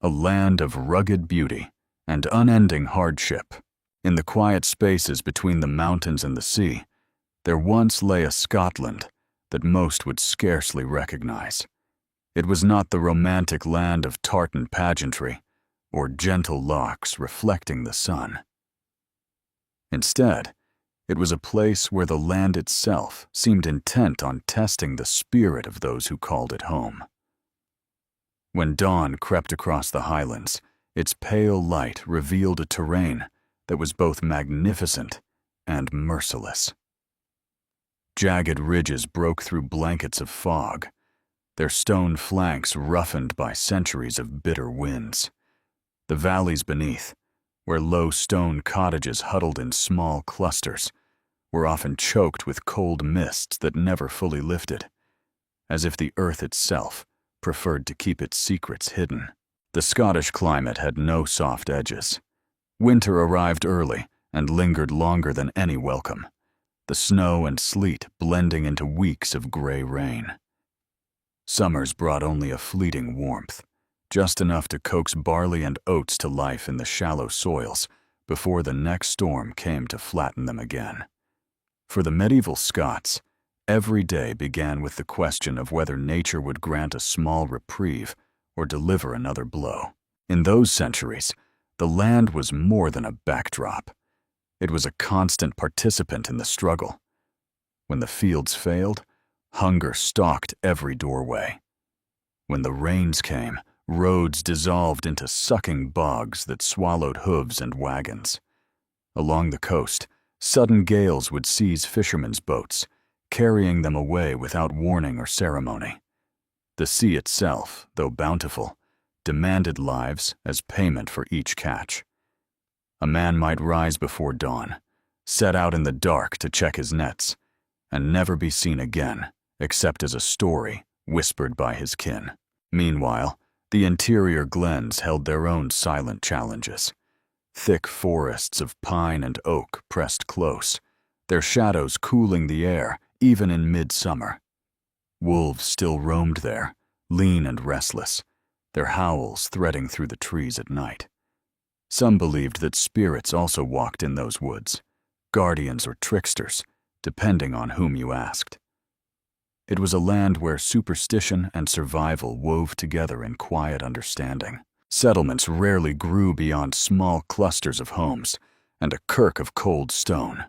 a land of rugged beauty and unending hardship. In the quiet spaces between the mountains and the sea, there once lay a Scotland that most would scarcely recognize. It was not the romantic land of tartan pageantry or gentle locks reflecting the sun. Instead, it was a place where the land itself seemed intent on testing the spirit of those who called it home. When dawn crept across the highlands, its pale light revealed a terrain that was both magnificent and merciless. Jagged ridges broke through blankets of fog, their stone flanks roughened by centuries of bitter winds. The valleys beneath, where low stone cottages huddled in small clusters, were often choked with cold mists that never fully lifted, as if the earth itself preferred to keep its secrets hidden. The Scottish climate had no soft edges. Winter arrived early and lingered longer than any welcome, the snow and sleet blending into weeks of gray rain. Summers brought only a fleeting warmth, just enough to coax barley and oats to life in the shallow soils before the next storm came to flatten them again. For the medieval Scots, every day began with the question of whether nature would grant a small reprieve or deliver another blow. In those centuries, the land was more than a backdrop. It was a constant participant in the struggle. When the fields failed, hunger stalked every doorway. When the rains came, roads dissolved into sucking bogs that swallowed hooves and wagons. Along the coast, sudden gales would seize fishermen's boats, carrying them away without warning or ceremony. The sea itself, though bountiful, demanded lives as payment for each catch. A man might rise before dawn, set out in the dark to check his nets, and never be seen again except as a story whispered by his kin. Meanwhile, the interior glens held their own silent challenges. Thick forests of pine and oak pressed close, their shadows cooling the air even in midsummer. Wolves still roamed there, lean and restless, their howls threading through the trees at night. Some believed that spirits also walked in those woods, guardians or tricksters, depending on whom you asked. It was a land where superstition and survival wove together in quiet understanding. Settlements rarely grew beyond small clusters of homes and a kirk of cold stone.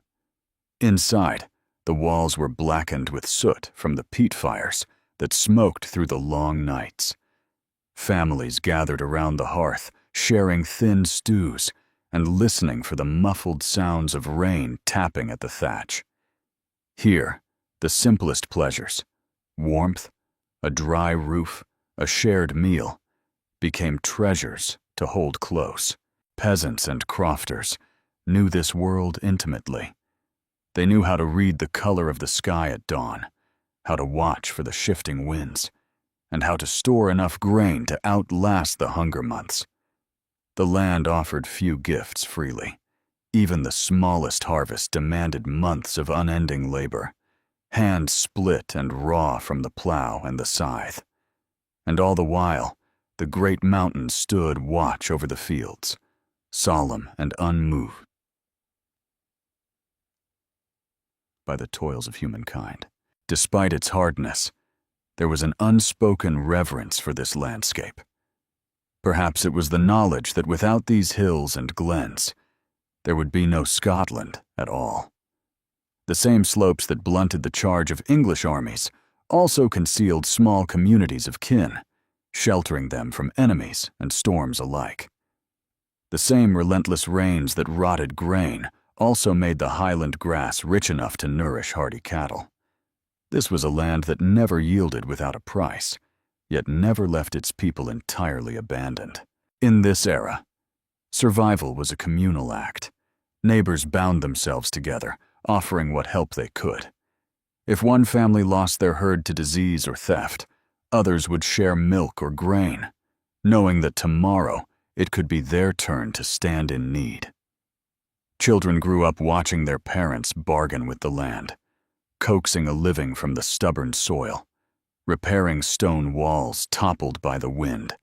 Inside, the walls were blackened with soot from the peat fires that smoked through the long nights. Families gathered around the hearth, sharing thin stews and listening for the muffled sounds of rain tapping at the thatch. Here, the simplest pleasures, warmth, a dry roof, a shared meal, became treasures to hold close. Peasants and crofters knew this world intimately. They knew how to read the color of the sky at dawn, how to watch for the shifting winds, and how to store enough grain to outlast the hunger months. The land offered few gifts freely. Even the smallest harvest demanded months of unending labor, hands split and raw from the plow and the scythe. And all the while, the great mountains stood watch over the fields, solemn and unmoved by the toils of humankind. Despite its hardness, there was an unspoken reverence for this landscape. Perhaps it was the knowledge that without these hills and glens, there would be no Scotland at all. The same slopes that blunted the charge of English armies also concealed small communities of kin, sheltering them from enemies and storms alike. The same relentless rains that rotted grain also made the highland grass rich enough to nourish hardy cattle. This was a land that never yielded without a price, yet never left its people entirely abandoned. In this era, survival was a communal act. Neighbors bound themselves together, offering what help they could. If one family lost their herd to disease or theft, others would share milk or grain, knowing that tomorrow it could be their turn to stand in need. Children grew up watching their parents bargain with the land, coaxing a living from the stubborn soil, repairing stone walls toppled by the wind,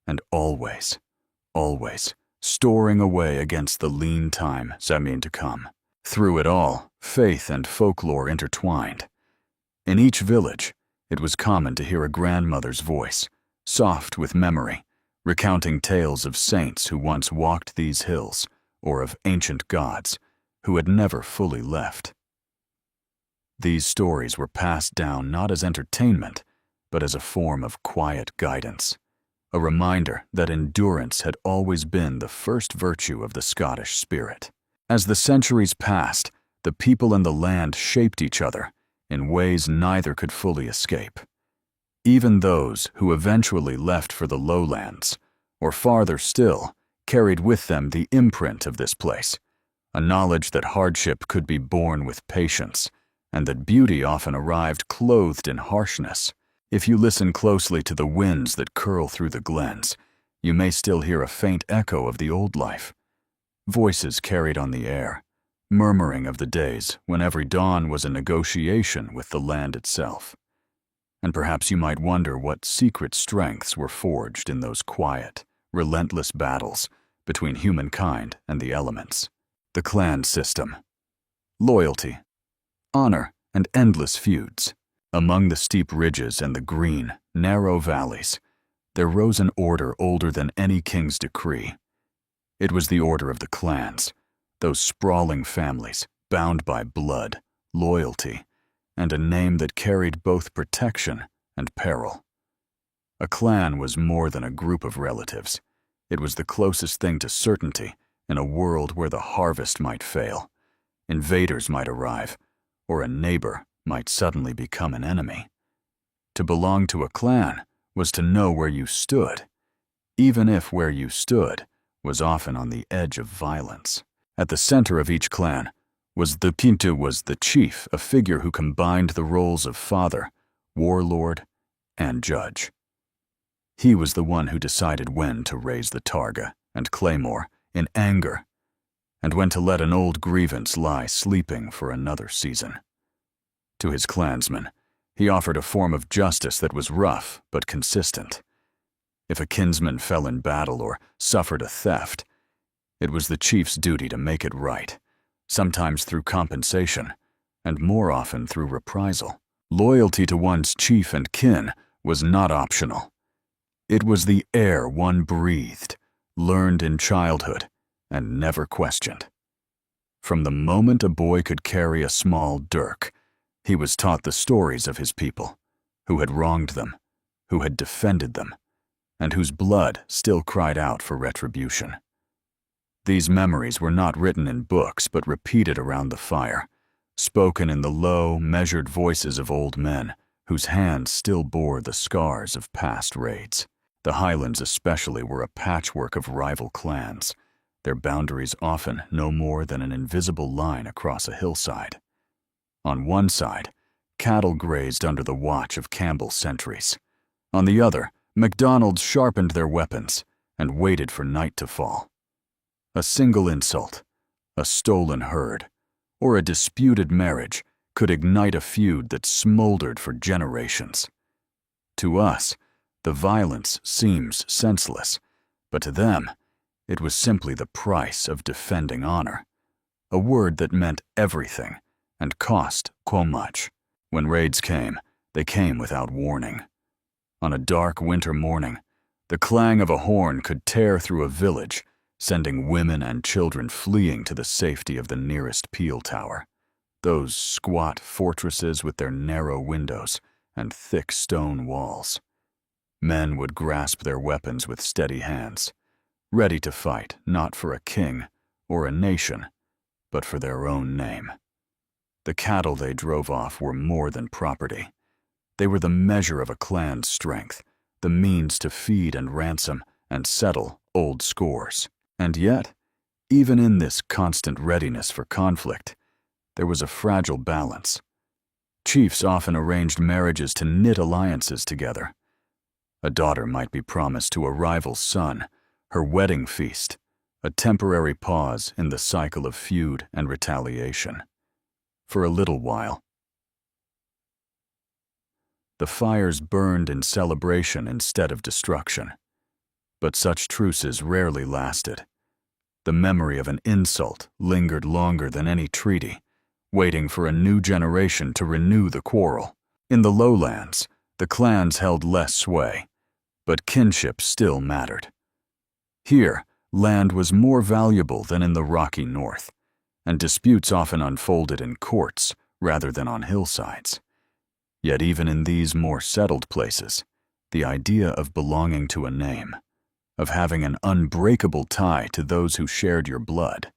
and always, always storing away against the lean time famine to come. Through it all, faith and folklore intertwined. In each village, it was common to hear a grandmother's voice, soft with memory, recounting tales of saints who once walked these hills, or of ancient gods who had never fully left. These stories were passed down not as entertainment, but as a form of quiet guidance, a reminder that endurance had always been the first virtue of the Scottish spirit. As the centuries passed, the people and the land shaped each other in ways neither could fully escape. Even those who eventually left for the lowlands, or farther still, carried with them the imprint of this place, a knowledge that hardship could be borne with patience, and that beauty often arrived clothed in harshness. If you listen closely to the winds that curl through the glens, you may still hear a faint echo of the old life. Voices carried on the air, murmuring of the days when every dawn was a negotiation with the land itself. And perhaps you might wonder what secret strengths were forged in those quiet, relentless battles between humankind and the elements. The clan system, loyalty, honor, and endless feuds. Among the steep ridges and the green, narrow valleys, there rose an order older than any king's decree. It was the order of the clans, those sprawling families bound by blood, loyalty, and a name that carried both protection and peril. A clan was more than a group of relatives. It was the closest thing to certainty in a world where the harvest might fail, invaders might arrive, or a neighbor might suddenly become an enemy. To belong to a clan was to know where you stood, even if where you stood was often on the edge of violence. At the center of each clan was the chief, a figure who combined the roles of father, warlord, and judge. He was the one who decided when to raise the targa and claymore in anger, and when to let an old grievance lie sleeping for another season. To his clansmen, he offered a form of justice that was rough but consistent. If a kinsman fell in battle or suffered a theft, it was the chief's duty to make it right, sometimes through compensation, and more often through reprisal. Loyalty to one's chief and kin was not optional. It was the air one breathed, learned in childhood, and never questioned. From the moment a boy could carry a small dirk, he was taught the stories of his people, who had wronged them, who had defended them, and whose blood still cried out for retribution. These memories were not written in books but repeated around the fire, spoken in the low, measured voices of old men whose hands still bore the scars of past raids. The Highlands especially were a patchwork of rival clans, their boundaries often no more than an invisible line across a hillside. On one side, cattle grazed under the watch of Campbell's sentries. On the other, MacDonalds sharpened their weapons and waited for night to fall. A single insult, a stolen herd, or a disputed marriage could ignite a feud that smoldered for generations. To us, the violence seems senseless, but to them, it was simply the price of defending honor, a word that meant everything and cost so much. When raids came, they came without warning. On a dark winter morning, the clang of a horn could tear through a village, sending women and children fleeing to the safety of the nearest peel tower, those squat fortresses with their narrow windows and thick stone walls. Men would grasp their weapons with steady hands, ready to fight not for a king or a nation, but for their own name. The cattle they drove off were more than property. They were the measure of a clan's strength, the means to feed and ransom and settle old scores. And yet, even in this constant readiness for conflict, there was a fragile balance. Chiefs often arranged marriages to knit alliances together. A daughter might be promised to a rival's son, her wedding feast, a temporary pause in the cycle of feud and retaliation. For a little while, the fires burned in celebration instead of destruction. But such truces rarely lasted. The memory of an insult lingered longer than any treaty, waiting for a new generation to renew the quarrel. In the lowlands, the clans held less sway, but kinship still mattered. Here, land was more valuable than in the rocky north, and disputes often unfolded in courts rather than on hillsides. Yet even in these more settled places, the idea of belonging to a name, of having an unbreakable tie to those who shared your blood,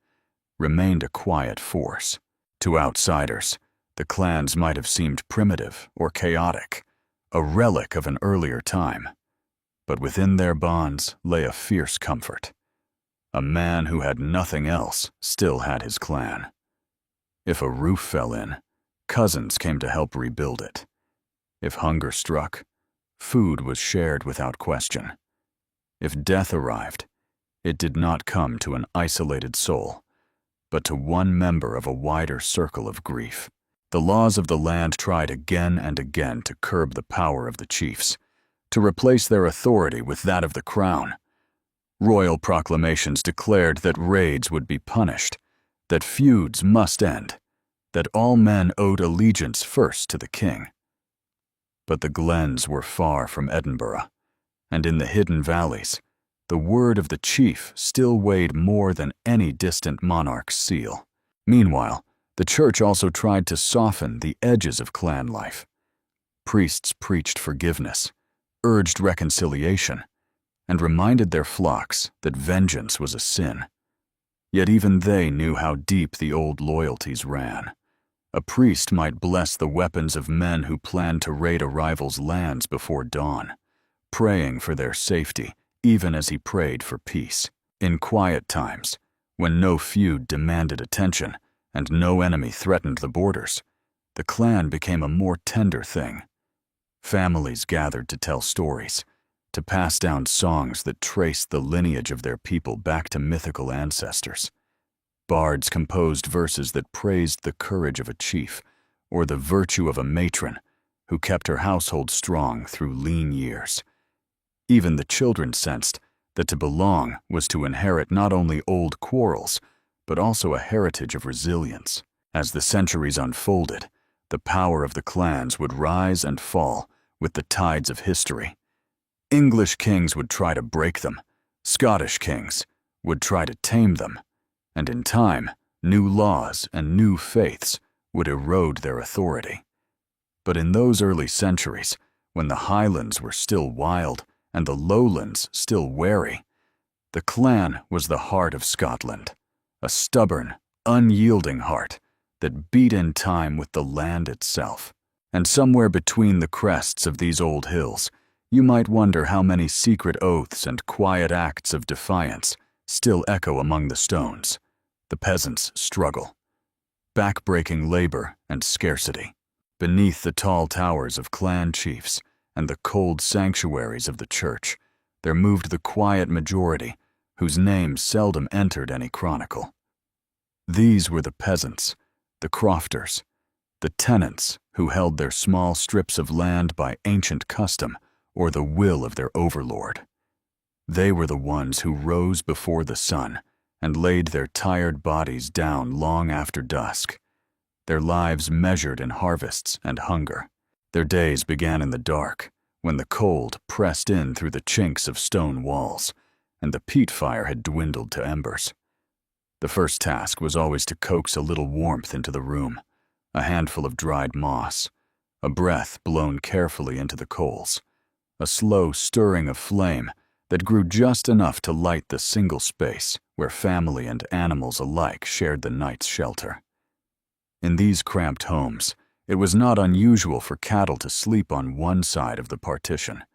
remained a quiet force. To outsiders, the clans might have seemed primitive or chaotic, a relic of an earlier time. But within their bonds lay a fierce comfort. A man who had nothing else still had his clan. If a roof fell in, cousins came to help rebuild it. If hunger struck, food was shared without question. If death arrived, it did not come to an isolated soul, but to one member of a wider circle of grief. The laws of the land tried again and again to curb the power of the chiefs, to replace their authority with that of the crown. Royal proclamations declared that raids would be punished, that feuds must end, that all men owed allegiance first to the king. But the glens were far from Edinburgh, and in the hidden valleys, the word of the chief still weighed more than any distant monarch's seal. Meanwhile, the church also tried to soften the edges of clan life. Priests preached forgiveness, urged reconciliation, and reminded their flocks that vengeance was a sin. Yet even they knew how deep the old loyalties ran. A priest might bless the weapons of men who planned to raid a rival's lands before dawn, praying for their safety even as he prayed for peace. In quiet times, when no feud demanded attention and no enemy threatened the borders, the clan became a more tender thing. Families gathered to tell stories, to pass down songs that traced the lineage of their people back to mythical ancestors. Bards composed verses that praised the courage of a chief or the virtue of a matron who kept her household strong through lean years. Even the children sensed that to belong was to inherit not only old quarrels, but also a heritage of resilience. As the centuries unfolded, the power of the clans would rise and fall with the tides of history. English kings would try to break them, Scottish kings would try to tame them, and in time, new laws and new faiths would erode their authority. But in those early centuries, when the Highlands were still wild and the Lowlands still wary, the clan was the heart of Scotland, a stubborn, unyielding heart that beat in time with the land itself. And somewhere between the crests of these old hills, you might wonder how many secret oaths and quiet acts of defiance still echo among the stones. The peasants' struggle, back-breaking labor and scarcity. Beneath the tall towers of clan chiefs and the cold sanctuaries of the church, there moved the quiet majority whose names seldom entered any chronicle. These were the peasants, the crofters, the tenants who held their small strips of land by ancient custom or the will of their overlord. They were the ones who rose before the sun and laid their tired bodies down long after dusk, their lives measured in harvests and hunger. Their days began in the dark, when the cold pressed in through the chinks of stone walls, and the peat fire had dwindled to embers. The first task was always to coax a little warmth into the room, a handful of dried moss, a breath blown carefully into the coals, a slow stirring of flame that grew just enough to light the single space where family and animals alike shared the night's shelter. In these cramped homes, it was not unusual for cattle to sleep on one side of the partition,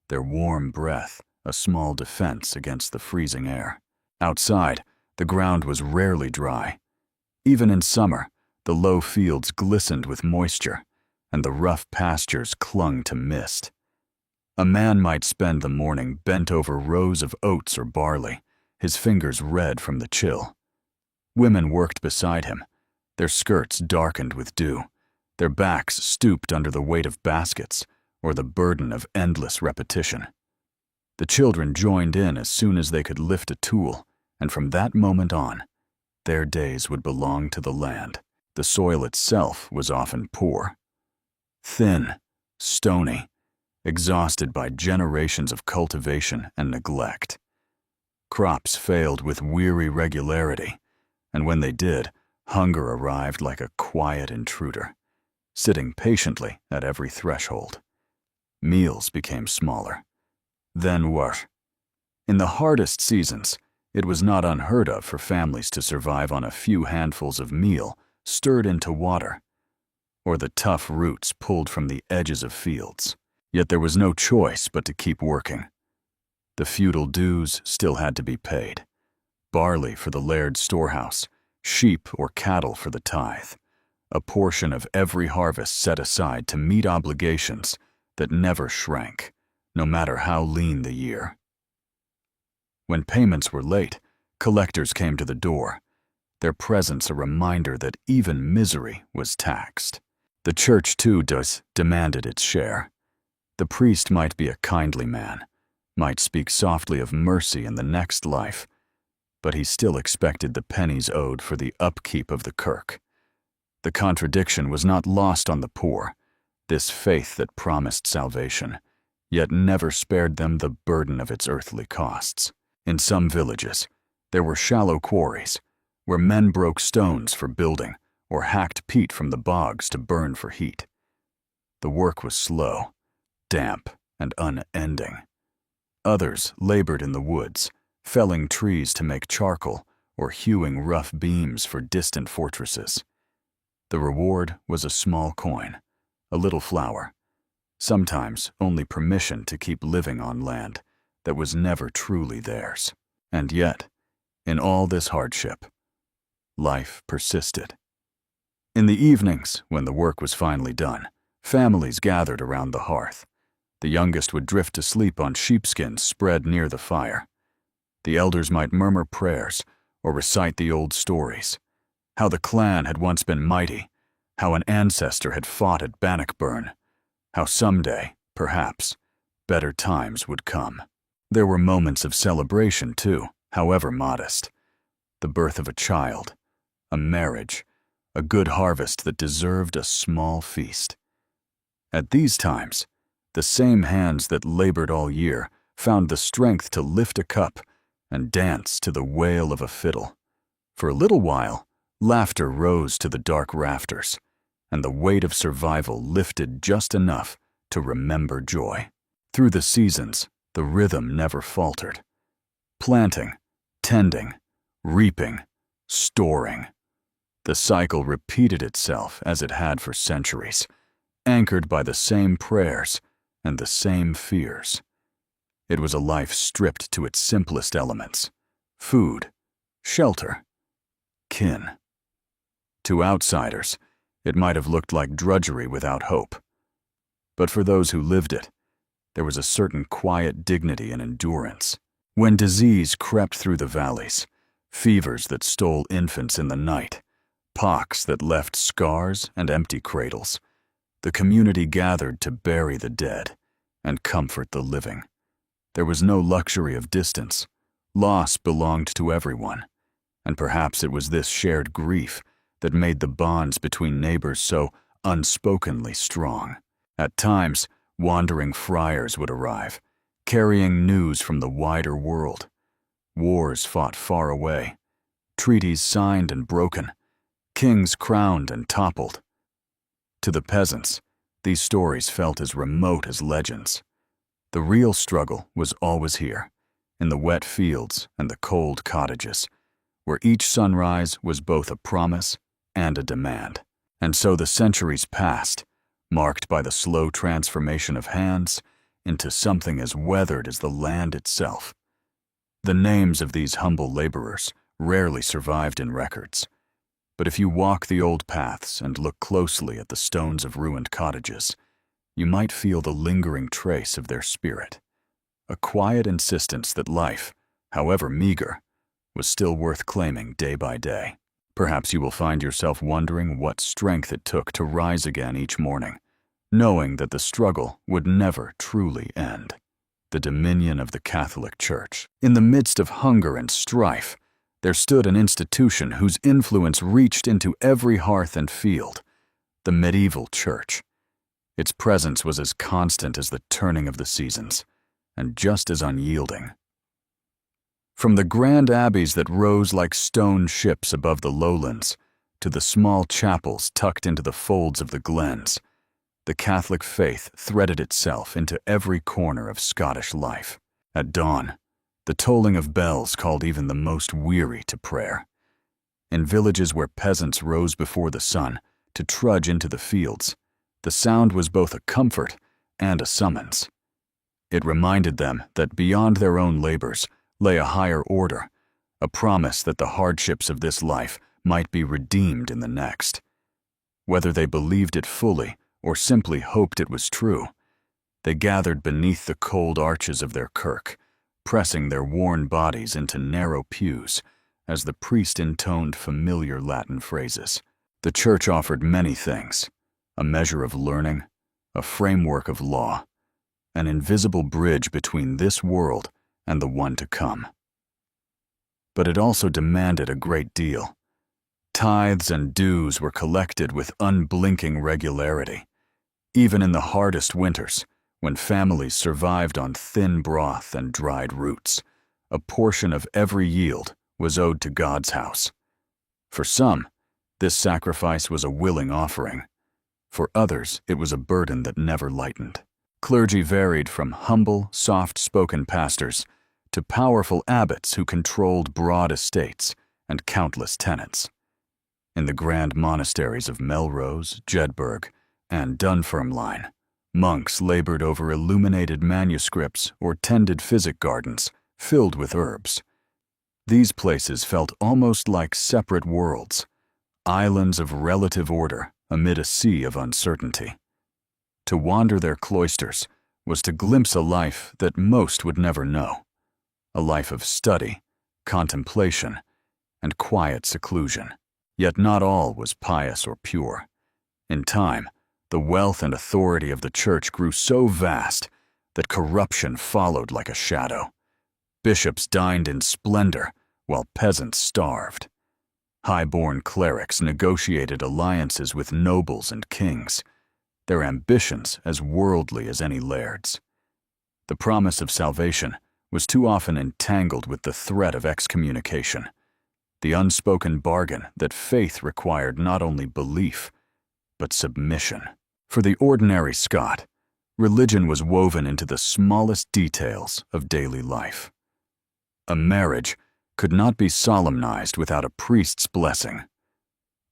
their warm breath a small defense against the freezing air. Outside, the ground was rarely dry. Even in summer, the low fields glistened with moisture, and the rough pastures clung to mist. A man might spend the morning bent over rows of oats or barley, his fingers red from the chill. Women worked beside him, their skirts darkened with dew, their backs stooped under the weight of baskets or the burden of endless repetition. The children joined in as soon as they could lift a tool, and from that moment on, their days would belong to the land. The soil itself was often poor, thin, stony, exhausted by generations of cultivation and neglect. Crops failed with weary regularity, and when they did, hunger arrived like a quiet intruder, sitting patiently at every threshold. Meals became smaller, then worse. In the hardest seasons, it was not unheard of for families to survive on a few handfuls of meal stirred into water, or the tough roots pulled from the edges of fields. Yet there was no choice but to keep working. The feudal dues still had to be paid. Barley for the laird's storehouse, sheep or cattle for the tithe, a portion of every harvest set aside to meet obligations that never shrank, no matter how lean the year. When payments were late, collectors came to the door, their presence a reminder that even misery was taxed. The church, too, demanded its share. The priest might be a kindly man, might speak softly of mercy in the next life, but he still expected the pennies owed for the upkeep of the kirk. The contradiction was not lost on the poor, this faith that promised salvation, yet never spared them the burden of its earthly costs. In some villages, there were shallow quarries, where men broke stones for building or hacked peat from the bogs to burn for heat. The work was slow, damp, and unending. Others labored in the woods, felling trees to make charcoal or hewing rough beams for distant fortresses. The reward was a small coin, a little flour, sometimes only permission to keep living on land that was never truly theirs. And yet, in all this hardship, life persisted. In the evenings, when the work was finally done, families gathered around the hearth. The youngest would drift to sleep on sheepskins spread near the fire. The elders might murmur prayers or recite the old stories, how the clan had once been mighty, how an ancestor had fought at Bannockburn, how someday, perhaps, better times would come. There were moments of celebration, too, however modest. The birth of a child, a marriage, a good harvest that deserved a small feast. At these times, the same hands that labored all year found the strength to lift a cup and dance to the wail of a fiddle. For a little while, laughter rose to the dark rafters, and the weight of survival lifted just enough to remember joy. Through the seasons, the rhythm never faltered. Planting, tending, reaping, storing. The cycle repeated itself as it had for centuries, anchored by the same prayers and the same fears. It was a life stripped to its simplest elements: food, shelter, kin. To outsiders, it might have looked like drudgery without hope. But for those who lived it, there was a certain quiet dignity and endurance. When disease crept through the valleys, fevers that stole infants in the night, pox that left scars and empty cradles, the community gathered to bury the dead and comfort the living. There was no luxury of distance. Loss belonged to everyone, and perhaps it was this shared grief that made the bonds between neighbors so unspokenly strong. At times, wandering friars would arrive, carrying news from the wider world. Wars fought far away, treaties signed and broken, kings crowned and toppled. To the peasants, these stories felt as remote as legends. The real struggle was always here, in the wet fields and the cold cottages, where each sunrise was both a promise and a demand. And so the centuries passed, marked by the slow transformation of hands into something as weathered as the land itself. The names of these humble laborers rarely survived in records, but if you walk the old paths and look closely at the stones of ruined cottages, you might feel the lingering trace of their spirit, a quiet insistence that life, however meager, was still worth claiming day by day. Perhaps you will find yourself wondering what strength it took to rise again each morning, knowing that the struggle would never truly end. the dominion of the Catholic Church. In the midst of hunger and strife, there stood an institution whose influence reached into every hearth and field, the medieval church. Its presence was as constant as the turning of the seasons, and just as unyielding. From the grand abbeys that rose like stone ships above the lowlands, to the small chapels tucked into the folds of the glens, the Catholic faith threaded itself into every corner of Scottish life. At dawn, the tolling of bells called even the most weary to prayer. In villages where peasants rose before the sun to trudge into the fields, the sound was both a comfort and a summons. It reminded them that beyond their own labors lay a higher order, a promise that the hardships of this life might be redeemed in the next. Whether they believed it fully or simply hoped it was true, they gathered beneath the cold arches of their kirk, pressing their worn bodies into narrow pews as the priest intoned familiar Latin phrases. The church offered many things: a measure of learning, a framework of law, an invisible bridge between this world and the one to come. But it also demanded a great deal. Tithes and dues were collected with unblinking regularity. Even in the hardest winters, when families survived on thin broth and dried roots, a portion of every yield was owed to God's house. For some, this sacrifice was a willing offering. For others, it was a burden that never lightened. Clergy varied from humble, soft-spoken pastors to powerful abbots who controlled broad estates and countless tenants. In the grand monasteries of Melrose, Jedburgh, and Dunfermline, monks labored over illuminated manuscripts or tended physic gardens filled with herbs. These places felt almost like separate worlds, islands of relative order amid a sea of uncertainty. To wander their cloisters was to glimpse a life that most would never know, a life of study, contemplation, and quiet seclusion. Yet not all was pious or pure. In time, the wealth and authority of the church grew so vast that corruption followed like a shadow. Bishops dined in splendor while peasants starved. High-born clerics negotiated alliances with nobles and kings, their ambitions as worldly as any laird's. The promise of salvation was too often entangled with the threat of excommunication, the unspoken bargain that faith required not only belief, but submission. For the ordinary Scot, religion was woven into the smallest details of daily life. A marriage could not be solemnized without a priest's blessing.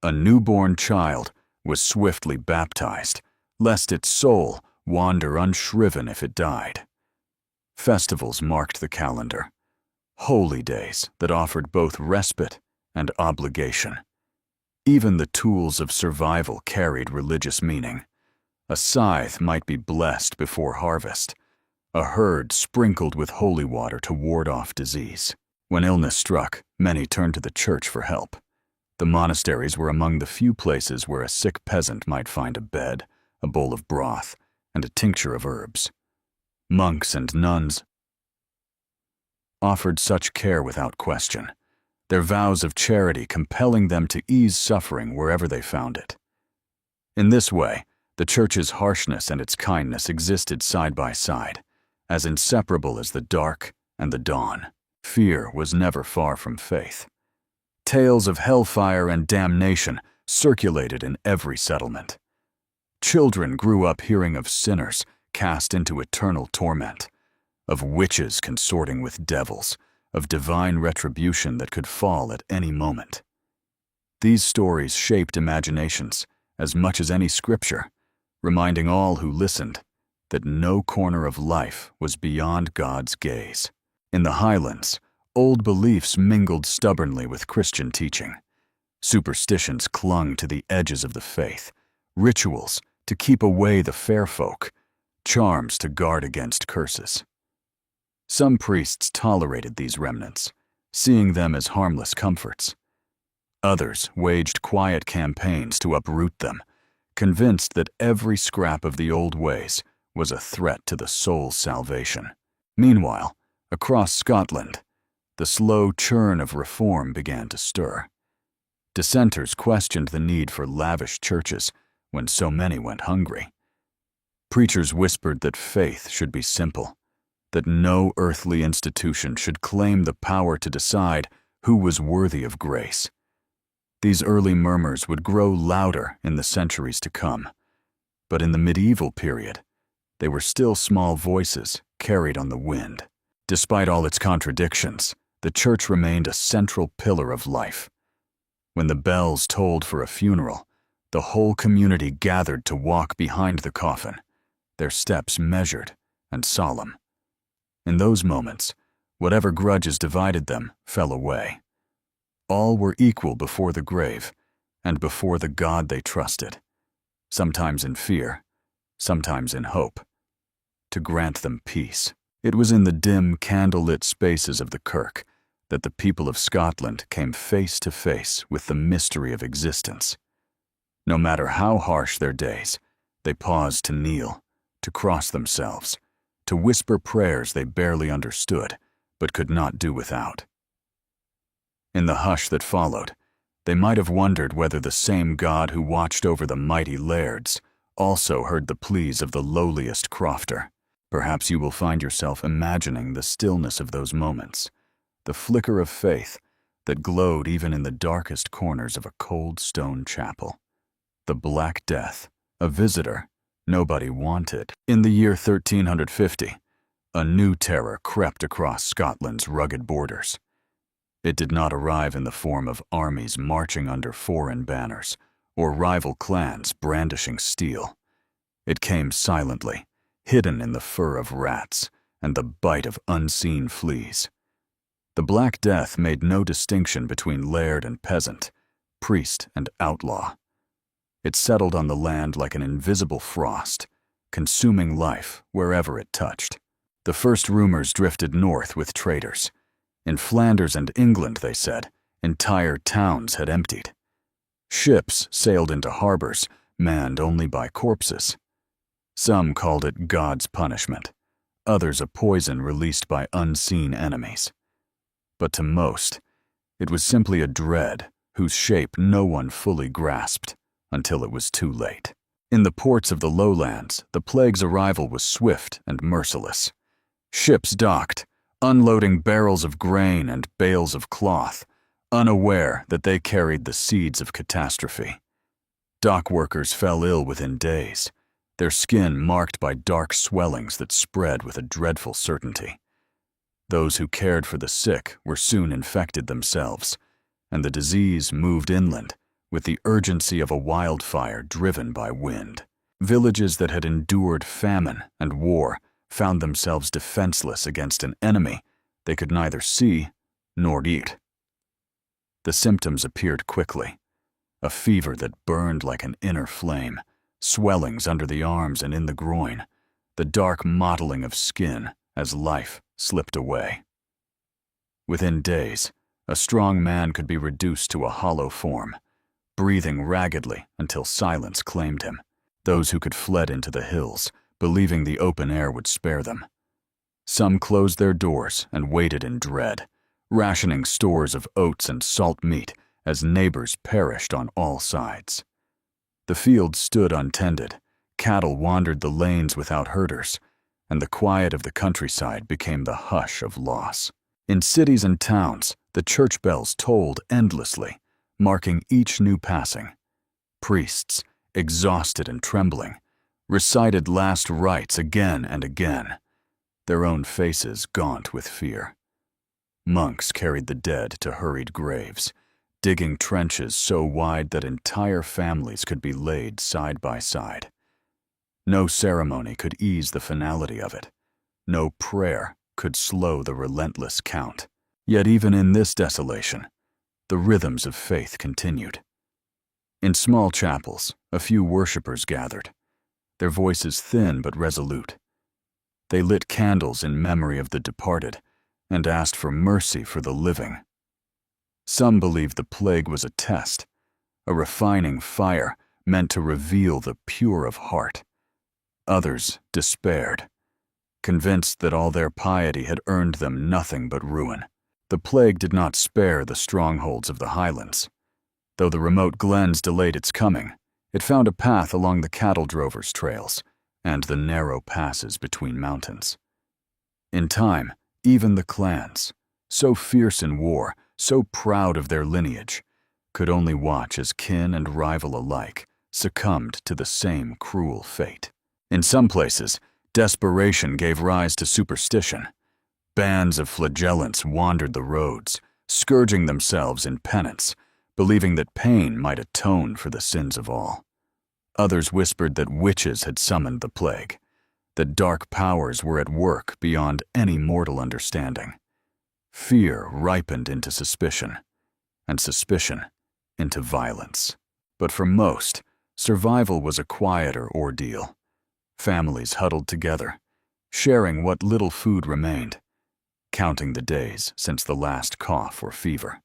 A newborn child was swiftly baptized, lest its soul wander unshriven if it died. Festivals marked the calendar, holy days that offered both respite and obligation. Even the tools of survival carried religious meaning. A scythe might be blessed before harvest, a herd sprinkled with holy water to ward off disease. When illness struck, many turned to the church for help. The monasteries were among the few places where a sick peasant might find a bed, a bowl of broth, and a tincture of herbs. Monks and nuns offered such care without question, their vows of charity compelling them to ease suffering wherever they found it. In this way, the church's harshness and its kindness existed side by side, as inseparable as the dark and the dawn. Fear was never far from faith. Tales of hellfire and damnation circulated in every settlement. Children grew up hearing of sinners cast into eternal torment, of witches consorting with devils, of divine retribution that could fall at any moment. These stories shaped imaginations as much as any scripture, reminding all who listened that no corner of life was beyond God's gaze. In the Highlands, old beliefs mingled stubbornly with Christian teaching. Superstitions clung to the edges of the faith, rituals to keep away the fair folk, charms to guard against curses. Some priests tolerated these remnants, seeing them as harmless comforts. Others waged quiet campaigns to uproot them, convinced that every scrap of the old ways was a threat to the soul's salvation. Meanwhile, across Scotland, the slow churn of reform began to stir. Dissenters questioned the need for lavish churches when so many went hungry. Preachers whispered that faith should be simple, that no earthly institution should claim the power to decide who was worthy of grace. These early murmurs would grow louder in the centuries to come, but in the medieval period, they were still small voices carried on the wind. Despite all its contradictions, the church remained a central pillar of life. When the bells tolled for a funeral, the whole community gathered to walk behind the coffin, their steps measured and solemn. In those moments, whatever grudges divided them fell away. All were equal before the grave and before the God they trusted, sometimes in fear, sometimes in hope, to grant them peace. It was in the dim, candlelit spaces of the kirk that the people of Scotland came face to face with the mystery of existence. No matter how harsh their days, they paused to kneel, to cross themselves, to whisper prayers they barely understood, but could not do without. In the hush that followed, they might have wondered whether the same God who watched over the mighty lairds also heard the pleas of the lowliest crofter. Perhaps you will find yourself imagining the stillness of those moments, the flicker of faith that glowed even in the darkest corners of a cold stone chapel. The Black Death, a visitor nobody wanted. In the year 1350, a new terror crept across Scotland's rugged borders. It did not arrive in the form of armies marching under foreign banners or rival clans brandishing steel. It came silently, hidden in the fur of rats and the bite of unseen fleas. The Black Death made no distinction between laird and peasant, priest and outlaw. It settled on the land like an invisible frost, consuming life wherever it touched. The first rumors drifted north with traders. In Flanders and England, they said, entire towns had emptied. Ships sailed into harbors, manned only by corpses. Some called it God's punishment, others a poison released by unseen enemies. But to most, it was simply a dread whose shape no one fully grasped until it was too late. In the ports of the lowlands, the plague's arrival was swift and merciless. Ships docked, unloading barrels of grain and bales of cloth, unaware that they carried the seeds of catastrophe. Dock workers fell ill within days, their skin marked by dark swellings that spread with a dreadful certainty. Those who cared for the sick were soon infected themselves, and the disease moved inland with the urgency of a wildfire driven by wind. Villages that had endured famine and war found themselves defenseless against an enemy they could neither see nor eat. The symptoms appeared quickly: a fever that burned like an inner flame, swellings under the arms and in the groin, the dark mottling of skin as life slipped away. Within days, a strong man could be reduced to a hollow form, breathing raggedly until silence claimed him. Those who could fled into the hills, believing the open air would spare them. Some closed their doors and waited in dread, rationing stores of oats and salt meat as neighbors perished on all sides. The fields stood untended, cattle wandered the lanes without herders, and the quiet of the countryside became the hush of loss. In cities and towns, the church bells tolled endlessly, marking each new passing. Priests, exhausted and trembling, recited last rites again and again, their own faces gaunt with fear. Monks carried the dead to hurried graves, digging trenches so wide that entire families could be laid side by side. No ceremony could ease the finality of it. No prayer could slow the relentless count. Yet even in this desolation, the rhythms of faith continued. In small chapels, a few worshippers gathered, their voices thin but resolute. They lit candles in memory of the departed and asked for mercy for the living. Some believed the plague was a test, a refining fire meant to reveal the pure of heart. Others despaired. convinced that all their piety had earned them nothing but ruin. The plague did not spare the strongholds of the highlands. Though the remote glens delayed its coming, it found a path along the cattle drovers' trails and the narrow passes between mountains. In time, even the clans, so fierce in war, so proud of their lineage, could only watch as kin and rival alike succumbed to the same cruel fate. In some places, desperation gave rise to superstition. Bands of flagellants wandered the roads, scourging themselves in penance, believing that pain might atone for the sins of all. Others whispered that witches had summoned the plague, that dark powers were at work beyond any mortal understanding. Fear ripened into suspicion, and suspicion into violence. But for most, survival was a quieter ordeal. Families huddled together, sharing what little food remained, counting the days since the last cough or fever.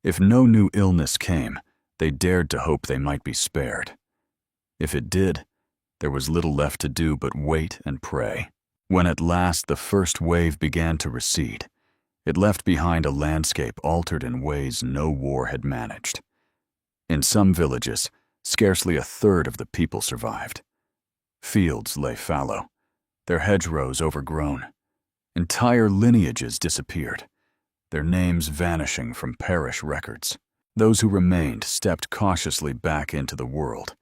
If no new illness came, they dared to hope they might be spared. If it did, there was little left to do but wait and pray. When at last the first wave began to recede, it left behind a landscape altered in ways no war had managed. In some villages, scarcely a third of the people survived. Fields lay fallow, their hedgerows overgrown. Entire lineages disappeared, their names vanishing from parish records. Those who remained stepped cautiously back into the world.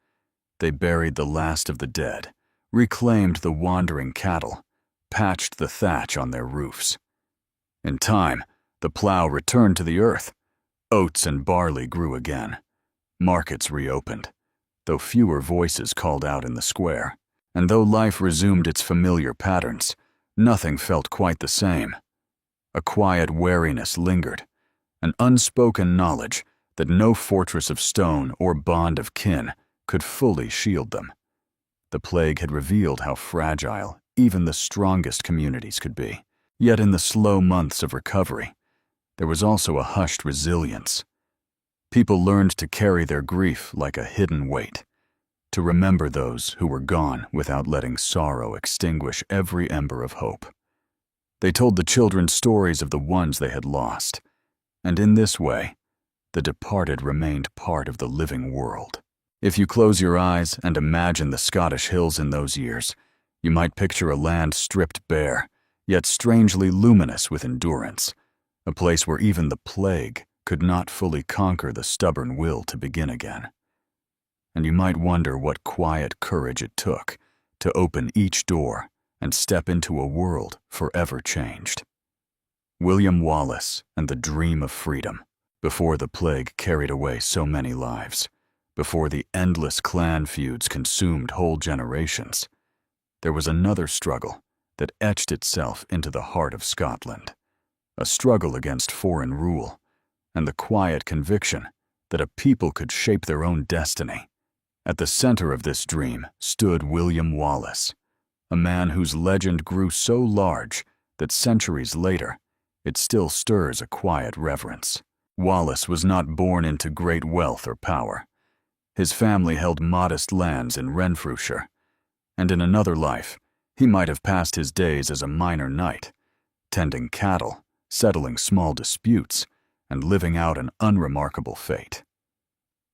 They buried the last of the dead, reclaimed the wandering cattle, patched the thatch on their roofs. In time, the plow returned to the earth. Oats and barley grew again. Markets reopened, though fewer voices called out in the square. And though life resumed its familiar patterns, nothing felt quite the same. A quiet wariness lingered, an unspoken knowledge that no fortress of stone or bond of kin could fully shield them. The plague had revealed how fragile even the strongest communities could be. Yet in the slow months of recovery, there was also a hushed resilience. People learned to carry their grief like a hidden weight, to remember those who were gone without letting sorrow extinguish every ember of hope. They told the children stories of the ones they had lost, and in this way, the departed remained part of the living world. If you close your eyes and imagine the Scottish hills in those years, you might picture a land stripped bare, yet strangely luminous with endurance, a place where even the plague could not fully conquer the stubborn will to begin again. And you might wonder what quiet courage it took to open each door and step into a world forever changed. William Wallace and the dream of freedom, before the plague carried away so many lives, before the endless clan feuds consumed whole generations, there was another struggle that etched itself into the heart of Scotland, a struggle against foreign rule, and the quiet conviction that a people could shape their own destiny. At the center of this dream stood William Wallace, a man whose legend grew so large that centuries later, it still stirs a quiet reverence. Wallace was not born into great wealth or power. His family held modest lands in Renfrewshire, and in another life, he might have passed his days as a minor knight, tending cattle, settling small disputes, and living out an unremarkable fate.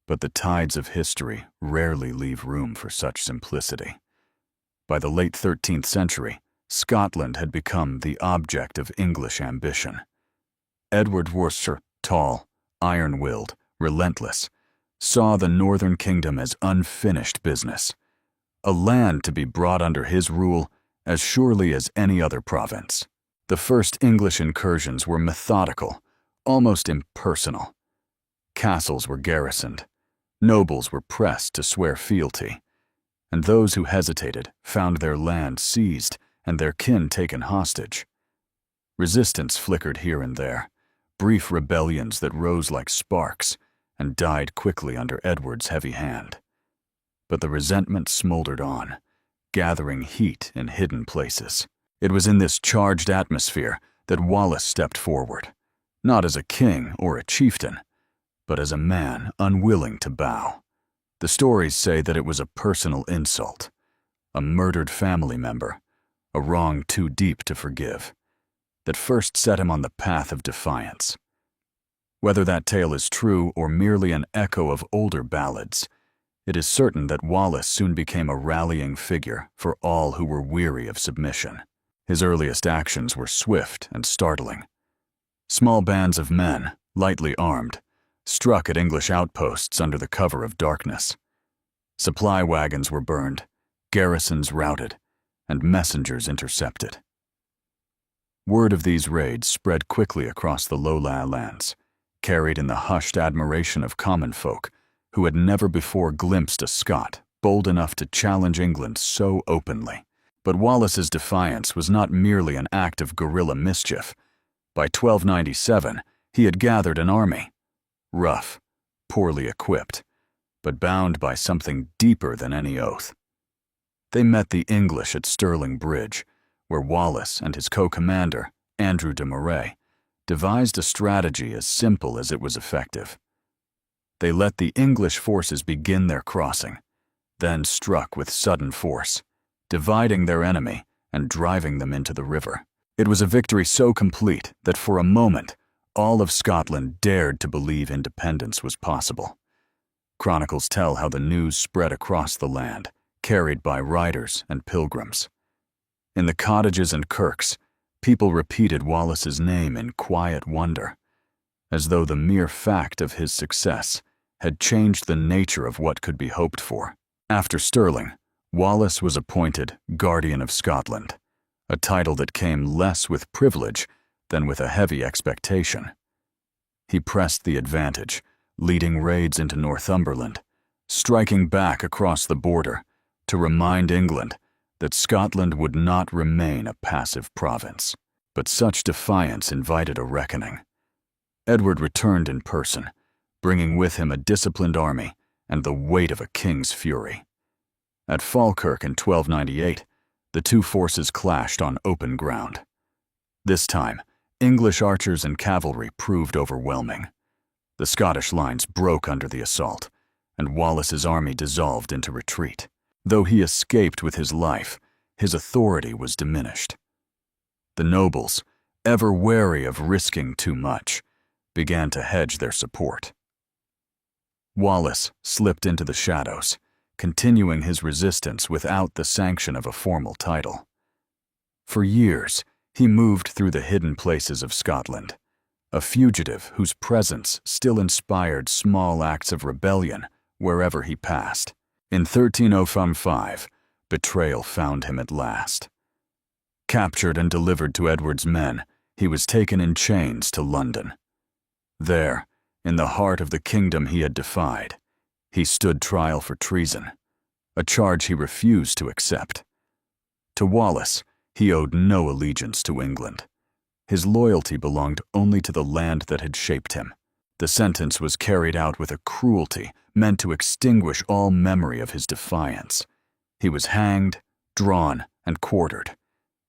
But the tides of history rarely leave room for such simplicity. By the late 13th century, Scotland had become the object of English ambition. Edward Worcester, tall, iron-willed, relentless, saw the northern kingdom as unfinished business, a land to be brought under his rule as surely as any other province. The first English incursions were methodical, almost impersonal. Castles were garrisoned, nobles were pressed to swear fealty, and those who hesitated found their land seized and their kin taken hostage. Resistance flickered here and there, brief rebellions that rose like sparks and died quickly under Edward's heavy hand. But the resentment smoldered on, gathering heat in hidden places. It was in this charged atmosphere that Wallace stepped forward, not as a king or a chieftain, but as a man unwilling to bow. The stories say that it was a personal insult, a murdered family member, a wrong too deep to forgive, that first set him on the path of defiance. Whether that tale is true or merely an echo of older ballads, it is certain that Wallace soon became a rallying figure for all who were weary of submission. His earliest actions were swift and startling. Small bands of men, lightly armed, struck at English outposts under the cover of darkness. Supply wagons were burned, garrisons routed, and messengers intercepted. Word of these raids spread quickly across the lowland lands, carried in the hushed admiration of common folk who had never before glimpsed a Scot bold enough to challenge England so openly. But Wallace's defiance was not merely an act of guerrilla mischief. By 1297, he had gathered an army, rough, poorly equipped, but bound by something deeper than any oath. They met the English at Stirling Bridge, where Wallace and his co-commander, Andrew de Moray, devised a strategy as simple as it was effective. They let the English forces begin their crossing, then struck with sudden force, dividing their enemy and driving them into the river. It was a victory so complete that for a moment, all of Scotland dared to believe independence was possible. Chronicles tell how the news spread across the land, carried by riders and pilgrims. In the cottages and kirks, people repeated Wallace's name in quiet wonder, as though the mere fact of his success had changed the nature of what could be hoped for. After Stirling, Wallace was appointed Guardian of Scotland, a title that came less with privilege than with a heavy expectation. He pressed the advantage, leading raids into Northumberland, striking back across the border to remind England that Scotland would not remain a passive province. But such defiance invited a reckoning. Edward returned in person, bringing with him a disciplined army and the weight of a king's fury. At Falkirk in 1298, the two forces clashed on open ground. This time, English archers and cavalry proved overwhelming. The Scottish lines broke under the assault, and Wallace's army dissolved into retreat. Though he escaped with his life, his authority was diminished. The nobles, ever wary of risking too much, began to hedge their support. Wallace slipped into the shadows, continuing his resistance without the sanction of a formal title. For years, he moved through the hidden places of Scotland, a fugitive whose presence still inspired small acts of rebellion wherever he passed. In 1305, betrayal found him at last. Captured and delivered to Edward's men, he was taken in chains to London. There, in the heart of the kingdom he had defied, he stood trial for treason, a charge he refused to accept. To Wallace, he owed no allegiance to England. His loyalty belonged only to the land that had shaped him. The sentence was carried out with a cruelty meant to extinguish all memory of his defiance. He was hanged, drawn, and quartered,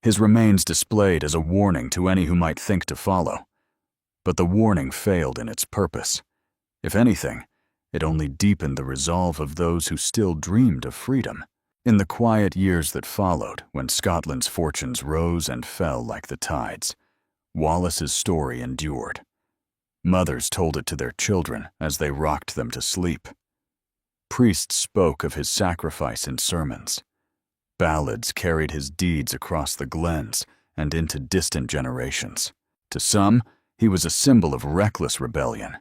his remains displayed as a warning to any who might think to follow. But the warning failed in its purpose. If anything, it only deepened the resolve of those who still dreamed of freedom. In the quiet years that followed, when Scotland's fortunes rose and fell like the tides, Wallace's story endured. Mothers told it to their children as they rocked them to sleep. Priests spoke of his sacrifice in sermons. Ballads carried his deeds across the glens and into distant generations. To some, he was a symbol of reckless rebellion.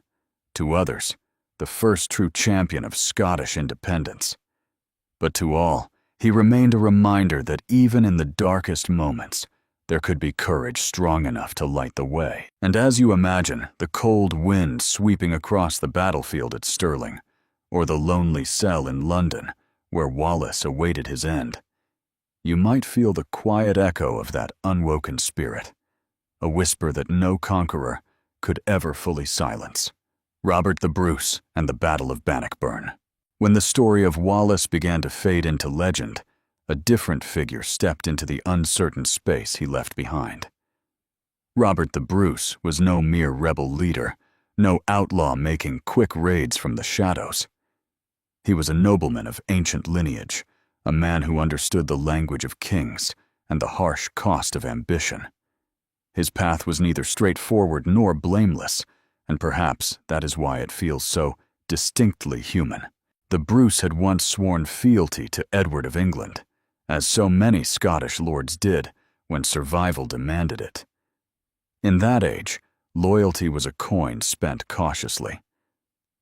To others, the first true champion of Scottish independence. But to all, he remained a reminder that even in the darkest moments, there could be courage strong enough to light the way. And as you imagine the cold wind sweeping across the battlefield at Stirling, or the lonely cell in London where Wallace awaited his end, you might feel the quiet echo of that unwoken spirit, a whisper that no conqueror could ever fully silence. Robert the Bruce and the Battle of Bannockburn. When the story of Wallace began to fade into legend, a different figure stepped into the uncertain space he left behind. Robert the Bruce was no mere rebel leader, no outlaw making quick raids from the shadows. He was a nobleman of ancient lineage, a man who understood the language of kings and the harsh cost of ambition. His path was neither straightforward nor blameless, and perhaps that is why it feels so distinctly human. The Bruce had once sworn fealty to Edward of England, as so many Scottish lords did when survival demanded it. In that age, loyalty was a coin spent cautiously.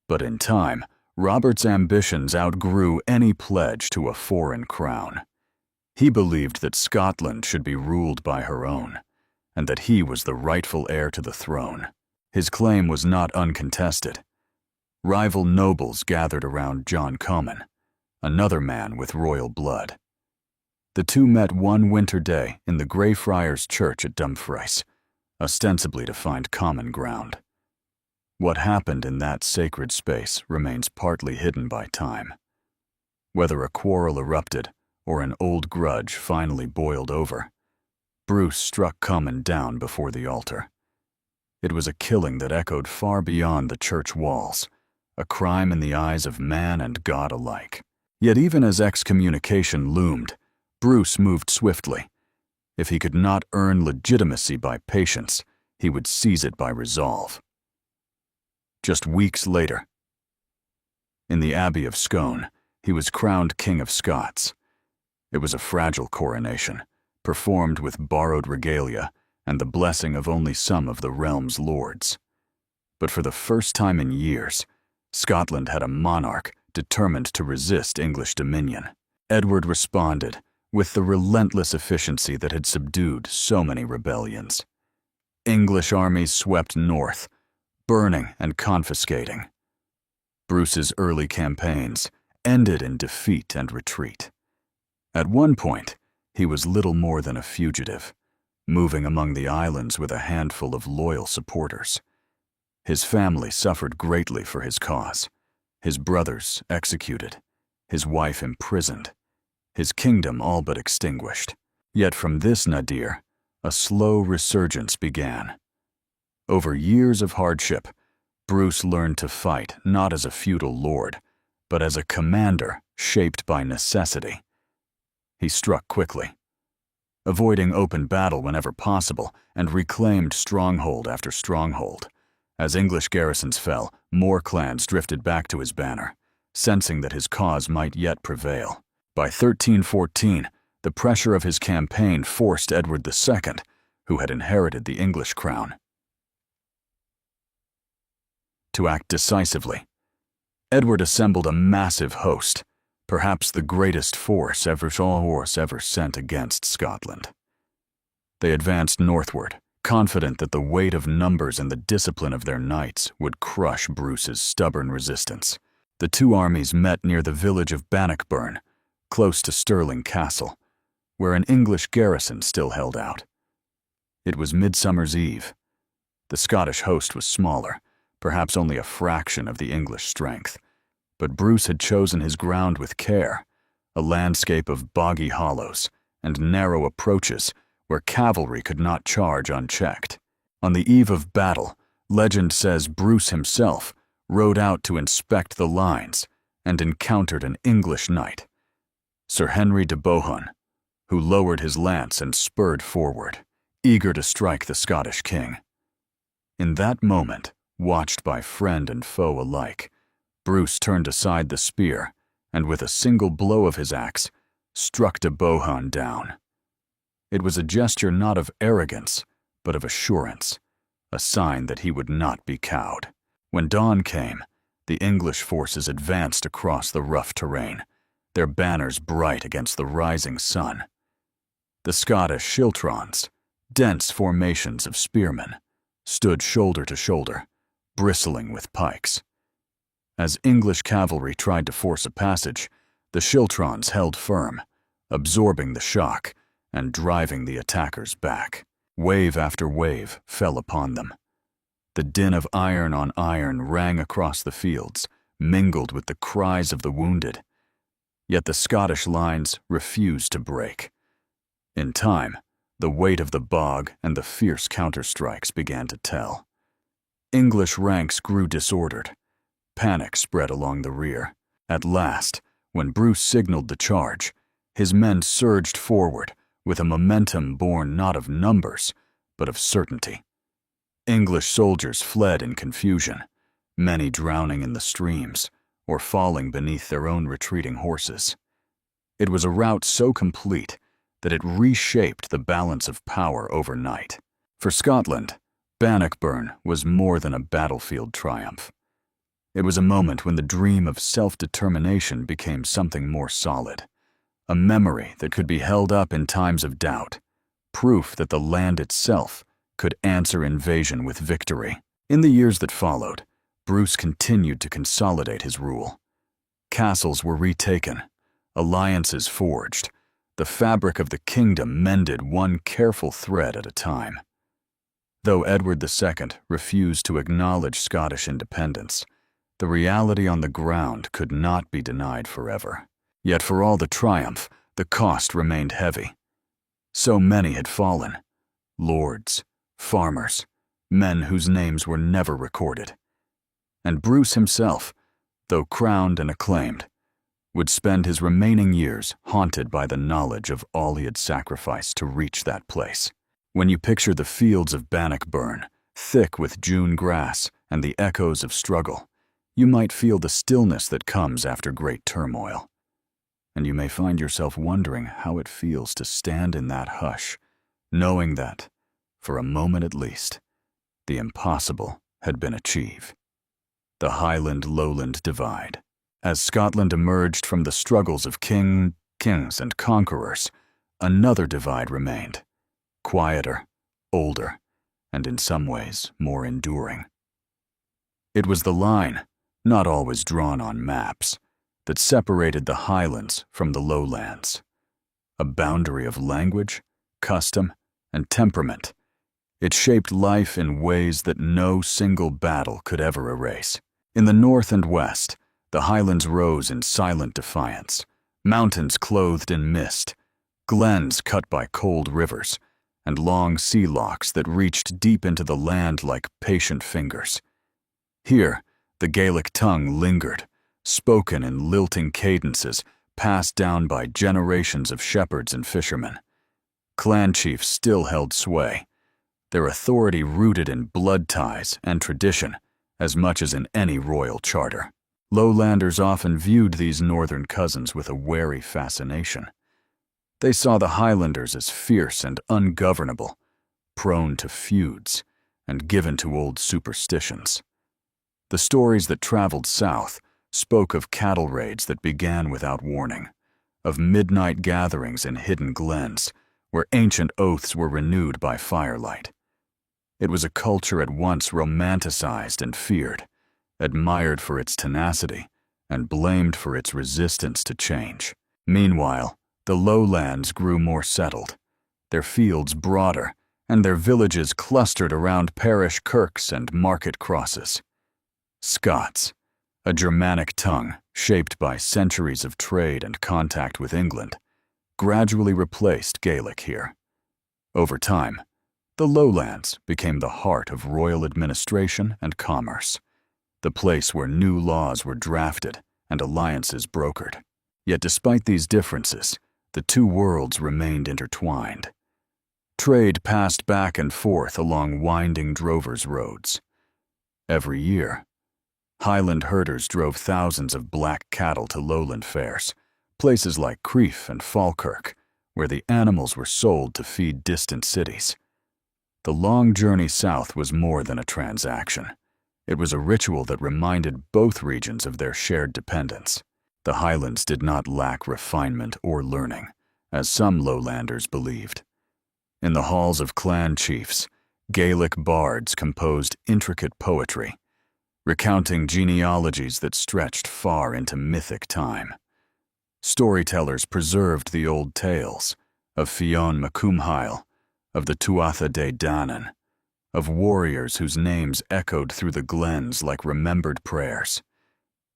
But in time, Robert's ambitions outgrew any pledge to a foreign crown. He believed that Scotland should be ruled by her own, and that he was the rightful heir to the throne. His claim was not uncontested. Rival nobles gathered around John Comyn, another man with royal blood. The two met one winter day in the Greyfriars Church at Dumfries, ostensibly to find common ground. What happened in that sacred space remains partly hidden by time. Whether a quarrel erupted or an old grudge finally boiled over, Bruce struck Comyn down before the altar. It was a killing that echoed far beyond the church walls, a crime in the eyes of man and God alike. Yet even as excommunication loomed, Bruce moved swiftly. If he could not earn legitimacy by patience, he would seize it by resolve. Just weeks later, in the Abbey of Scone, he was crowned King of Scots. It was a fragile coronation, performed with borrowed regalia and the blessing of only some of the realm's lords. But for the first time in years, Scotland had a monarch determined to resist English dominion. Edward responded with the relentless efficiency that had subdued so many rebellions. English armies swept north, burning and confiscating. Bruce's early campaigns ended in defeat and retreat. At one point, he was little more than a fugitive, moving among the islands with a handful of loyal supporters. His family suffered greatly for his cause, his brothers executed, his wife imprisoned, his kingdom all but extinguished. Yet from this nadir, a slow resurgence began. Over years of hardship, Bruce learned to fight not as a feudal lord, but as a commander shaped by necessity. He struck quickly, avoiding open battle whenever possible, and reclaimed stronghold after stronghold. As English garrisons fell, more clans drifted back to his banner, sensing that his cause might yet prevail. By 1314, the pressure of his campaign forced Edward II, who had inherited the English crown, to act decisively. Edward assembled a massive host, perhaps the greatest force ever sent against Scotland. They advanced northward, confident that the weight of numbers and the discipline of their knights would crush Bruce's stubborn resistance. The two armies met near the village of Bannockburn, close to Stirling Castle, where an English garrison still held out. It was Midsummer's Eve. The Scottish host was smaller, perhaps only a fraction of the English strength, but Bruce had chosen his ground with care, a landscape of boggy hollows and narrow approaches where cavalry could not charge unchecked. On the eve of battle, legend says Bruce himself rode out to inspect the lines and encountered an English knight, Sir Henry de Bohun, who lowered his lance and spurred forward, eager to strike the Scottish king. In that moment, watched by friend and foe alike, Bruce turned aside the spear and with a single blow of his axe, struck de Bohun down. It was a gesture not of arrogance, but of assurance, a sign that he would not be cowed. When dawn came, the English forces advanced across the rough terrain, their banners bright against the rising sun. The Scottish schiltrons, dense formations of spearmen, stood shoulder to shoulder, bristling with pikes. As English cavalry tried to force a passage, the schiltrons held firm, absorbing the shock and driving the attackers back. Wave after wave fell upon them. The din of iron on iron rang across the fields, mingled with the cries of the wounded. Yet the Scottish lines refused to break. In time, the weight of the bog and the fierce counterstrikes began to tell. English ranks grew disordered. Panic spread along the rear. At last, when Bruce signaled the charge, his men surged forward, with a momentum born not of numbers, but of certainty. English soldiers fled in confusion, many drowning in the streams or falling beneath their own retreating horses. It was a rout so complete that it reshaped the balance of power overnight. For Scotland, Bannockburn was more than a battlefield triumph. It was a moment when the dream of self-determination became something more solid, a memory that could be held up in times of doubt, proof that the land itself could answer invasion with victory. In the years that followed, Bruce continued to consolidate his rule. Castles were retaken, alliances forged, the fabric of the kingdom mended one careful thread at a time. Though Edward II refused to acknowledge Scottish independence, the reality on the ground could not be denied forever. Yet for all the triumph, the cost remained heavy. So many had fallen: lords, farmers, men whose names were never recorded. And Bruce himself, though crowned and acclaimed, would spend his remaining years haunted by the knowledge of all he had sacrificed to reach that place. When you picture the fields of Bannockburn, thick with June grass and the echoes of struggle, you might feel the stillness that comes after great turmoil. And you may find yourself wondering how it feels to stand in that hush, knowing that, for a moment at least, the impossible had been achieved. The Highland-Lowland divide. As Scotland emerged from the struggles of kings and conquerors, another divide remained, quieter, older, and in some ways more enduring. It was the line, not always drawn on maps, that separated the Highlands from the Lowlands. A boundary of language, custom, and temperament. It shaped life in ways that no single battle could ever erase. In the north and west, the Highlands rose in silent defiance, mountains clothed in mist, glens cut by cold rivers, and long sea locks that reached deep into the land like patient fingers. Here, the Gaelic tongue lingered, spoken in lilting cadences passed down by generations of shepherds and fishermen. Clan chiefs still held sway, their authority rooted in blood ties and tradition as much as in any royal charter. Lowlanders often viewed these northern cousins with a wary fascination. They saw the Highlanders as fierce and ungovernable, prone to feuds, and given to old superstitions. The stories that traveled south spoke of cattle raids that began without warning, of midnight gatherings in hidden glens where ancient oaths were renewed by firelight. It was a culture at once romanticized and feared, admired for its tenacity and blamed for its resistance to change. Meanwhile, the lowlands grew more settled, their fields broader, and their villages clustered around parish kirks and market crosses. Scots, a Germanic tongue shaped by centuries of trade and contact with England, gradually replaced Gaelic here. Over time, the lowlands became the heart of royal administration and commerce, the place where new laws were drafted and alliances brokered. Yet despite these differences, the two worlds remained intertwined. Trade passed back and forth along winding drovers' roads. Every year, Highland herders drove thousands of black cattle to lowland fairs, places like Crieff and Falkirk, where the animals were sold to feed distant cities. The long journey south was more than a transaction. It was a ritual that reminded both regions of their shared dependence. The Highlands did not lack refinement or learning, as some lowlanders believed. In the halls of clan chiefs, Gaelic bards composed intricate poetry, recounting genealogies that stretched far into mythic time. Storytellers preserved the old tales of Fionn Macumhail, of the Tuatha De Danann, of warriors whose names echoed through the glens like remembered prayers.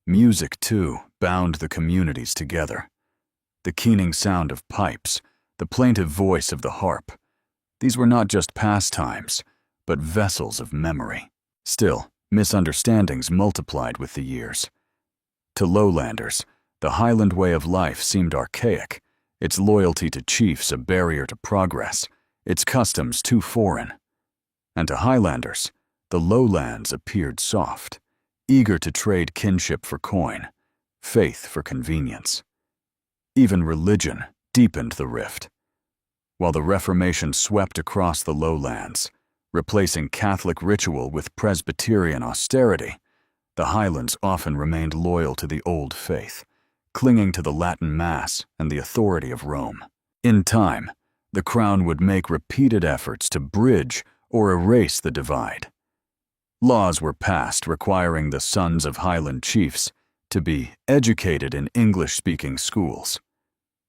Music, too, bound the communities together. The keening sound of pipes, the plaintive voice of the harp. These were not just pastimes, but vessels of memory. Still, misunderstandings multiplied with the years. To lowlanders, the Highland way of life seemed archaic, its loyalty to chiefs a barrier to progress, its customs too foreign. And to Highlanders, the lowlands appeared soft, eager to trade kinship for coin, faith for convenience. Even religion deepened the rift. While the Reformation swept across the lowlands, replacing Catholic ritual with Presbyterian austerity, the Highlands often remained loyal to the old faith, clinging to the Latin Mass and the authority of Rome. In time, the Crown would make repeated efforts to bridge or erase the divide. Laws were passed requiring the sons of Highland chiefs to be educated in English-speaking schools.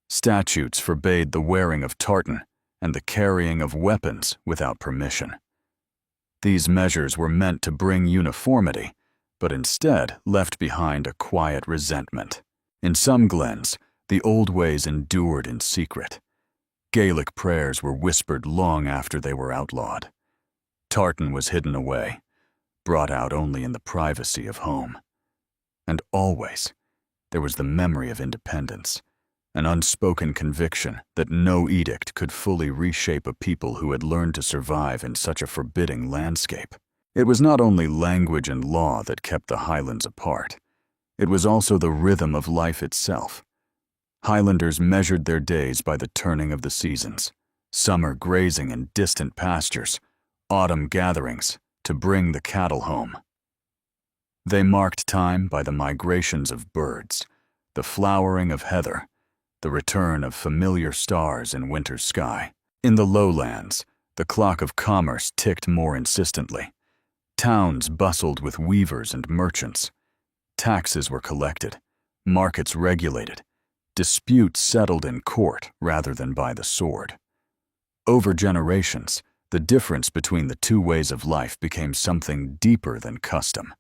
Statutes forbade the wearing of tartan and the carrying of weapons without permission. These measures were meant to bring uniformity, but instead left behind a quiet resentment. In some glens, the old ways endured in secret. Gaelic prayers were whispered long after they were outlawed. Tartan was hidden away, brought out only in the privacy of home. And always, there was the memory of independence, an unspoken conviction that no edict could fully reshape a people who had learned to survive in such a forbidding landscape. It was not only language and law that kept the Highlands apart. It was also the rhythm of life itself. Highlanders measured their days by the turning of the seasons, summer grazing in distant pastures, autumn gatherings to bring the cattle home. They marked time by the migrations of birds, the flowering of heather, the return of familiar stars in winter's sky. In the lowlands, the clock of commerce ticked more insistently. Towns bustled with weavers and merchants. Taxes were collected, markets regulated, disputes settled in court rather than by the sword. Over generations, the difference between the two ways of life became something deeper than custom,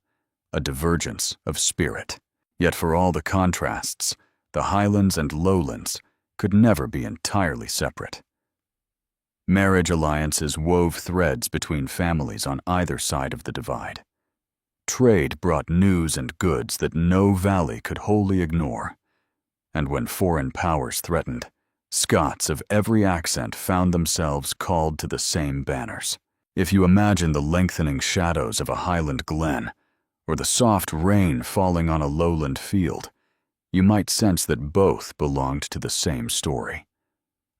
a divergence of spirit. Yet for all the contrasts, the Highlands and Lowlands could never be entirely separate. Marriage alliances wove threads between families on either side of the divide. Trade brought news and goods that no valley could wholly ignore. And when foreign powers threatened, Scots of every accent found themselves called to the same banners. If you imagine the lengthening shadows of a Highland glen, or the soft rain falling on a lowland field, you might sense that both belonged to the same story.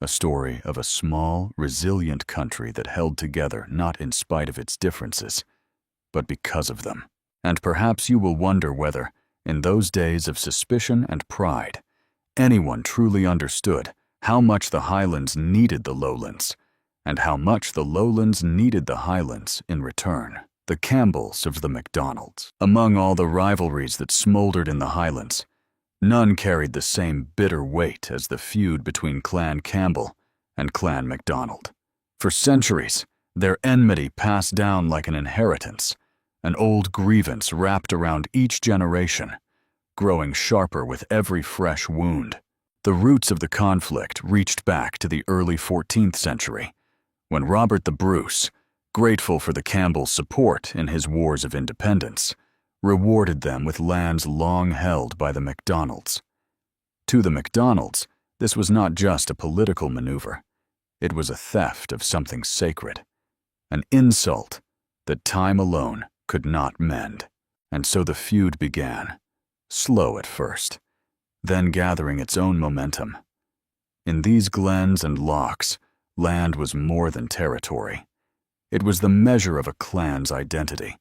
A story of a small, resilient country that held together not in spite of its differences, but because of them. And perhaps you will wonder whether, in those days of suspicion and pride, anyone truly understood how much the Highlands needed the Lowlands, and how much the Lowlands needed the Highlands in return. The Campbells of the MacDonalds. Among all the rivalries that smoldered in the Highlands, none carried the same bitter weight as the feud between Clan Campbell and Clan MacDonald. For centuries, their enmity passed down like an inheritance, an old grievance wrapped around each generation, growing sharper with every fresh wound. The roots of the conflict reached back to the early 14th century, when Robert the Bruce, grateful for the Campbells' support in his wars of independence, rewarded them with lands long held by the MacDonalds. To the MacDonalds, this was not just a political maneuver. It was a theft of something sacred, an insult that time alone could not mend. And so the feud began, slow at first, then gathering its own momentum. In these glens and lochs, land was more than territory. It was the measure of a clan's identity,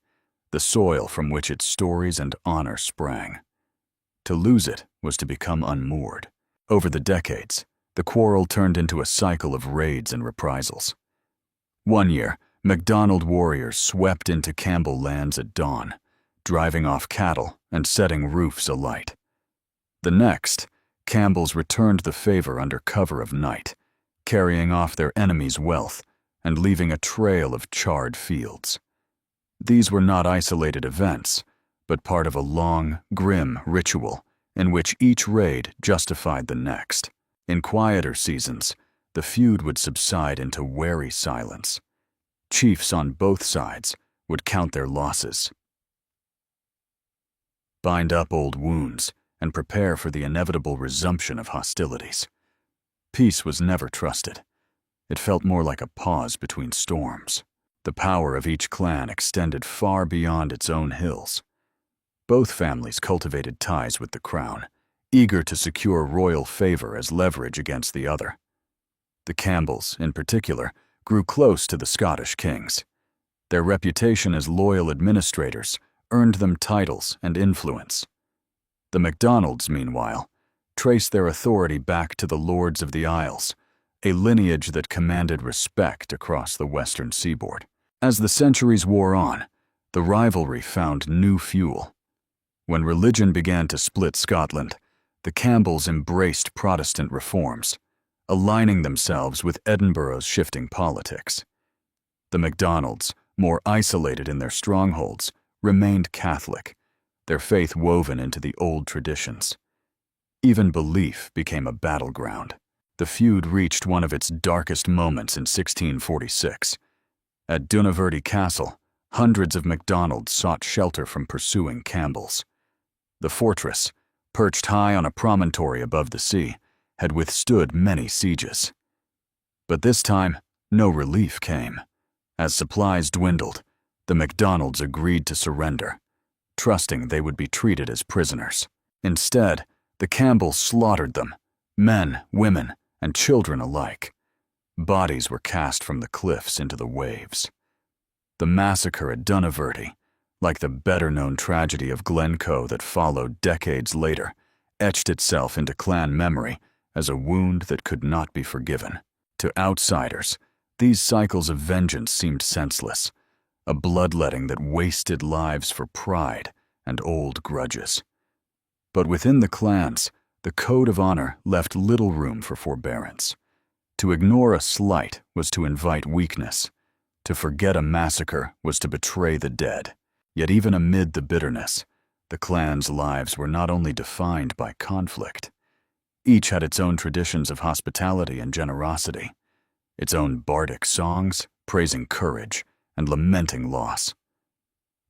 the soil from which its stories and honor sprang. To lose it was to become unmoored. Over the decades, the quarrel turned into a cycle of raids and reprisals. One year, MacDonald warriors swept into Campbell lands at dawn, driving off cattle and setting roofs alight. The next, Campbells returned the favor under cover of night, carrying off their enemies' wealth and leaving a trail of charred fields. These were not isolated events, but part of a long, grim ritual in which each raid justified the next. In quieter seasons, the feud would subside into wary silence. Chiefs on both sides would count their losses, bind up old wounds, and prepare for the inevitable resumption of hostilities. Peace was never trusted. It felt more like a pause between storms. The power of each clan extended far beyond its own hills. Both families cultivated ties with the crown, eager to secure royal favor as leverage against the other. The Campbells, in particular, grew close to the Scottish kings. Their reputation as loyal administrators earned them titles and influence. The MacDonalds, meanwhile, traced their authority back to the Lords of the Isles, a lineage that commanded respect across the western seaboard. As the centuries wore on, the rivalry found new fuel. When religion began to split Scotland, the Campbells embraced Protestant reforms, aligning themselves with Edinburgh's shifting politics. The MacDonalds, more isolated in their strongholds, remained Catholic, their faith woven into the old traditions. Even belief became a battleground. The feud reached one of its darkest moments in 1646. At Dunaverty Castle, hundreds of MacDonalds sought shelter from pursuing Campbells. The fortress, perched high on a promontory above the sea, had withstood many sieges. But this time, no relief came. As supplies dwindled, the MacDonalds agreed to surrender, trusting they would be treated as prisoners. Instead, the Campbells slaughtered them, men, women, and children alike. Bodies were cast from the cliffs into the waves. The massacre at Dunaverty, like the better-known tragedy of Glencoe that followed decades later, etched itself into clan memory as a wound that could not be forgiven. To outsiders, these cycles of vengeance seemed senseless, a bloodletting that wasted lives for pride and old grudges. But within the clans, the code of honor left little room for forbearance. To ignore a slight was to invite weakness. To forget a massacre was to betray the dead. Yet even amid the bitterness, the clans' lives were not only defined by conflict. Each had its own traditions of hospitality and generosity, its own bardic songs praising courage and lamenting loss.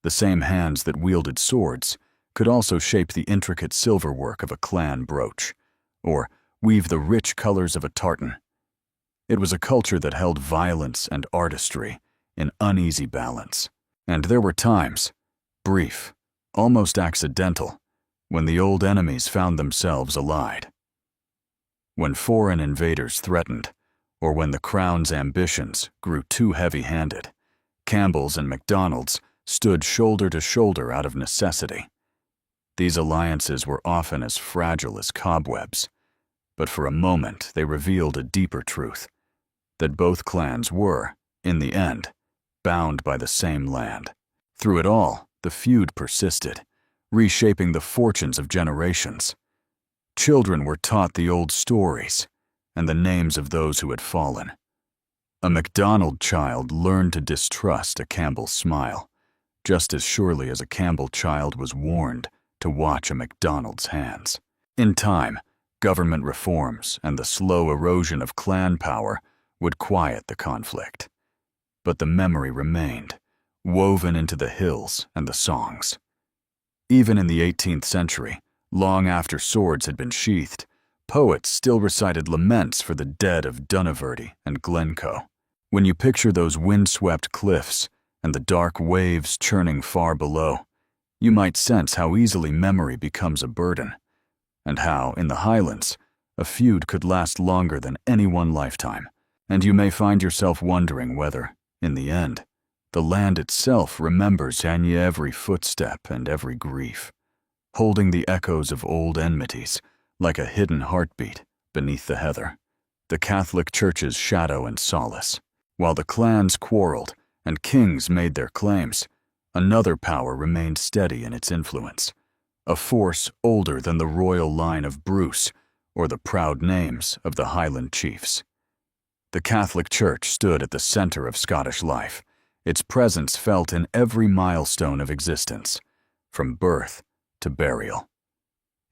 The same hands that wielded swords could also shape the intricate silverwork of a clan brooch, or weave the rich colors of a tartan. It was a culture that held violence and artistry in uneasy balance. And there were times, brief, almost accidental, when the old enemies found themselves allied. When foreign invaders threatened, or when the crown's ambitions grew too heavy-handed, Campbells and MacDonalds stood shoulder to shoulder out of necessity. These alliances were often as fragile as cobwebs, but for a moment they revealed a deeper truth, that both clans were, in the end, bound by the same land. Through it all, the feud persisted, reshaping the fortunes of generations. Children were taught the old stories and the names of those who had fallen. A MacDonald child learned to distrust a Campbell smile, just as surely as a Campbell child was warned to watch a MacDonald's hands. In time, government reforms and the slow erosion of clan power would quiet the conflict. But the memory remained, woven into the hills and the songs. Even in the 18th century, long after swords had been sheathed, poets still recited laments for the dead of Dunaverty and Glencoe. When you picture those wind-swept cliffs and the dark waves churning far below, you might sense how easily memory becomes a burden, and how, in the Highlands, a feud could last longer than any one lifetime. And you may find yourself wondering whether, in the end, the land itself remembers every footstep and every grief, holding the echoes of old enmities like a hidden heartbeat beneath the heather, the Catholic Church's shadow and solace. While the clans quarreled and kings made their claims, another power remained steady in its influence, a force older than the royal line of Bruce or the proud names of the Highland chiefs. The Catholic Church stood at the center of Scottish life, its presence felt in every milestone of existence, from birth to burial.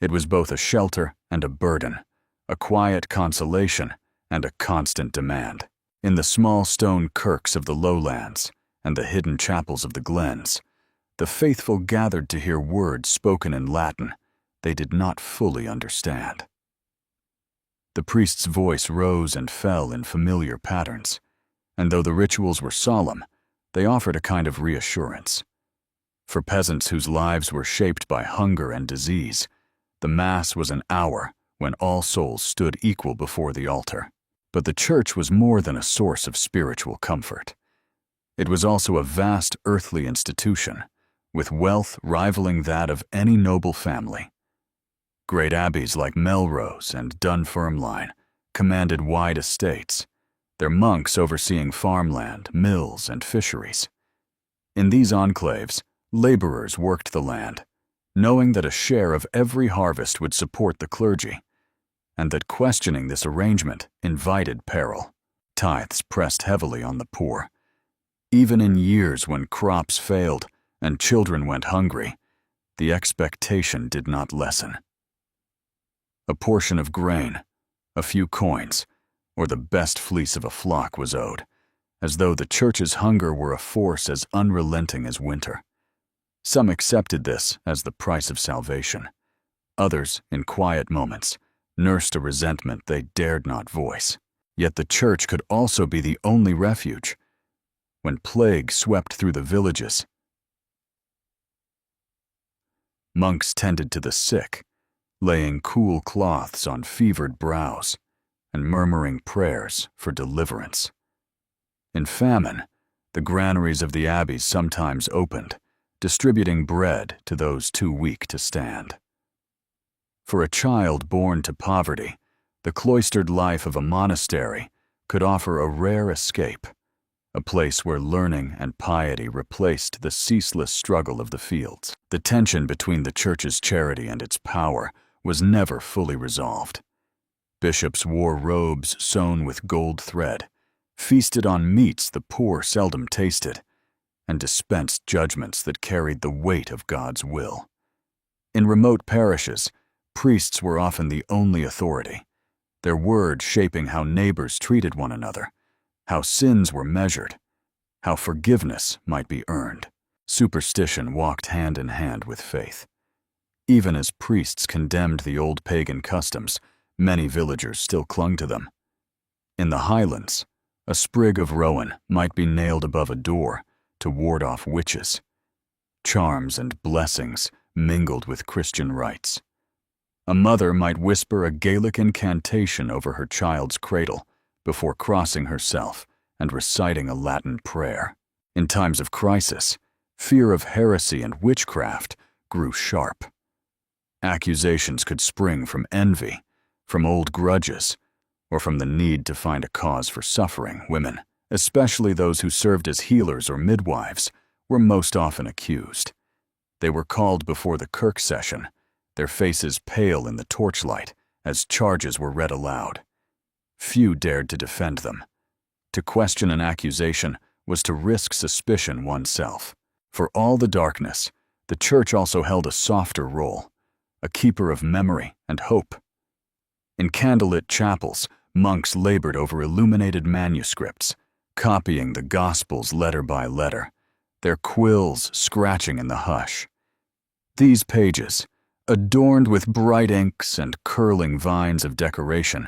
It was both a shelter and a burden, a quiet consolation and a constant demand. In the small stone kirks of the lowlands and the hidden chapels of the glens, the faithful gathered to hear words spoken in Latin they did not fully understand. The priest's voice rose and fell in familiar patterns, and though the rituals were solemn, they offered a kind of reassurance. For peasants whose lives were shaped by hunger and disease, the Mass was an hour when all souls stood equal before the altar. But the church was more than a source of spiritual comfort. It was also a vast earthly institution, with wealth rivaling that of any noble family. Great abbeys like Melrose and Dunfermline commanded wide estates, their monks overseeing farmland, mills, and fisheries. In these enclaves, laborers worked the land, knowing that a share of every harvest would support the clergy, and that questioning this arrangement invited peril. Tithes pressed heavily on the poor. Even in years when crops failed and children went hungry, the expectation did not lessen. A portion of grain, a few coins, or the best fleece of a flock was owed, as though the church's hunger were a force as unrelenting as winter. Some accepted this as the price of salvation. Others, in quiet moments, nursed a resentment they dared not voice. Yet the church could also be the only refuge. When plague swept through the villages, monks tended to the sick, laying cool cloths on fevered brows and murmuring prayers for deliverance. In famine, the granaries of the abbeys sometimes opened, distributing bread to those too weak to stand. For a child born to poverty, the cloistered life of a monastery could offer a rare escape, a place where learning and piety replaced the ceaseless struggle of the fields. The tension between the church's charity and its power was never fully resolved. Bishops wore robes sewn with gold thread, feasted on meats the poor seldom tasted, and dispensed judgments that carried the weight of God's will. In remote parishes, priests were often the only authority, their word shaping how neighbors treated one another, how sins were measured, how forgiveness might be earned. Superstition walked hand in hand with faith. Even as priests condemned the old pagan customs, many villagers still clung to them. In the Highlands, a sprig of rowan might be nailed above a door to ward off witches. Charms and blessings mingled with Christian rites. A mother might whisper a Gaelic incantation over her child's cradle before crossing herself and reciting a Latin prayer. In times of crisis, fear of heresy and witchcraft grew sharp. Accusations could spring from envy, from old grudges, or from the need to find a cause for suffering. Women, especially those who served as healers or midwives, were most often accused. They were called before the kirk session, their faces pale in the torchlight as charges were read aloud. Few dared to defend them. To question an accusation was to risk suspicion oneself. For all the darkness, the church also held a softer role, a keeper of memory and hope. In candlelit chapels, monks labored over illuminated manuscripts, copying the Gospels letter by letter, their quills scratching in the hush. These pages, adorned with bright inks and curling vines of decoration,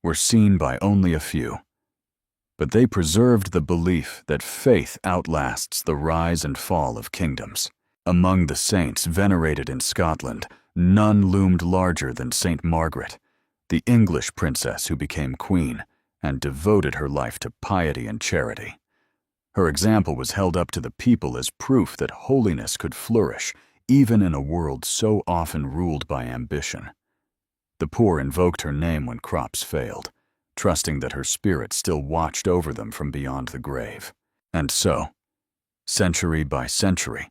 were seen by only a few. But they preserved the belief that faith outlasts the rise and fall of kingdoms. Among the saints venerated in Scotland, none loomed larger than Saint Margaret, the English princess who became queen and devoted her life to piety and charity. Her example was held up to the people as proof that holiness could flourish even in a world so often ruled by ambition. The poor invoked her name when crops failed, trusting that her spirit still watched over them from beyond the grave. And so, century by century,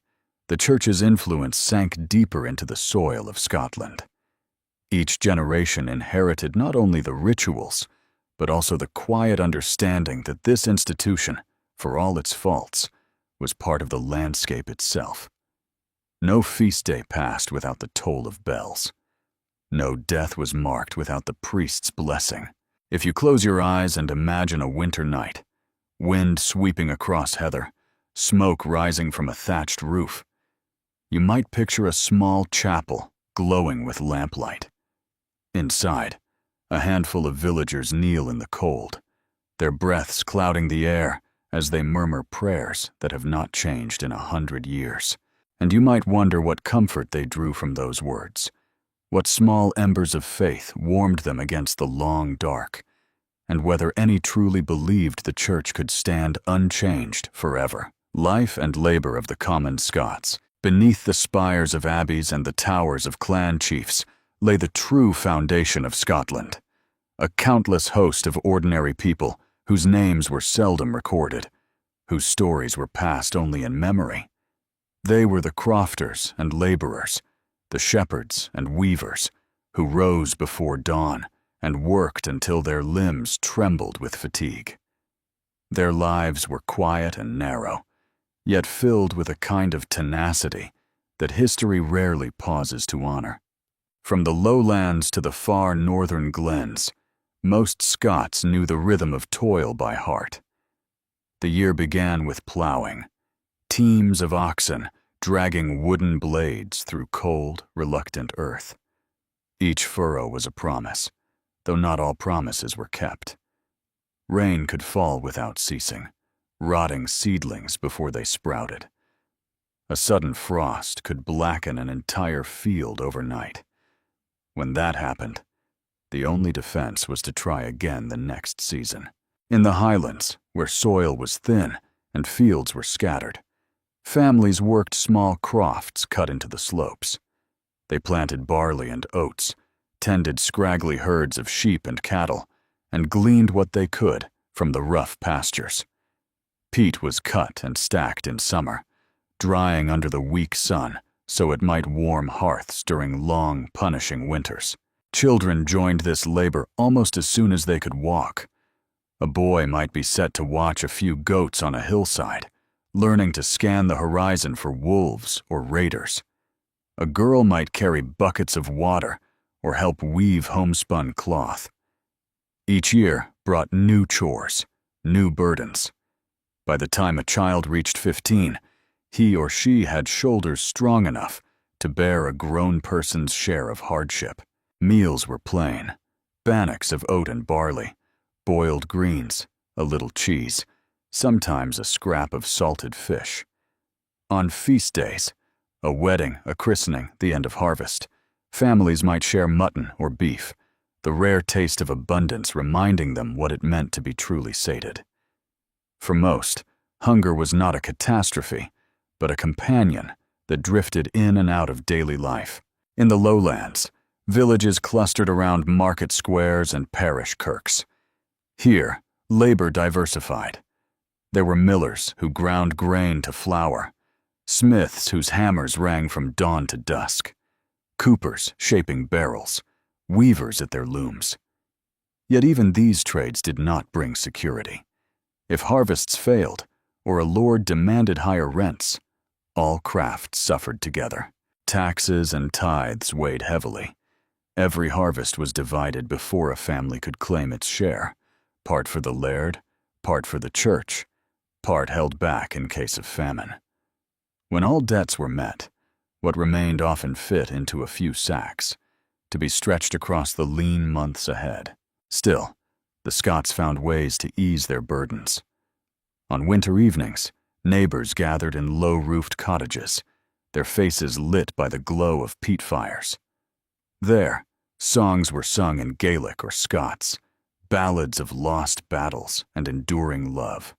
the church's influence sank deeper into the soil of Scotland. Each generation inherited not only the rituals, but also the quiet understanding that this institution, for all its faults, was part of the landscape itself. No feast day passed without the toll of bells. No death was marked without the priest's blessing. If you close your eyes and imagine a winter night, wind sweeping across heather, smoke rising from a thatched roof, you might picture a small chapel glowing with lamplight. Inside, A handful of villagers kneel in the cold, their breaths clouding the air as they murmur prayers that have not changed in 100 years. And you might wonder what comfort they drew from those words, what small embers of faith warmed them against the long dark, and whether any truly believed the church could stand unchanged forever. Life and labor of the common Scots, beneath the spires of abbeys and the towers of clan chiefs, lay the true foundation of Scotland, a countless host of ordinary people whose names were seldom recorded, whose stories were passed only in memory. They were the crofters and laborers, the shepherds and weavers, who rose before dawn and worked until their limbs trembled with fatigue. Their lives were quiet and narrow, yet filled with a kind of tenacity that history rarely pauses to honor. From the lowlands to the far northern glens, most Scots knew the rhythm of toil by heart. The year began with plowing, teams of oxen dragging wooden blades through cold, reluctant earth. Each furrow was a promise, though not all promises were kept. Rain could fall without ceasing, rotting seedlings before they sprouted. A sudden frost could blacken an entire field overnight. When that happened, the only defense was to try again the next season. In the highlands, where soil was thin and fields were scattered, families worked small crofts cut into the slopes. They planted barley and oats, tended scraggly herds of sheep and cattle, and gleaned what they could from the rough pastures. Peat was cut and stacked in summer, drying under the weak sun so it might warm hearths during long, punishing winters. Children joined this labor almost as soon as they could walk. A boy might be set to watch a few goats on a hillside, learning to scan the horizon for wolves or raiders. A girl might carry buckets of water or help weave homespun cloth. Each year brought new chores, new burdens. By the time a child reached 15, he or she had shoulders strong enough to bear a grown person's share of hardship. Meals were plain, bannocks of oat and barley, boiled greens, a little cheese, sometimes a scrap of salted fish. On feast days, a wedding, a christening, the end of harvest, families might share mutton or beef, the rare taste of abundance reminding them what it meant to be truly sated. For most, hunger was not a catastrophe, but a companion that drifted in and out of daily life. In the lowlands, villages clustered around market squares and parish kirks. Here, labor diversified. There were millers who ground grain to flour, smiths whose hammers rang from dawn to dusk, coopers shaping barrels, weavers at their looms. Yet even these trades did not bring security. If harvests failed, or a lord demanded higher rents, all crafts suffered together. Taxes and tithes weighed heavily. Every harvest was divided before a family could claim its share, part for the laird, part for the church, part held back in case of famine. When all debts were met, what remained often fit into a few sacks, to be stretched across the lean months ahead. Still, the Scots found ways to ease their burdens. On winter evenings, neighbors gathered in low-roofed cottages, their faces lit by the glow of peat fires. There, songs were sung in Gaelic or Scots, ballads of lost battles and enduring love.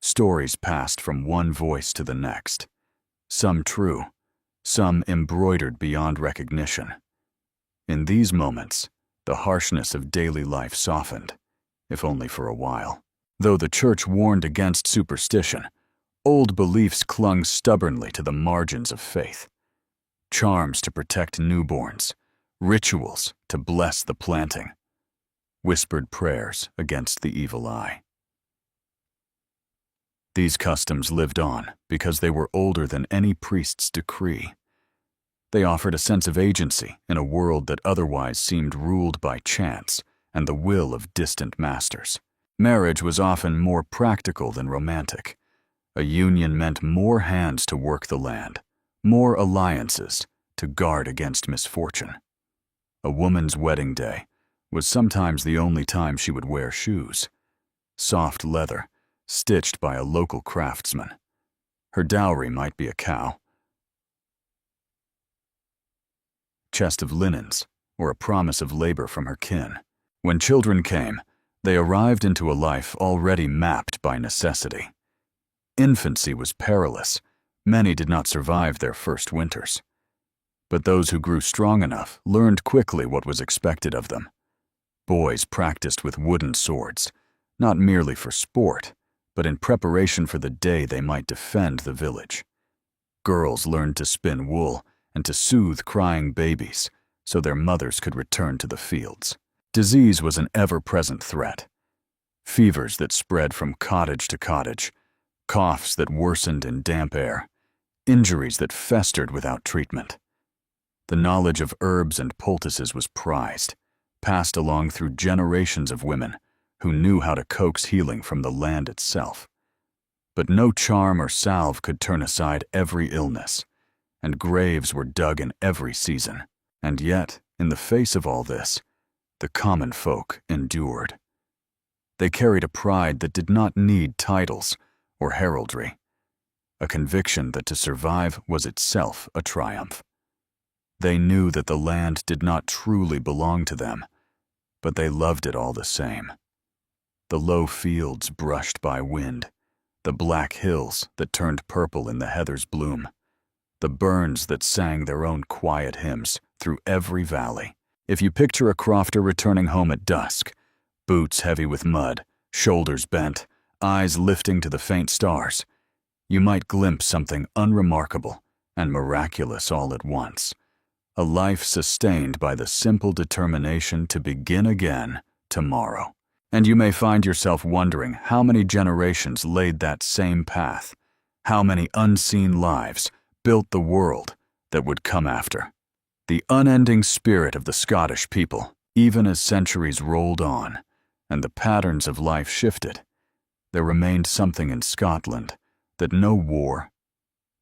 Stories passed from one voice to the next, some true, some embroidered beyond recognition. In these moments, the harshness of daily life softened, if only for a while. Though the church warned against superstition, old beliefs clung stubbornly to the margins of faith. Charms to protect newborns, rituals to bless the planting, whispered prayers against the evil eye. These customs lived on because they were older than any priest's decree. They offered a sense of agency in a world that otherwise seemed ruled by chance and the will of distant masters. Marriage was often more practical than romantic. A union meant more hands to work the land, more alliances to guard against misfortune. A woman's wedding day was sometimes the only time she would wear shoes. Soft leather, stitched by a local craftsman. Her dowry might be a cow, chest of linens, or a promise of labor from her kin. When children came, they arrived into a life already mapped by necessity. Infancy was perilous. Many did not survive their first winters. But those who grew strong enough learned quickly what was expected of them. Boys practiced with wooden swords, not merely for sport, but in preparation for the day they might defend the village. Girls learned to spin wool and to soothe crying babies so their mothers could return to the fields. Disease was an ever-present threat. Fevers that spread from cottage to cottage, coughs that worsened in damp air, injuries that festered without treatment. The knowledge of herbs and poultices was prized, passed along through generations of women who knew how to coax healing from the land itself. But no charm or salve could turn aside every illness, and graves were dug in every season. And yet, in the face of all this, the common folk endured. They carried a pride that did not need titles or heraldry, a conviction that to survive was itself a triumph. They knew that the land did not truly belong to them, but they loved it all the same. The low fields brushed by wind, the black hills that turned purple in the heather's bloom, the burns that sang their own quiet hymns through every valley. If you picture a crofter returning home at dusk, boots heavy with mud, shoulders bent, eyes lifting to the faint stars, you might glimpse something unremarkable and miraculous all at once. A life sustained by the simple determination to begin again tomorrow. And you may find yourself wondering how many generations laid that same path, how many unseen lives built the world that would come after. The unending spirit of the Scottish people, even as centuries rolled on and the patterns of life shifted, there remained something in Scotland that no war,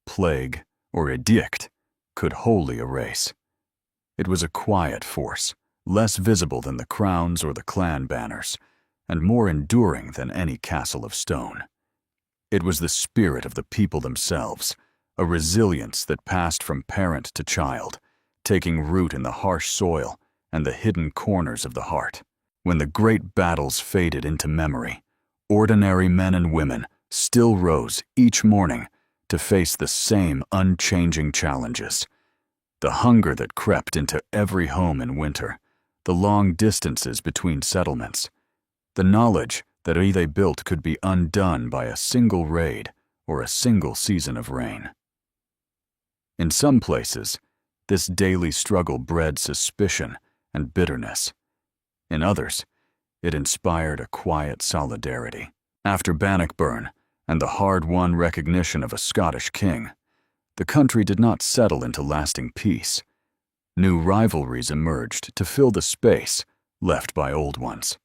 plague, or edict could wholly erase. It was a quiet force, less visible than the crowns or the clan banners, and more enduring than any castle of stone. It was the spirit of the people themselves, a resilience that passed from parent to child, taking root in the harsh soil and the hidden corners of the heart. When the great battles faded into memory, ordinary men and women still rose each morning to face the same unchanging challenges. The hunger that crept into every home in winter, the long distances between settlements, the knowledge that all they built could be undone by a single raid or a single season of rain. In some places, this daily struggle bred suspicion and bitterness. In others, it inspired a quiet solidarity. After Bannockburn and the hard-won recognition of a Scottish king, the country did not settle into lasting peace. New rivalries emerged to fill the space left by old ones.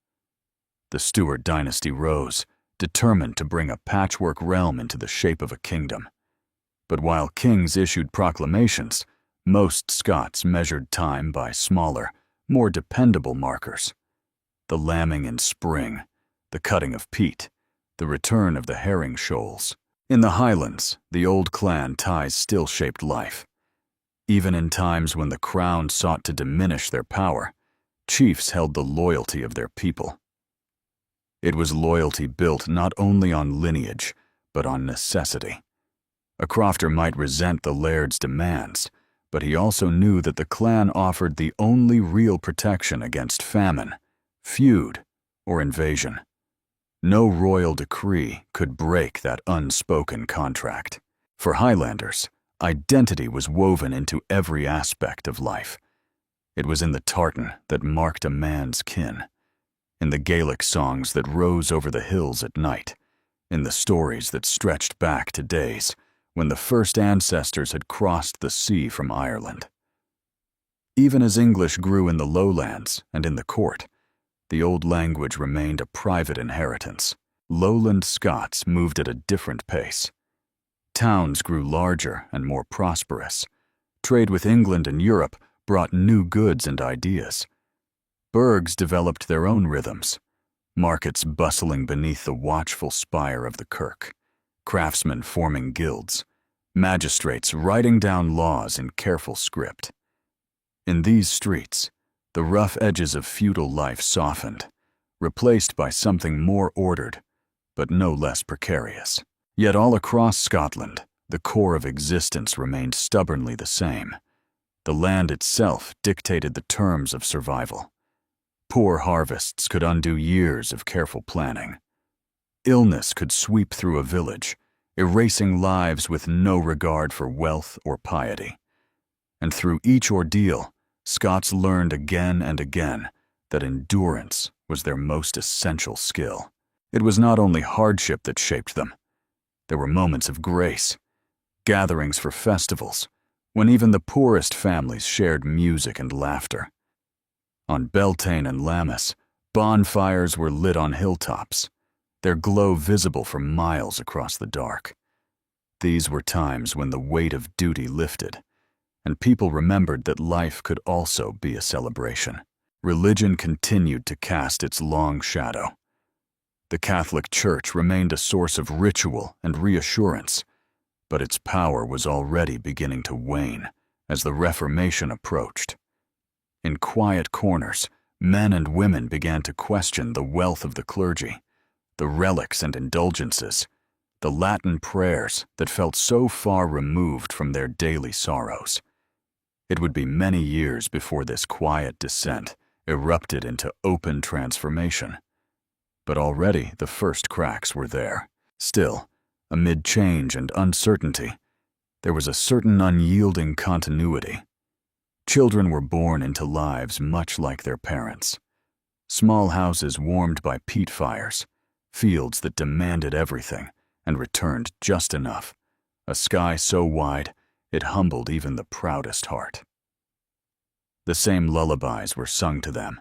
The Stuart dynasty rose, determined to bring a patchwork realm into the shape of a kingdom. But while kings issued proclamations, most Scots measured time by smaller, more dependable markers. The lambing in spring, the cutting of peat, the return of the herring shoals. In the Highlands, the old clan ties still shaped life. Even in times when the crown sought to diminish their power, chiefs held the loyalty of their people. It was loyalty built not only on lineage, but on necessity. A crofter might resent the laird's demands, but he also knew that the clan offered the only real protection against famine, feud, or invasion. No royal decree could break that unspoken contract. For Highlanders, identity was woven into every aspect of life. It was in the tartan that marked a man's kin, in the Gaelic songs that rose over the hills at night, in the stories that stretched back to days when the first ancestors had crossed the sea from Ireland. Even as English grew in the lowlands and in the court, the old language remained a private inheritance. Lowland Scots moved at a different pace. Towns grew larger and more prosperous. Trade with England and Europe brought new goods and ideas. Burghs developed their own rhythms, markets bustling beneath the watchful spire of the kirk, craftsmen forming guilds, magistrates writing down laws in careful script. In these streets, the rough edges of feudal life softened, replaced by something more ordered, but no less precarious. Yet all across Scotland, the core of existence remained stubbornly the same. The land itself dictated the terms of survival. Poor harvests could undo years of careful planning. Illness could sweep through a village, erasing lives with no regard for wealth or piety. And through each ordeal, Scots learned again and again that endurance was their most essential skill. It was not only hardship that shaped them. There were moments of grace, gatherings for festivals, when even the poorest families shared music and laughter. On Beltane and Lammas, bonfires were lit on hilltops, their glow visible for miles across the dark. These were times when the weight of duty lifted, and people remembered that life could also be a celebration. Religion continued to cast its long shadow. The Catholic Church remained a source of ritual and reassurance, but its power was already beginning to wane as the Reformation approached. In quiet corners, men and women began to question the wealth of the clergy, the relics and indulgences, the Latin prayers that felt so far removed from their daily sorrows. It would be many years before this quiet dissent erupted into open transformation. But already the first cracks were there. Still, amid change and uncertainty, there was a certain unyielding continuity. Children were born into lives much like their parents. Small houses warmed by peat fires, fields that demanded everything and returned just enough, a sky so wide it humbled even the proudest heart. The same lullabies were sung to them.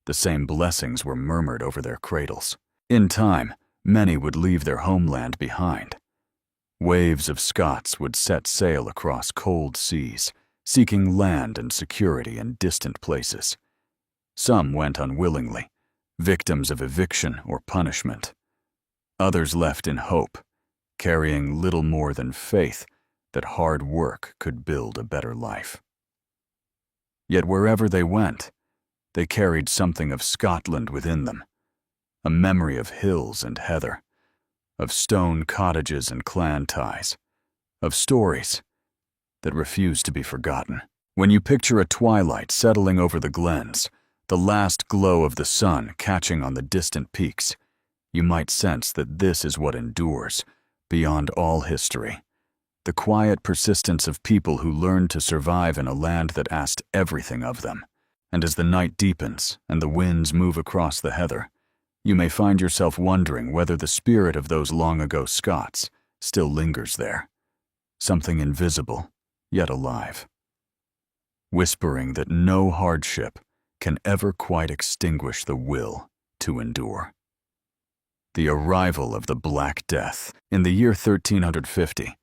The same blessings were murmured over their cradles. In time, many would leave their homeland behind. Waves of Scots would set sail across cold seas, seeking land and security in distant places. Some went unwillingly, victims of eviction or punishment. Others left in hope, carrying little more than faith that hard work could build a better life. Yet wherever they went, they carried something of Scotland within them, a memory of hills and heather, of stone cottages and clan ties, of stories that refuse to be forgotten. When you picture a twilight settling over the glens, the last glow of the sun catching on the distant peaks, you might sense that this is what endures, beyond all history. The quiet persistence of people who learned to survive in a land that asked everything of them. And as the night deepens and the winds move across the heather, you may find yourself wondering whether the spirit of those long-ago Scots still lingers there, something invisible, yet alive, whispering that no hardship can ever quite extinguish the will to endure. The arrival of the Black Death. In the year 1350,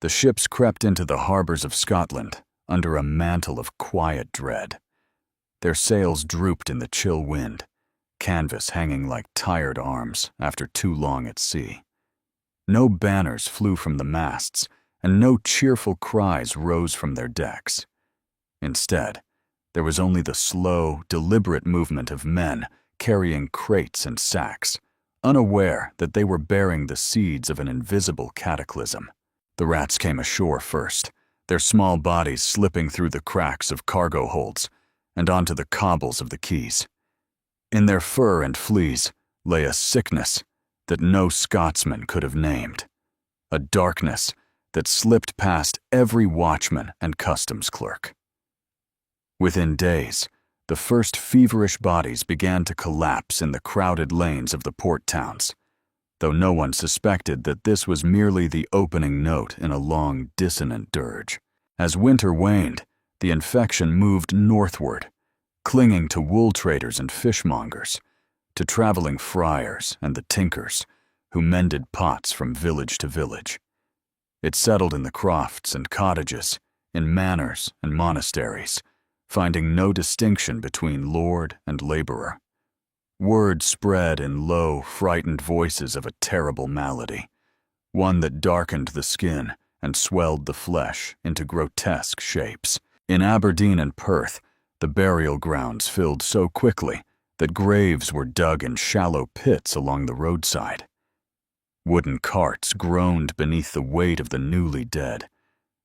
the ships crept into the harbors of Scotland under a mantle of quiet dread. Their sails drooped in the chill wind, canvas hanging like tired arms after too long at sea. No banners flew from the masts, and no cheerful cries rose from their decks. Instead, there was only the slow, deliberate movement of men carrying crates and sacks, unaware that they were bearing the seeds of an invisible cataclysm. The rats came ashore first, their small bodies slipping through the cracks of cargo holds and onto the cobbles of the quays. In their fur and fleas lay a sickness that no Scotsman could have named, a darkness that slipped past every watchman and customs clerk. Within days, the first feverish bodies began to collapse in the crowded lanes of the port towns, though no one suspected that this was merely the opening note in a long, dissonant dirge. As winter waned, the infection moved northward, clinging to wool traders and fishmongers, to traveling friars and the tinkers who mended pots from village to village. It settled in the crofts and cottages, in manors and monasteries, finding no distinction between lord and laborer. Word spread in low, frightened voices of a terrible malady, one that darkened the skin and swelled the flesh into grotesque shapes. In Aberdeen and Perth, the burial grounds filled so quickly that graves were dug in shallow pits along the roadside. Wooden carts groaned beneath the weight of the newly dead,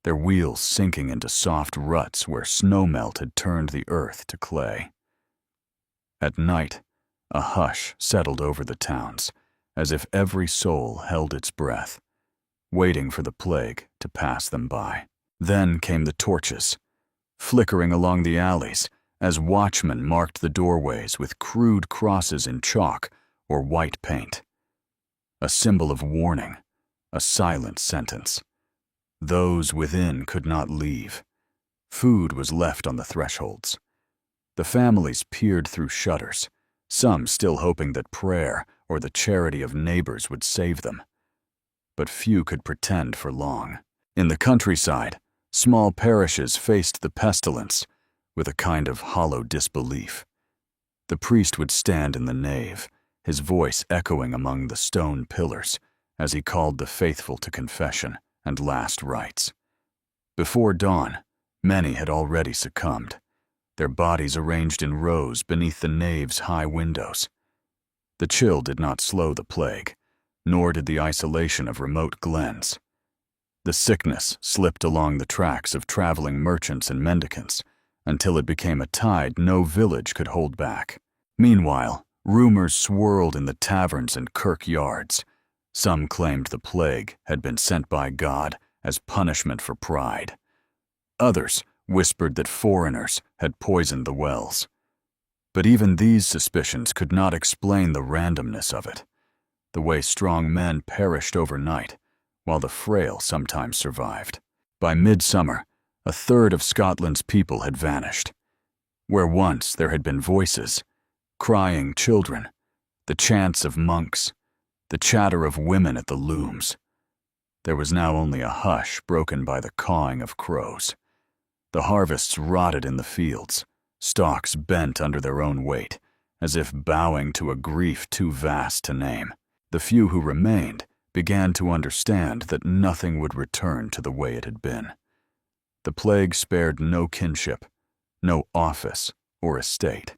their wheels sinking into soft ruts where snowmelt had turned the earth to clay. At night, a hush settled over the towns, as if every soul held its breath, waiting for the plague to pass them by. Then came the torches, flickering along the alleys as watchmen marked the doorways with crude crosses in chalk or white paint. A symbol of warning, a silent sentence. Those within could not leave. Food was left on the thresholds. The families peered through shutters, some still hoping that prayer or the charity of neighbors would save them. But few could pretend for long. In the countryside, small parishes faced the pestilence with a kind of hollow disbelief. The priest would stand in the nave, his voice echoing among the stone pillars as he called the faithful to confession and last rites. Before dawn, many had already succumbed, their bodies arranged in rows beneath the nave's high windows. The chill did not slow the plague, nor did the isolation of remote glens. The sickness slipped along the tracks of traveling merchants and mendicants until it became a tide no village could hold back. Meanwhile, rumors swirled in the taverns and kirkyards. Some claimed the plague had been sent by God as punishment for pride. Others whispered that foreigners had poisoned the wells. But even these suspicions could not explain the randomness of it, the way strong men perished overnight, while the frail sometimes survived. By midsummer, a third of Scotland's people had vanished. Where once there had been voices, crying children, the chants of monks, the chatter of women at the looms, there was now only a hush broken by the cawing of crows. The harvests rotted in the fields, stalks bent under their own weight, as if bowing to a grief too vast to name. The few who remained began to understand that nothing would return to the way it had been. The plague spared no kinship, no office or estate.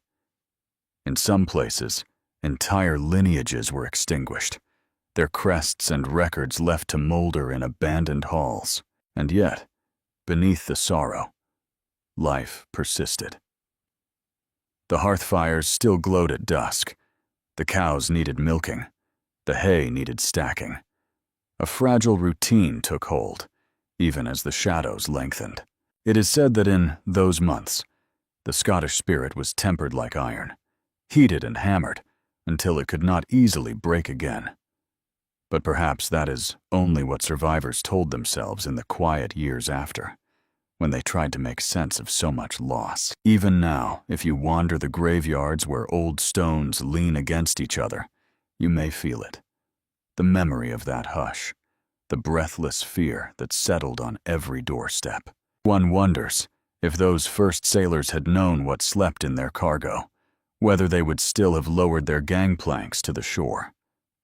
In some places, entire lineages were extinguished, their crests and records left to molder in abandoned halls. And yet, beneath the sorrow, life persisted. The hearth fires still glowed at dusk. The cows needed milking. The hay needed stacking. A fragile routine took hold, even as the shadows lengthened. It is said that in those months, the Scottish spirit was tempered like iron, heated and hammered until it could not easily break again. But perhaps that is only what survivors told themselves in the quiet years after, when they tried to make sense of so much loss. Even now, if you wander the graveyards where old stones lean against each other, you may feel it. The memory of that hush, the breathless fear that settled on every doorstep. One wonders if those first sailors had known what slept in their cargo, whether they would still have lowered their gangplanks to the shore.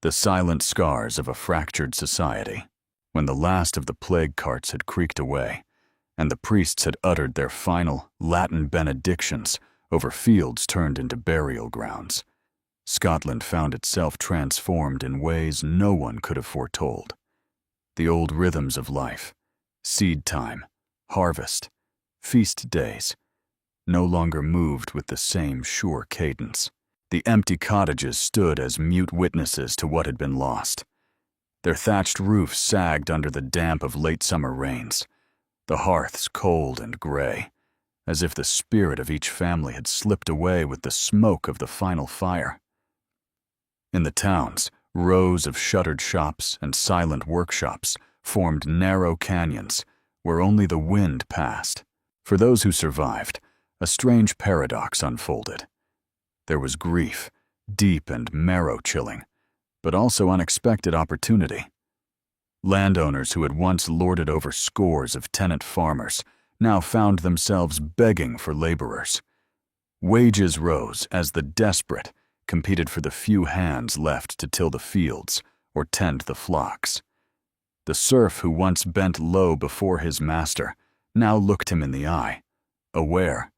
The silent scars of a fractured society. When the last of the plague carts had creaked away, and the priests had uttered their final Latin benedictions over fields turned into burial grounds, Scotland found itself transformed in ways no one could have foretold. The old rhythms of life, seed time, harvest, feast days, no longer moved with the same sure cadence. The empty cottages stood as mute witnesses to what had been lost. Their thatched roofs sagged under the damp of late summer rains, the hearths cold and gray, as if the spirit of each family had slipped away with the smoke of the final fire. In the towns, rows of shuttered shops and silent workshops formed narrow canyons where only the wind passed. For those who survived, a strange paradox unfolded. There was grief, deep and marrow-chilling, but also unexpected opportunity. Landowners who had once lorded over scores of tenant farmers now found themselves begging for laborers. Wages rose as the desperate competed for the few hands left to till the fields or tend the flocks. The serf who once bent low before his master now looked him in the eye, aware,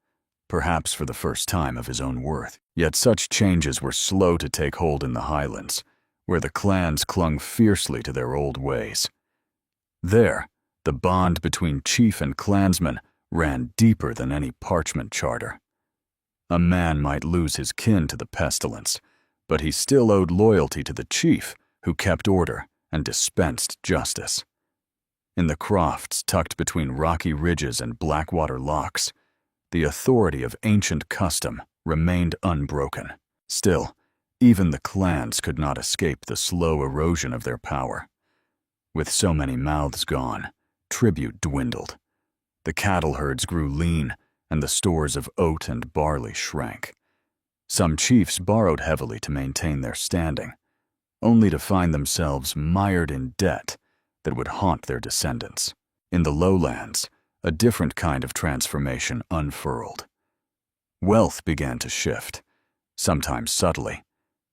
perhaps for the first time, of his own worth. Yet such changes were slow to take hold in the Highlands, where the clans clung fiercely to their old ways. There, the bond between chief and clansman ran deeper than any parchment charter. A man might lose his kin to the pestilence, but he still owed loyalty to the chief who kept order and dispensed justice. In the crofts tucked between rocky ridges and blackwater lochs, the authority of ancient custom remained unbroken. Still, even the clans could not escape the slow erosion of their power. With so many mouths gone, tribute dwindled. The cattle herds grew lean, and the stores of oat and barley shrank. Some chiefs borrowed heavily to maintain their standing, only to find themselves mired in debt that would haunt their descendants. In the lowlands, a different kind of transformation unfurled. Wealth began to shift, sometimes subtly,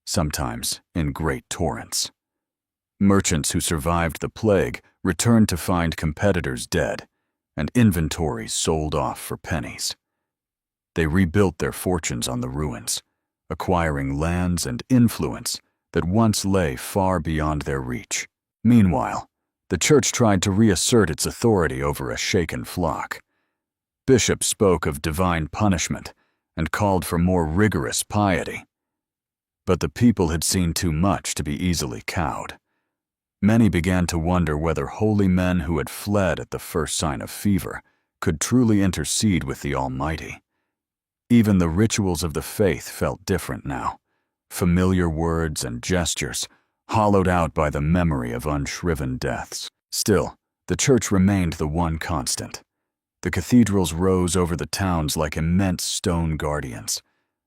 sometimes in great torrents. Merchants who survived the plague returned to find competitors dead, and inventories sold off for pennies. They rebuilt their fortunes on the ruins, acquiring lands and influence that once lay far beyond their reach. Meanwhile, the church tried to reassert its authority over a shaken flock. Bishops spoke of divine punishment and called for more rigorous piety. But the people had seen too much to be easily cowed. Many began to wonder whether holy men who had fled at the first sign of fever could truly intercede with the Almighty. Even the rituals of the faith felt different now, familiar words and gestures hollowed out by the memory of unshriven deaths. Still, the church remained the one constant. The cathedrals rose over the towns like immense stone guardians,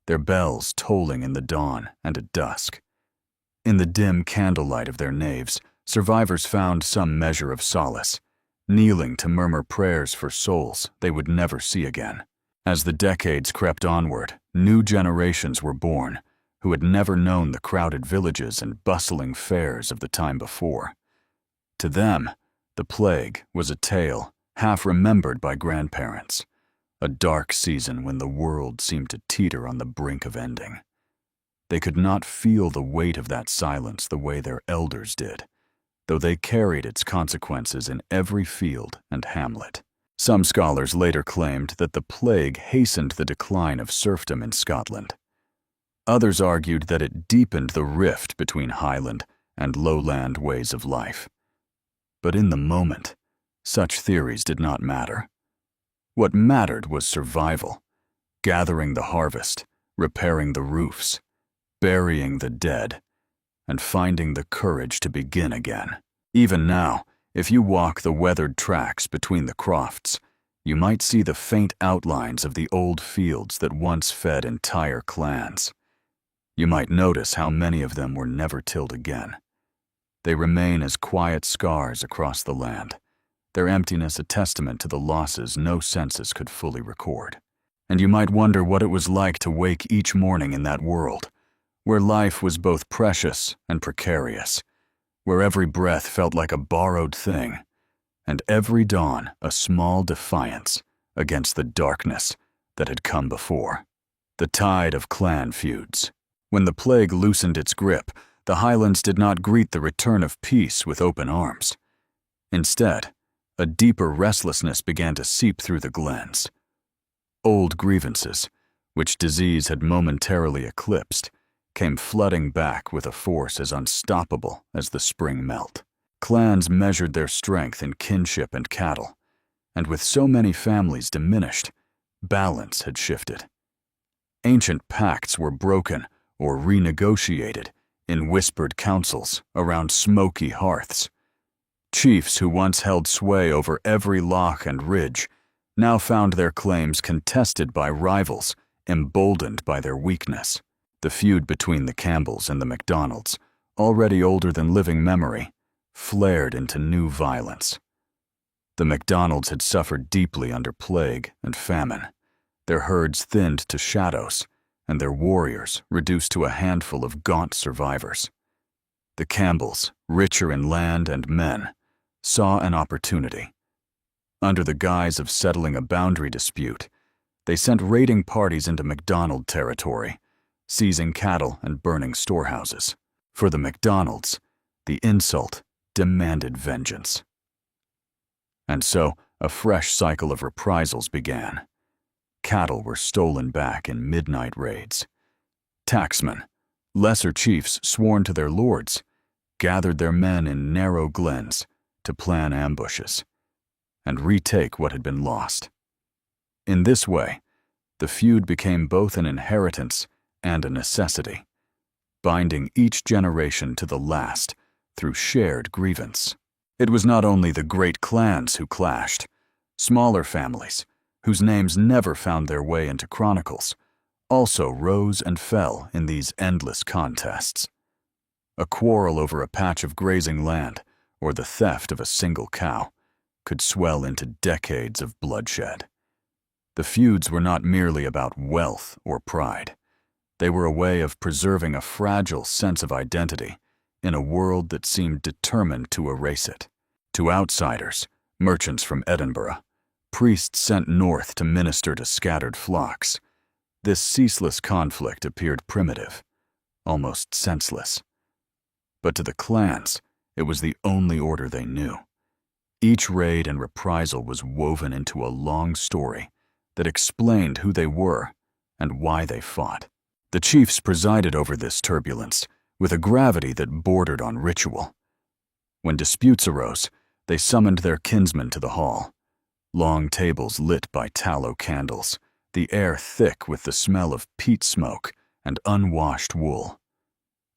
their bells tolling in the dawn and at dusk. In the dim candlelight of their naves, survivors found some measure of solace, kneeling to murmur prayers for souls they would never see again. As the decades crept onward, new generations were born who had never known the crowded villages and bustling fairs of the time before. To them, the plague was a tale half remembered by grandparents, a dark season when the world seemed to teeter on the brink of ending. They could not feel the weight of that silence the way their elders did, though they carried its consequences in every field and hamlet. Some scholars later claimed that the plague hastened the decline of serfdom in Scotland. Others argued that it deepened the rift between highland and lowland ways of life. But in the moment, such theories did not matter. What mattered was survival, gathering the harvest, repairing the roofs, burying the dead, and finding the courage to begin again. Even now, if you walk the weathered tracks between the crofts, you might see the faint outlines of the old fields that once fed entire clans. You might notice how many of them were never tilled again. They remain as quiet scars across the land, their emptiness a testament to the losses no census could fully record. And you might wonder what it was like to wake each morning in that world, where life was both precious and precarious, where every breath felt like a borrowed thing, and every dawn a small defiance against the darkness that had come before. The tide of clan feuds. When the plague loosened its grip, the Highlands did not greet the return of peace with open arms. Instead, a deeper restlessness began to seep through the glens. Old grievances, which disease had momentarily eclipsed, came flooding back with a force as unstoppable as the spring melt. Clans measured their strength in kinship and cattle, and with so many families diminished, balance had shifted. Ancient pacts were broken or renegotiated in whispered councils around smoky hearths. Chiefs who once held sway over every loch and ridge now found their claims contested by rivals, emboldened by their weakness. The feud between the Campbells and the MacDonalds, already older than living memory, flared into new violence. The MacDonalds had suffered deeply under plague and famine, their herds thinned to shadows, and their warriors reduced to a handful of gaunt survivors. The Campbells, richer in land and men, saw an opportunity. Under the guise of settling a boundary dispute, they sent raiding parties into MacDonald territory, seizing cattle and burning storehouses. For the MacDonalds, the insult demanded vengeance. And so, a fresh cycle of reprisals began. Cattle were stolen back in midnight raids. Tacksmen, lesser chiefs sworn to their lords, gathered their men in narrow glens to plan ambushes and retake what had been lost. In this way, the feud became both an inheritance and a necessity, binding each generation to the last through shared grievance. It was not only the great clans who clashed. Smaller families, whose names never found their way into chronicles, also rose and fell in these endless contests. A quarrel over a patch of grazing land or the theft of a single cow could swell into decades of bloodshed. The feuds were not merely about wealth or pride. They were a way of preserving a fragile sense of identity in a world that seemed determined to erase it. To outsiders, merchants from Edinburgh, priests sent north to minister to scattered flocks, this ceaseless conflict appeared primitive, almost senseless. But to the clans, it was the only order they knew. Each raid and reprisal was woven into a long story that explained who they were and why they fought. The chiefs presided over this turbulence with a gravity that bordered on ritual. When disputes arose, they summoned their kinsmen to the hall. Long tables lit by tallow candles, the air thick with the smell of peat smoke and unwashed wool.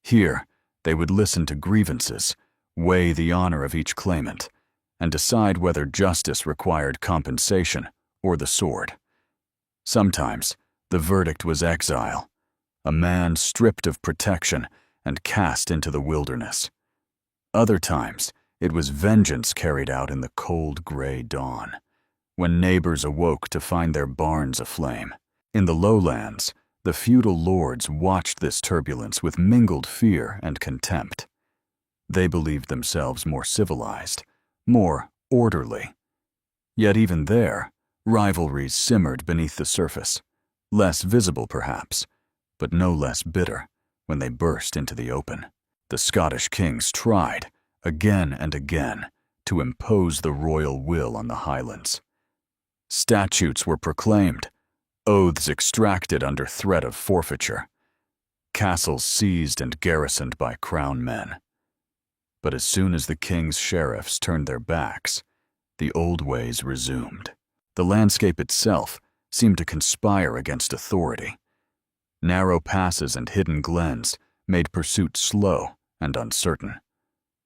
Here, they would listen to grievances, weigh the honor of each claimant, and decide whether justice required compensation or the sword. Sometimes, the verdict was exile, a man stripped of protection and cast into the wilderness. Other times, it was vengeance carried out in the cold gray dawn, when neighbors awoke to find their barns aflame. In the lowlands, the feudal lords watched this turbulence with mingled fear and contempt. They believed themselves more civilized, more orderly. Yet even there, rivalries simmered beneath the surface, less visible perhaps, but no less bitter when they burst into the open. The Scottish kings tried, again and again, to impose the royal will on the Highlands. Statutes were proclaimed, oaths extracted under threat of forfeiture, castles seized and garrisoned by crown men. But as soon as the king's sheriffs turned their backs, the old ways resumed. The landscape itself seemed to conspire against authority. Narrow passes and hidden glens made pursuit slow and uncertain.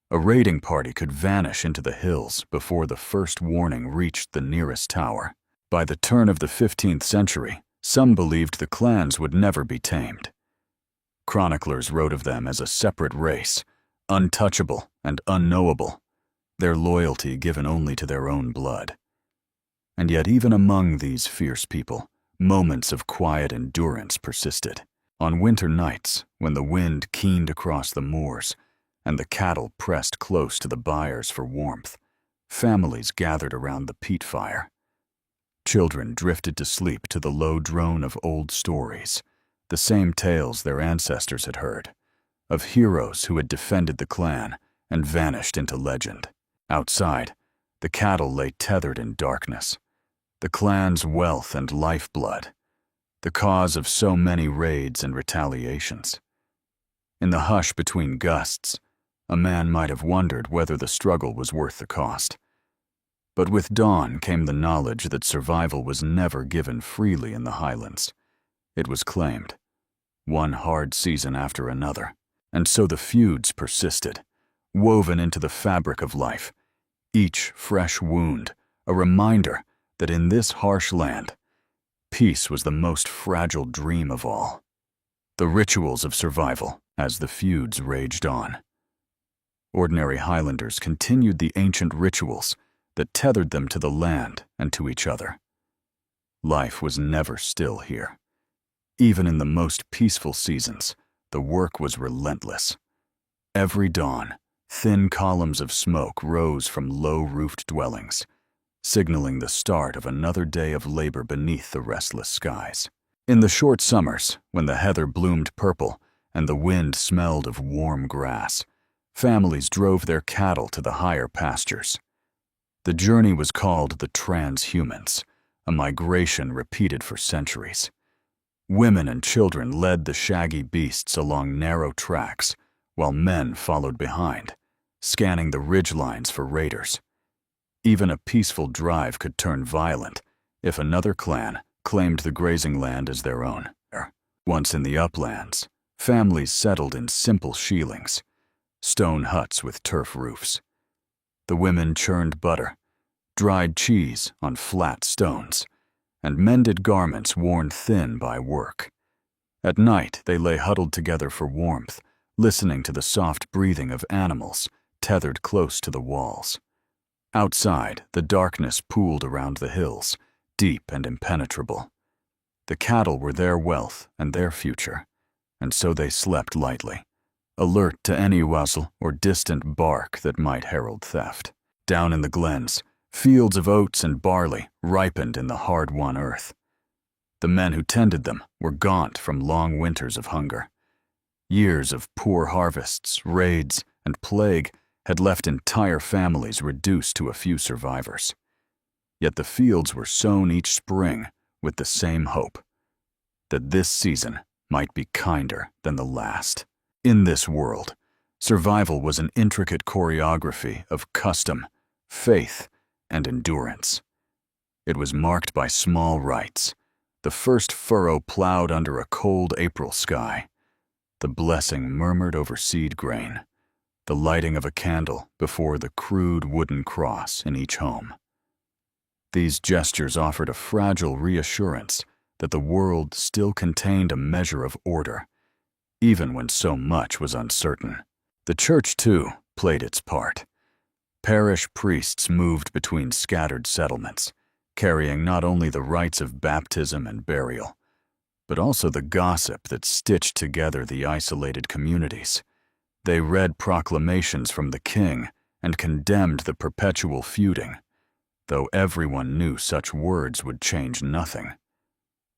A raiding party could vanish into the hills before the first warning reached the nearest tower. By the turn of the 15th century, some believed the clans would never be tamed. Chroniclers wrote of them as a separate race, untouchable and unknowable, their loyalty given only to their own blood. And yet even among these fierce people, moments of quiet endurance persisted. On winter nights, when the wind keened across the moors and the cattle pressed close to the byres for warmth, families gathered around the peat fire. Children drifted to sleep to the low drone of old stories, the same tales their ancestors had heard, of heroes who had defended the clan and vanished into legend. Outside, the cattle lay tethered in darkness, the clan's wealth and lifeblood, the cause of so many raids and retaliations. In the hush between gusts, a man might have wondered whether the struggle was worth the cost. But with dawn came the knowledge that survival was never given freely in the Highlands. It was claimed, one hard season after another, and so the feuds persisted, woven into the fabric of life, each fresh wound a reminder that in this harsh land, peace was the most fragile dream of all. The rituals of survival as the feuds raged on. Ordinary Highlanders continued the ancient rituals that tethered them to the land and to each other. Life was never still here. Even in the most peaceful seasons, the work was relentless. Every dawn, thin columns of smoke rose from low-roofed dwellings, signaling the start of another day of labor beneath the restless skies. In the short summers, when the heather bloomed purple and the wind smelled of warm grass, families drove their cattle to the higher pastures. The journey was called the transhumance, a migration repeated for centuries. Women and children led the shaggy beasts along narrow tracks, while men followed behind, scanning the ridgelines for raiders. Even a peaceful drive could turn violent if another clan claimed the grazing land as their own. Once in the uplands, families settled in simple sheilings, stone huts with turf roofs. The women churned butter, dried cheese on flat stones, and mended garments worn thin by work. At night, they lay huddled together for warmth, listening to the soft breathing of animals tethered close to the walls. Outside, the darkness pooled around the hills, deep and impenetrable. The cattle were their wealth and their future, and so they slept lightly, alert to any whistle or distant bark that might herald theft. Down in the glens, fields of oats and barley ripened in the hard-won earth. The men who tended them were gaunt from long winters of hunger. Years of poor harvests, raids, and plague had left entire families reduced to a few survivors. Yet the fields were sown each spring with the same hope, that this season might be kinder than the last. In this world, survival was an intricate choreography of custom, faith, and endurance. It was marked by small rites, the first furrow plowed under a cold April sky, the blessing murmured over seed grain, the lighting of a candle before the crude wooden cross in each home. These gestures offered a fragile reassurance that the world still contained a measure of order, even when so much was uncertain. The church, too, played its part. Parish priests moved between scattered settlements, carrying not only the rites of baptism and burial, but also the gossip that stitched together the isolated communities. They read proclamations from the king and condemned the perpetual feuding, though everyone knew such words would change nothing.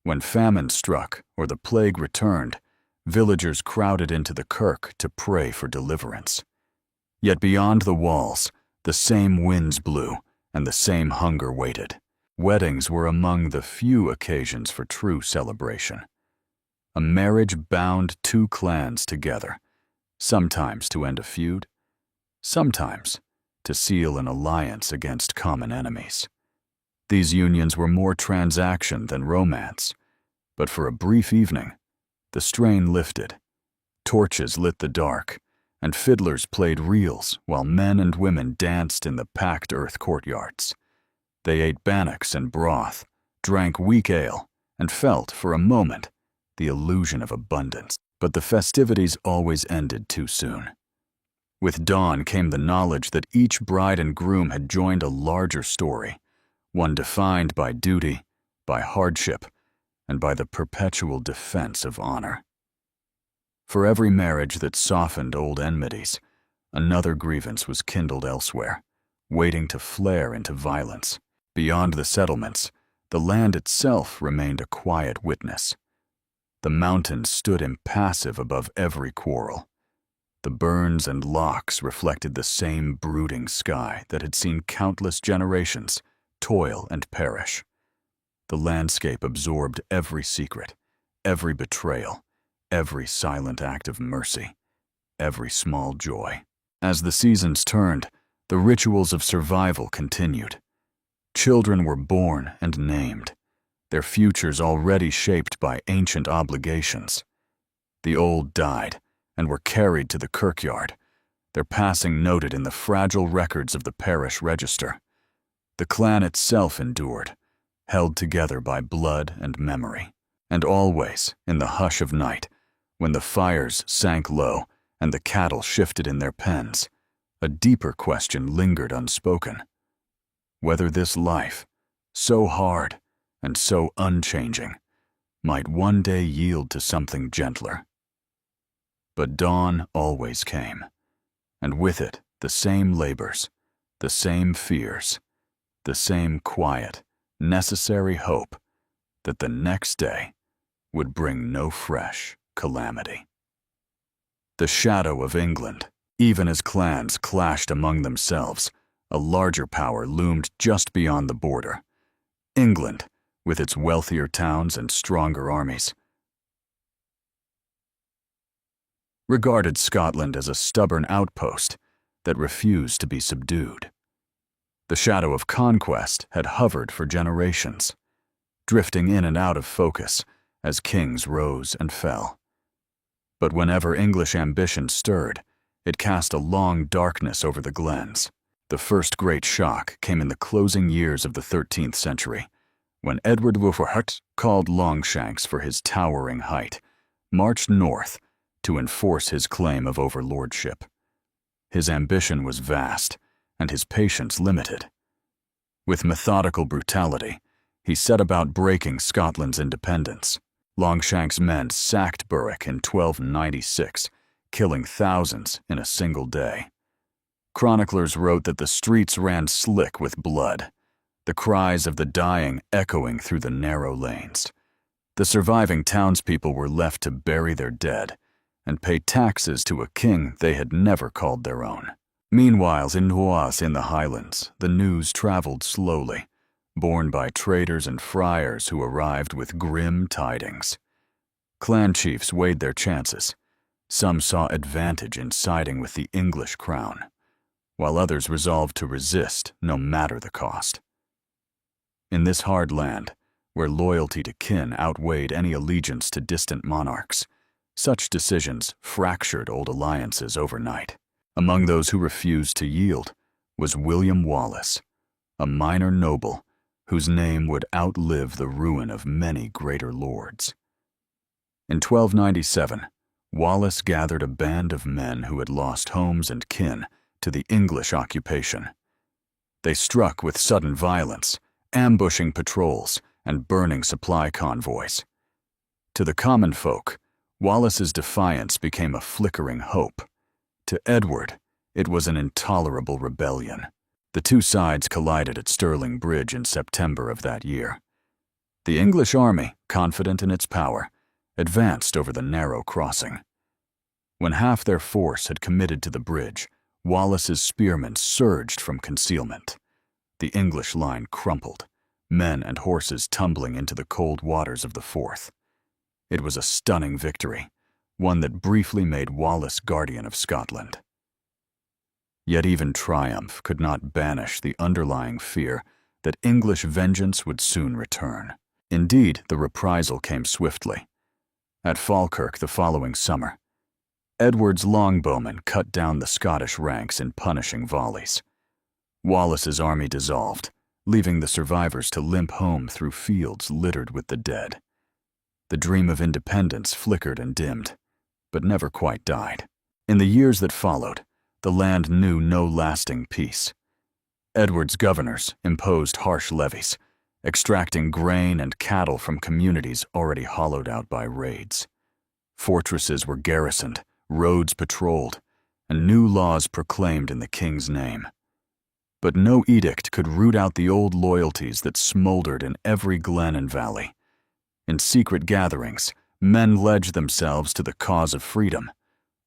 When famine struck or the plague returned, villagers crowded into the kirk to pray for deliverance. Yet beyond the walls, the same winds blew and the same hunger waited. Weddings were among the few occasions for true celebration. A marriage bound two clans together, sometimes to end a feud, sometimes to seal an alliance against common enemies. These unions were more transaction than romance, but for a brief evening, the strain lifted. Torches lit the dark, and fiddlers played reels while men and women danced in the packed earth courtyards. They ate bannocks and broth, drank weak ale, and felt, for a moment, the illusion of abundance. But the festivities always ended too soon. With dawn came the knowledge that each bride and groom had joined a larger story, one defined by duty, by hardship, and by the perpetual defense of honor. For every marriage that softened old enmities, another grievance was kindled elsewhere, waiting to flare into violence. Beyond the settlements, the land itself remained a quiet witness. The mountains stood impassive above every quarrel. The burns and lochs reflected the same brooding sky that had seen countless generations toil and perish. The landscape absorbed every secret, every betrayal, every silent act of mercy, every small joy. As the seasons turned, the rituals of survival continued. Children were born and named, their futures already shaped by ancient obligations. The old died and were carried to the kirkyard, their passing noted in the fragile records of the parish register. The clan itself endured, held together by blood and memory. And always, in the hush of night, when the fires sank low and the cattle shifted in their pens, a deeper question lingered unspoken. whether this life, so hard and so unchanging, might one day yield to something gentler. But dawn always came, and with it the same labors, the same fears, the same quiet, necessary hope that the next day would bring no fresh calamity. The shadow of England, even as clans clashed among themselves, a larger power loomed just beyond the border. England, with its wealthier towns and stronger armies, regarded Scotland as a stubborn outpost that refused to be subdued. The shadow of conquest had hovered for generations, drifting in and out of focus as kings rose and fell. But whenever English ambition stirred, it cast a long darkness over the glens. The first great shock came in the closing years of the 13th century, when Edward Wolfert, called Longshanks for his towering height, marched north to enforce his claim of overlordship. His ambition was vast, and his patience limited. With methodical brutality, he set about breaking Scotland's independence. Longshanks' men sacked Berwick in 1296, killing thousands in a single day. Chroniclers wrote that the streets ran slick with blood, the cries of the dying echoing through the narrow lanes. The surviving townspeople were left to bury their dead and pay taxes to a king they had never called their own. Meanwhile, in Oise in the Highlands, the news traveled slowly, borne by traders and friars who arrived with grim tidings. Clan chiefs weighed their chances. Some saw advantage in siding with the English crown, while others resolved to resist no matter the cost. In this hard land, where loyalty to kin outweighed any allegiance to distant monarchs, such decisions fractured old alliances overnight. Among those who refused to yield was William Wallace, a minor noble whose name would outlive the ruin of many greater lords. In 1297, Wallace gathered a band of men who had lost homes and kin to the English occupation. They struck with sudden violence, ambushing patrols and burning supply convoys. To the common folk, Wallace's defiance became a flickering hope. To Edward, it was an intolerable rebellion. The two sides collided at Stirling Bridge in September of that year. The English army, confident in its power, advanced over the narrow crossing. When half their force had committed to the bridge, Wallace's spearmen surged from concealment. The English line crumpled, men and horses tumbling into the cold waters of the Forth. It was a stunning victory, one that briefly made Wallace guardian of Scotland. Yet even triumph could not banish the underlying fear that English vengeance would soon return. Indeed, the reprisal came swiftly. At Falkirk the following summer, Edward's longbowmen cut down the Scottish ranks in punishing volleys. Wallace's army dissolved, leaving the survivors to limp home through fields littered with the dead. The dream of independence flickered and dimmed, but never quite died. In the years that followed, the land knew no lasting peace. Edward's governors imposed harsh levies, extracting grain and cattle from communities already hollowed out by raids. Fortresses were garrisoned, roads patrolled, and new laws proclaimed in the king's name. But no edict could root out the old loyalties that smoldered in every glen and valley. In secret gatherings, men pledged themselves to the cause of freedom,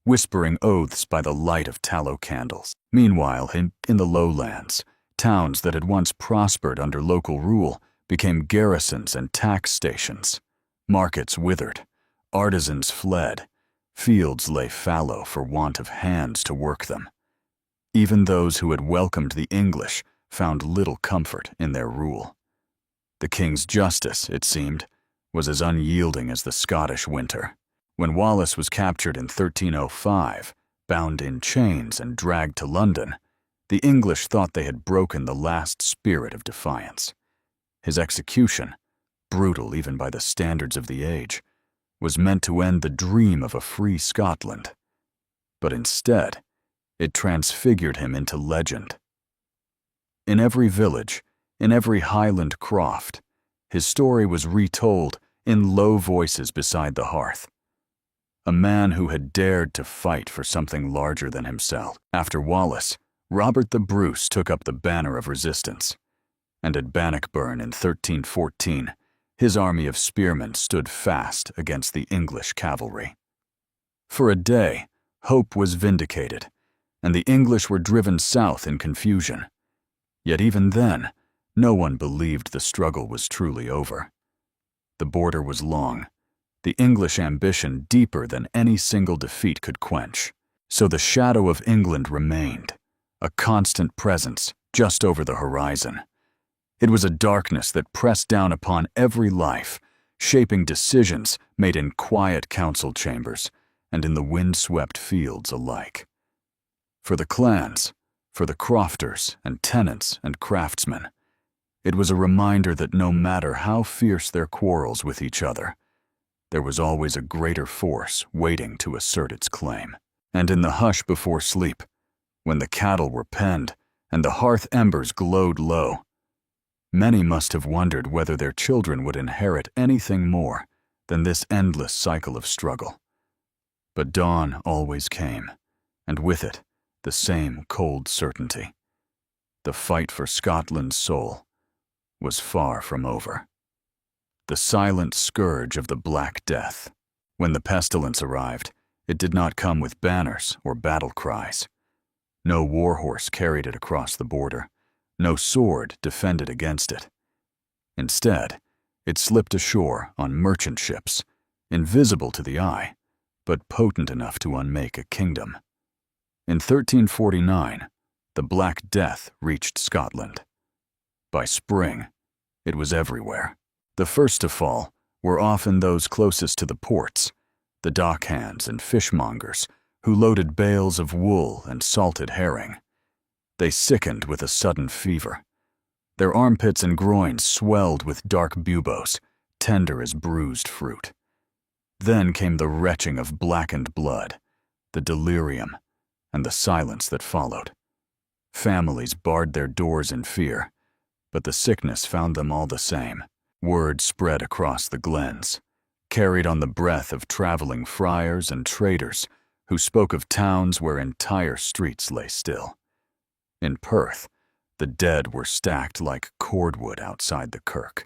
whispering oaths by the light of tallow candles. Meanwhile, in the lowlands, towns that had once prospered under local rule became garrisons and tax stations. Markets withered, artisans fled, fields lay fallow for want of hands to work them. Even those who had welcomed the English found little comfort in their rule. The king's justice, it seemed, was as unyielding as the Scottish winter. When Wallace was captured in 1305, bound in chains and dragged to London, the English thought they had broken the last spirit of defiance. His execution, brutal even by the standards of the age, was meant to end the dream of a free Scotland. But instead, it transfigured him into legend. In every village, in every Highland croft, his story was retold in low voices beside the hearth. A man who had dared to fight for something larger than himself. After Wallace, Robert the Bruce took up the banner of resistance, and at Bannockburn in 1314, his army of spearmen stood fast against the English cavalry. For a day, hope was vindicated, and the English were driven south in confusion. Yet even then, no one believed the struggle was truly over. The border was long, the English ambition deeper than any single defeat could quench. So the shadow of England remained, a constant presence just over the horizon. It was a darkness that pressed down upon every life, shaping decisions made in quiet council chambers and in the wind-swept fields alike. For the clans, for the crofters and tenants and craftsmen, it was a reminder that no matter how fierce their quarrels with each other, there was always a greater force waiting to assert its claim. And in the hush before sleep, when the cattle were penned and the hearth embers glowed low, many must have wondered whether their children would inherit anything more than this endless cycle of struggle. But dawn always came, and with it, the same cold certainty. The fight for Scotland's soul was far from over. The silent scourge of the Black Death. When the pestilence arrived, it did not come with banners or battle cries. No war horse carried it across the border. No sword defended against it. Instead, it slipped ashore on merchant ships, invisible to the eye, but potent enough to unmake a kingdom. In 1349, the Black Death reached Scotland. By spring, it was everywhere. The first to fall were often those closest to the ports, the dockhands and fishmongers who loaded bales of wool and salted herring. They sickened with a sudden fever. Their armpits and groins swelled with dark buboes, tender as bruised fruit. Then came the retching of blackened blood, the delirium, and the silence that followed. Families barred their doors in fear, but the sickness found them all the same. Word spread across the glens, carried on the breath of traveling friars and traders who spoke of towns where entire streets lay still. In Perth, the dead were stacked like cordwood outside the kirk.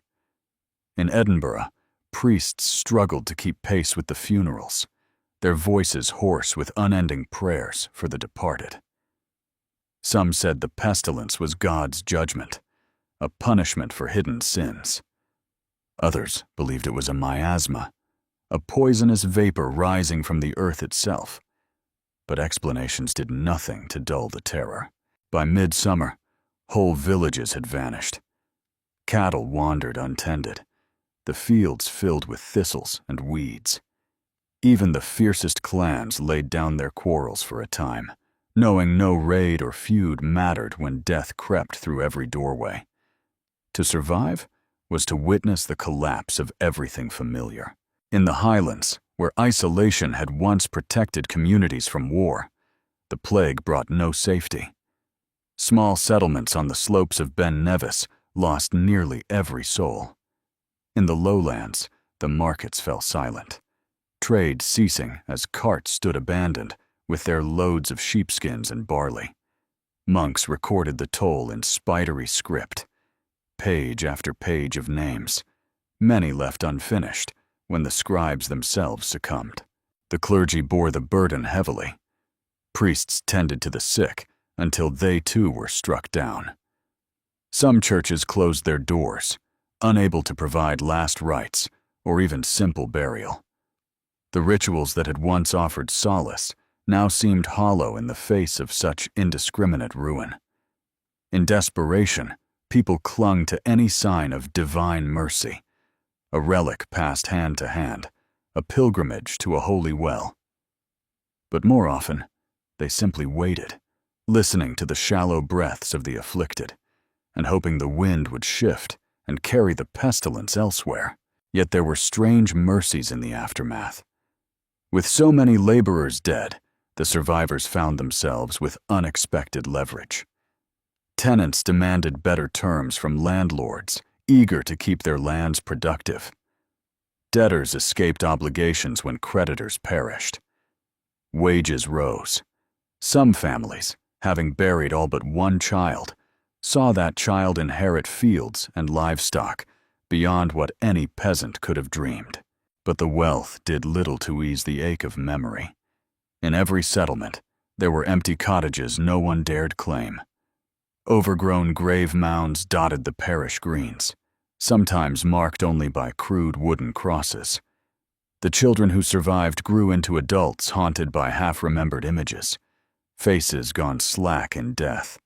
In Edinburgh, priests struggled to keep pace with the funerals, their voices hoarse with unending prayers for the departed. Some said the pestilence was God's judgment, a punishment for hidden sins. Others believed it was a miasma, a poisonous vapor rising from the earth itself. But explanations did nothing to dull the terror. By midsummer, whole villages had vanished. Cattle wandered untended, the fields filled with thistles and weeds. Even the fiercest clans laid down their quarrels for a time, knowing no raid or feud mattered when death crept through every doorway. To survive was to witness the collapse of everything familiar. In the Highlands, where isolation had once protected communities from war, the plague brought no safety. Small settlements on the slopes of Ben Nevis lost nearly every soul. In the lowlands, the markets fell silent, trade ceasing as carts stood abandoned with their loads of sheepskins and barley. Monks recorded the toll in spidery script, page after page of names, many left unfinished when the scribes themselves succumbed. The clergy bore the burden heavily. Priests tended to the sick until they too were struck down. Some churches closed their doors, unable to provide last rites or even simple burial. The rituals that had once offered solace now seemed hollow in the face of such indiscriminate ruin. In desperation, people clung to any sign of divine mercy, a relic passed hand to hand, a pilgrimage to a holy well. But more often, they simply waited, listening to the shallow breaths of the afflicted, and hoping the wind would shift and carry the pestilence elsewhere. Yet there were strange mercies in the aftermath. With so many laborers dead, the survivors found themselves with unexpected leverage. Tenants demanded better terms from landlords, eager to keep their lands productive. Debtors escaped obligations when creditors perished. Wages rose. Some families, having buried all but one child, saw that child inherit fields and livestock beyond what any peasant could have dreamed. But the wealth did little to ease the ache of memory. In every settlement, there were empty cottages no one dared claim. Overgrown grave mounds dotted the parish greens, sometimes marked only by crude wooden crosses. The children who survived grew into adults haunted by half-remembered images, faces gone slack in death,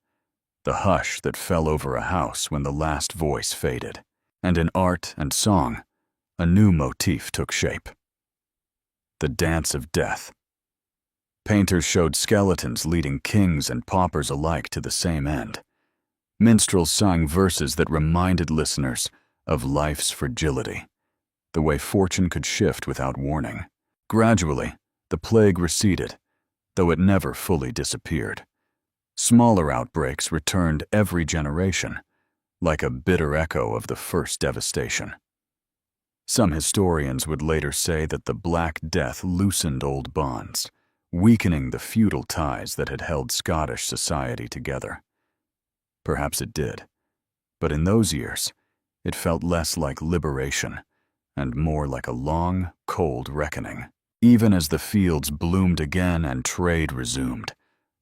the hush that fell over a house when the last voice faded. And in art and song, a new motif took shape. The dance of death. Painters showed skeletons leading kings and paupers alike to the same end. Minstrels sang verses that reminded listeners of life's fragility, the way fortune could shift without warning. Gradually, the plague receded, though it never fully disappeared. Smaller outbreaks returned every generation, like a bitter echo of the first devastation. Some historians would later say that the Black Death loosened old bonds, weakening the feudal ties that had held Scottish society together. Perhaps it did, but in those years, it felt less like liberation and more like a long, cold reckoning. Even as the fields bloomed again and trade resumed,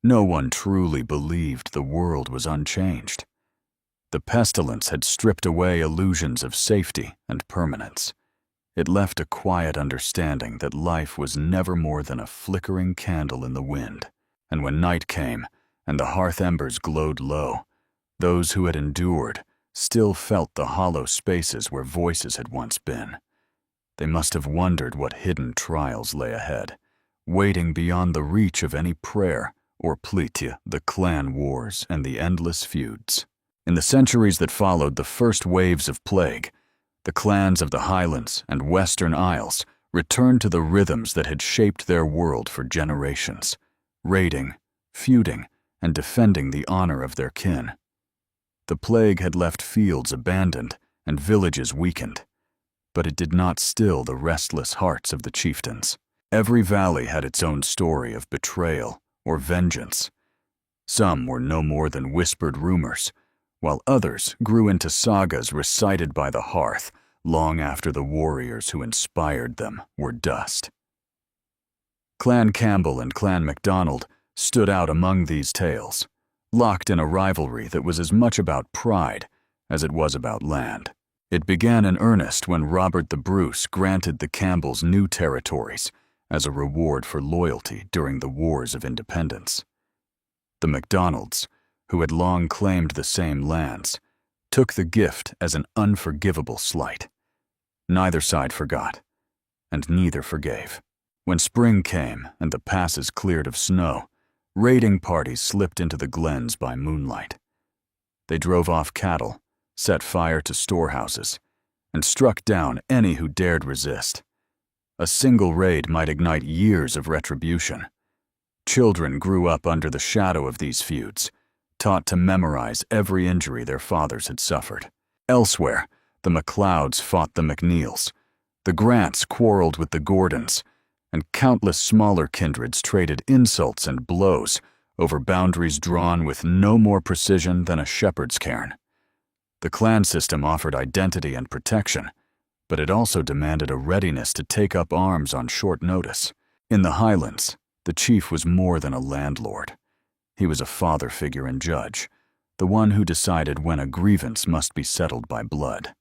no one truly believed the world was unchanged. The pestilence had stripped away illusions of safety and permanence. It left a quiet understanding that life was never more than a flickering candle in the wind. And when night came and the hearth embers glowed low, those who had endured still felt the hollow spaces where voices had once been. They must have wondered what hidden trials lay ahead, waiting beyond the reach of any prayer or plea to the clan wars and the endless feuds. In the centuries that followed the first waves of plague, the clans of the Highlands and Western Isles returned to the rhythms that had shaped their world for generations, raiding, feuding, and defending the honor of their kin. The plague had left fields abandoned and villages weakened, but it did not still the restless hearts of the chieftains. Every valley had its own story of betrayal or vengeance. Some were no more than whispered rumors, while others grew into sagas recited by the hearth long after the warriors who inspired them were dust. Clan Campbell and Clan MacDonald stood out among these tales, locked in a rivalry that was as much about pride as it was about land. It began in earnest when Robert the Bruce granted the Campbells new territories as a reward for loyalty during the Wars of Independence. The MacDonalds, who had long claimed the same lands, took the gift as an unforgivable slight. Neither side forgot, and neither forgave. When spring came and the passes cleared of snow, raiding parties slipped into the glens by moonlight. They drove off cattle, set fire to storehouses, and struck down any who dared resist. A single raid might ignite years of retribution. Children grew up under the shadow of these feuds, taught to memorize every injury their fathers had suffered. Elsewhere, the MacLeods fought the MacNeils, the Grants quarreled with the Gordons, and countless smaller kindreds traded insults and blows over boundaries drawn with no more precision than a shepherd's cairn. The clan system offered identity and protection, but it also demanded a readiness to take up arms on short notice. In the Highlands, the chief was more than a landlord. He was a father figure and judge, the one who decided when a grievance must be settled by blood.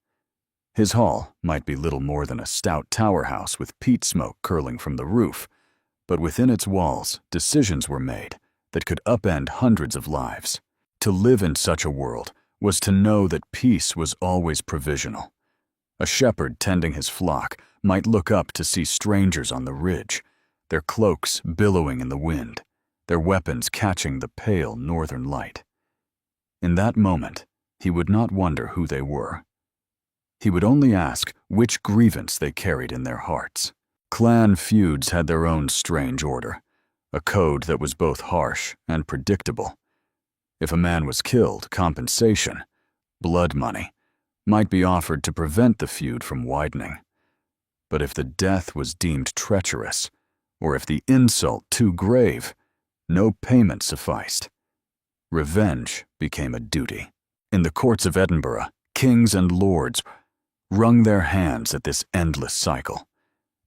His hall might be little more than a stout tower house with peat smoke curling from the roof, but within its walls, decisions were made that could upend hundreds of lives. To live in such a world was to know that peace was always provisional. A shepherd tending his flock might look up to see strangers on the ridge, their cloaks billowing in the wind, their weapons catching the pale northern light. In that moment, he would not wonder who they were. He would only ask which grievance they carried in their hearts. Clan feuds had their own strange order, a code that was both harsh and predictable. If a man was killed, compensation, blood money, might be offered to prevent the feud from widening. But if the death was deemed treacherous, or if the insult too grave, no payment sufficed. Revenge became a duty. In the courts of Edinburgh, kings and lords wrung their hands at this endless cycle.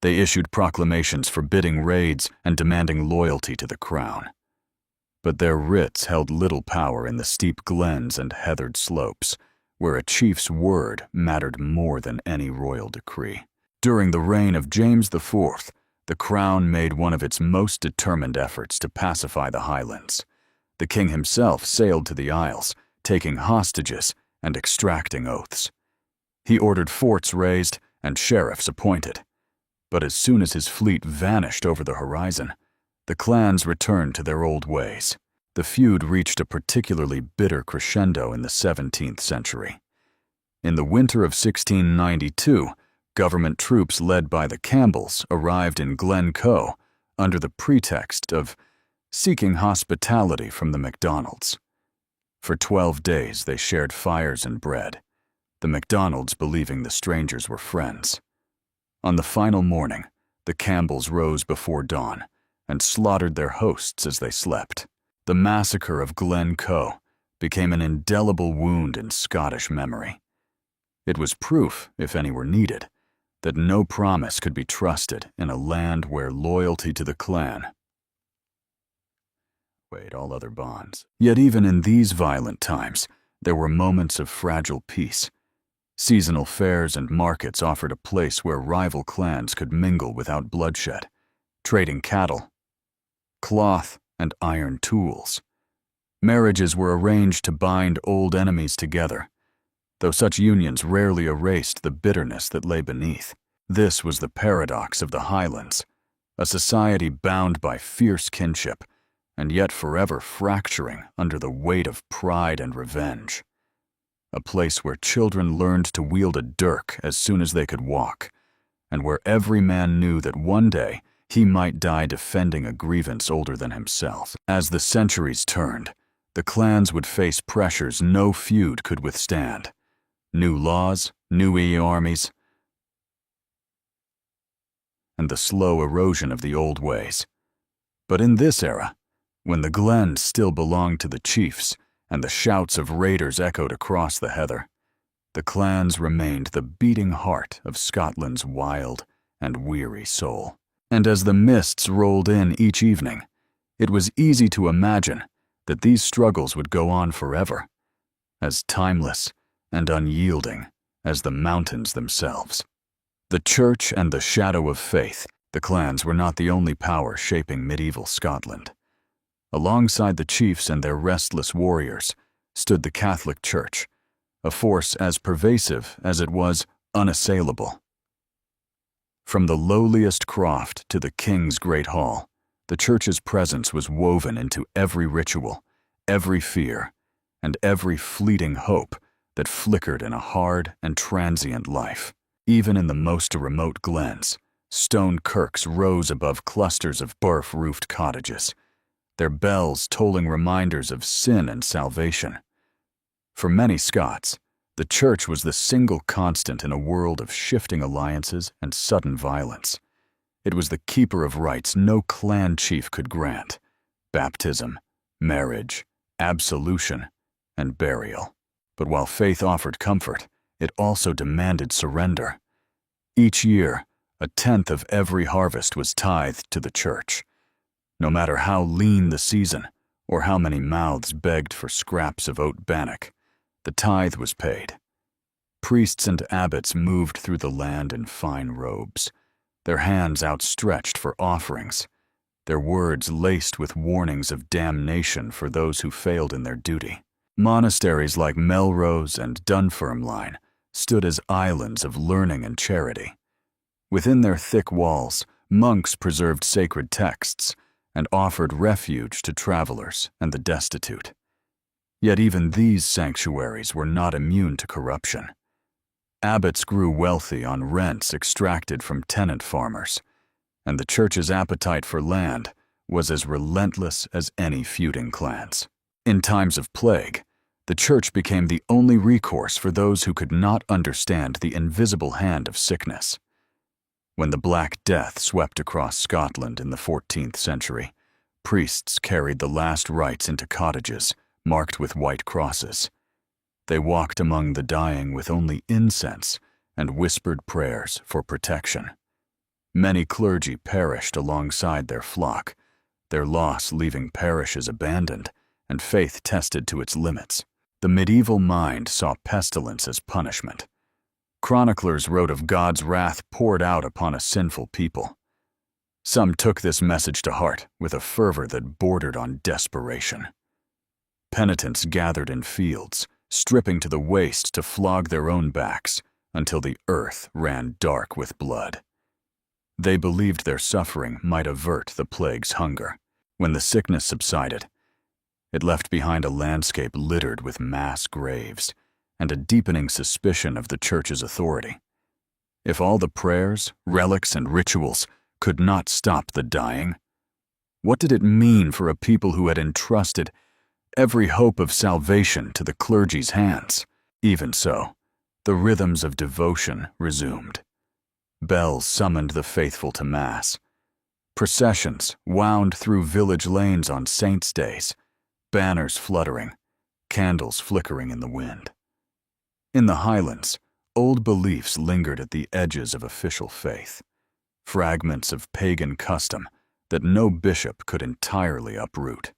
They issued proclamations forbidding raids and demanding loyalty to the crown. But their writs held little power in the steep glens and heathered slopes, where a chief's word mattered more than any royal decree. During the reign of James IV, the crown made one of its most determined efforts to pacify the Highlands. The king himself sailed to the Isles, taking hostages and extracting oaths. He ordered forts raised and sheriffs appointed. But as soon as his fleet vanished over the horizon, the clans returned to their old ways. The feud reached a particularly bitter crescendo in the 17th century. In the winter of 1692, government troops led by the Campbells arrived in Glencoe under the pretext of seeking hospitality from the MacDonalds. For 12 days they shared fires and bread, the MacDonalds believing the strangers were friends. On the final morning, the Campbells rose before dawn and slaughtered their hosts as they slept. The massacre of Glencoe became an indelible wound in Scottish memory. It was proof, if any were needed, that no promise could be trusted in a land where loyalty to the clan weighed all other bonds. Yet even in these violent times, there were moments of fragile peace. Seasonal fairs and markets offered a place where rival clans could mingle without bloodshed, trading cattle, cloth, and iron tools. Marriages were arranged to bind old enemies together, though such unions rarely erased the bitterness that lay beneath. This was the paradox of the Highlands, a society bound by fierce kinship, and yet forever fracturing under the weight of pride and revenge. A place where children learned to wield a dirk as soon as they could walk, and where every man knew that one day he might die defending a grievance older than himself. As the centuries turned, the clans would face pressures no feud could withstand. New laws, new armies, and the slow erosion of the old ways. But in this era, when the glens still belonged to the chiefs and the shouts of raiders echoed across the heather, the clans remained the beating heart of Scotland's wild and weary soul. And as the mists rolled in each evening, it was easy to imagine that these struggles would go on forever, as timeless and unyielding as the mountains themselves. The church and the shadow of faith, the clans were not the only power shaping medieval Scotland. Alongside the chiefs and their restless warriors stood the Catholic Church, a force as pervasive as it was unassailable. From the lowliest croft to the king's great hall, the church's presence was woven into every ritual, every fear, and every fleeting hope that flickered in a hard and transient life. Even in the most remote glens, stone kirks rose above clusters of barf-roofed cottages, their bells tolling reminders of sin and salvation. For many Scots, the church was the single constant in a world of shifting alliances and sudden violence. It was the keeper of rights no clan chief could grant: baptism, marriage, absolution, and burial. But while faith offered comfort, it also demanded surrender. Each year, 1/10 of every harvest was tithed to the church. No matter how lean the season, or how many mouths begged for scraps of oat bannock, the tithe was paid. Priests and abbots moved through the land in fine robes, their hands outstretched for offerings, their words laced with warnings of damnation for those who failed in their duty. Monasteries like Melrose and Dunfermline stood as islands of learning and charity. Within their thick walls, monks preserved sacred texts and offered refuge to travelers and the destitute. Yet even these sanctuaries were not immune to corruption. Abbots grew wealthy on rents extracted from tenant farmers, and the church's appetite for land was as relentless as any feuding clans. In times of plague, the church became the only recourse for those who could not understand the invisible hand of sickness. When the Black Death swept across Scotland in the 14th century, priests carried the last rites into cottages marked with white crosses. They walked among the dying with only incense and whispered prayers for protection. Many clergy perished alongside their flock, their loss leaving parishes abandoned and faith tested to its limits. The medieval mind saw pestilence as punishment. Chroniclers wrote of God's wrath poured out upon a sinful people. Some took this message to heart with a fervor that bordered on desperation. Penitents gathered in fields, stripping to the waist to flog their own backs until the earth ran dark with blood. They believed their suffering might avert the plague's hunger. When the sickness subsided, it left behind a landscape littered with mass graves and a deepening suspicion of the church's authority. If all the prayers, relics, and rituals could not stop the dying, what did it mean for a people who had entrusted every hope of salvation to the clergy's hands? Even so, the rhythms of devotion resumed. Bells summoned the faithful to Mass. Processions wound through village lanes on saints' days, banners fluttering, candles flickering in the wind. In the Highlands, old beliefs lingered at the edges of official faith, fragments of pagan custom that no bishop could entirely uproot.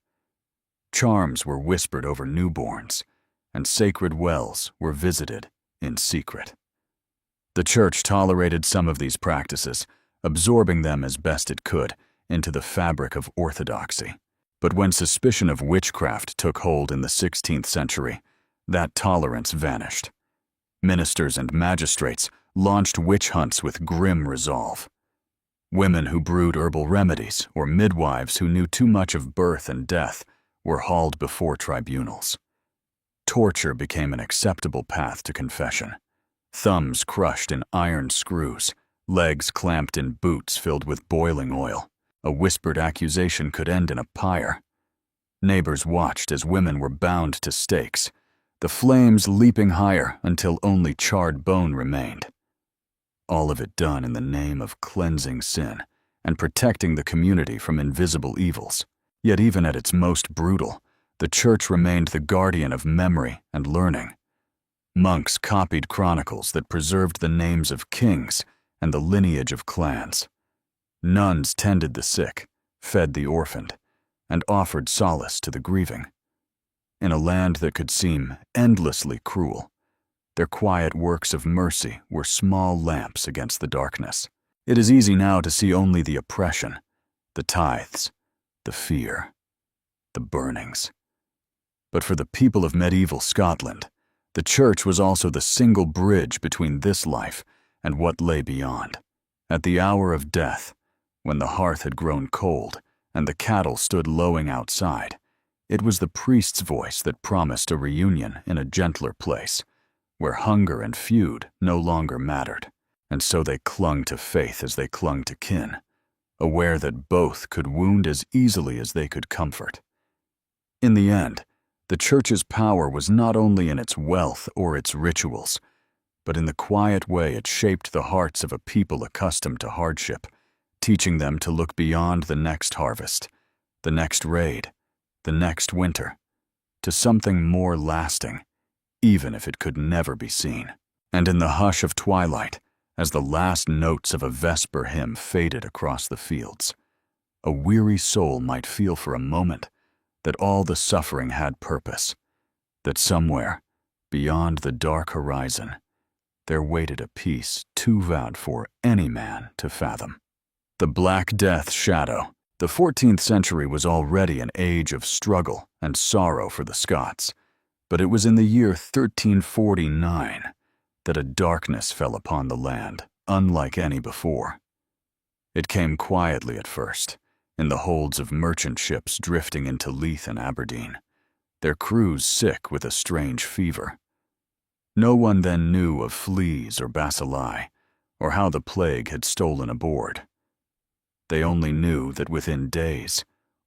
Charms were whispered over newborns, and sacred wells were visited in secret. The church tolerated some of these practices, absorbing them as best it could into the fabric of orthodoxy. But when suspicion of witchcraft took hold in the 16th century, that tolerance vanished. Ministers and magistrates launched witch hunts with grim resolve. Women who brewed herbal remedies or midwives who knew too much of birth and death were hauled before tribunals. Torture became an acceptable path to confession. Thumbs crushed in iron screws, legs clamped in boots filled with boiling oil. A whispered accusation could end in a pyre. Neighbors watched as women were bound to stakes, the flames leaping higher until only charred bone remained. All of it done in the name of cleansing sin and protecting the community from invisible evils. Yet even at its most brutal, the church remained the guardian of memory and learning. Monks copied chronicles that preserved the names of kings and the lineage of clans. Nuns tended the sick, fed the orphaned, and offered solace to the grieving. In a land that could seem endlessly cruel, their quiet works of mercy were small lamps against the darkness. It is easy now to see only the oppression, the tithes, the fear, the burnings. But for the people of medieval Scotland, the church was also the single bridge between this life and what lay beyond. At the hour of death, when the hearth had grown cold and the cattle stood lowing outside, it was the priest's voice that promised a reunion in a gentler place, where hunger and feud no longer mattered. And so they clung to faith as they clung to kin, aware that both could wound as easily as they could comfort. In the end, the church's power was not only in its wealth or its rituals, but in the quiet way it shaped the hearts of a people accustomed to hardship, teaching them to look beyond the next harvest, the next raid, the next winter, to something more lasting, even if it could never be seen. And in the hush of twilight, as the last notes of a vesper hymn faded across the fields, a weary soul might feel for a moment that all the suffering had purpose, that somewhere, beyond the dark horizon, there waited a peace too vast for any man to fathom. The Black Death shadow. The 14th century was already an age of struggle and sorrow for the Scots, but it was in the year 1349 that a darkness fell upon the land, unlike any before. It came quietly at first, in the holds of merchant ships drifting into Leith and Aberdeen, their crews sick with a strange fever. No one then knew of fleas or bacilli, or how the plague had stolen aboard. They only knew that within days,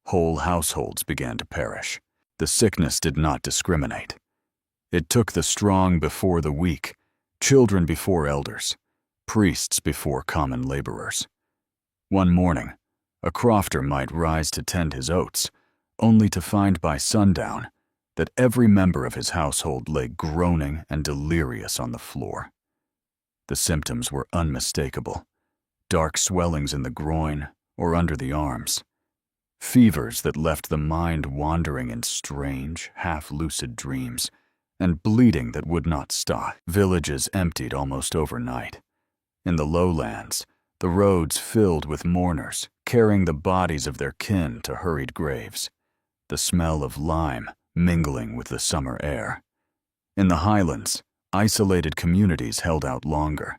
whole households began to perish. The sickness did not discriminate. It took the strong before the weak, children before elders, priests before common laborers. One morning, a crofter might rise to tend his oats, only to find by sundown that every member of his household lay groaning and delirious on the floor. The symptoms were unmistakable: dark swellings in the groin or under the arms, fevers that left the mind wandering in strange, half-lucid dreams, and bleeding that would not stop. Villages emptied almost overnight. In the lowlands, the roads filled with mourners, carrying the bodies of their kin to hurried graves, the smell of lime mingling with the summer air. In the highlands, isolated communities held out longer,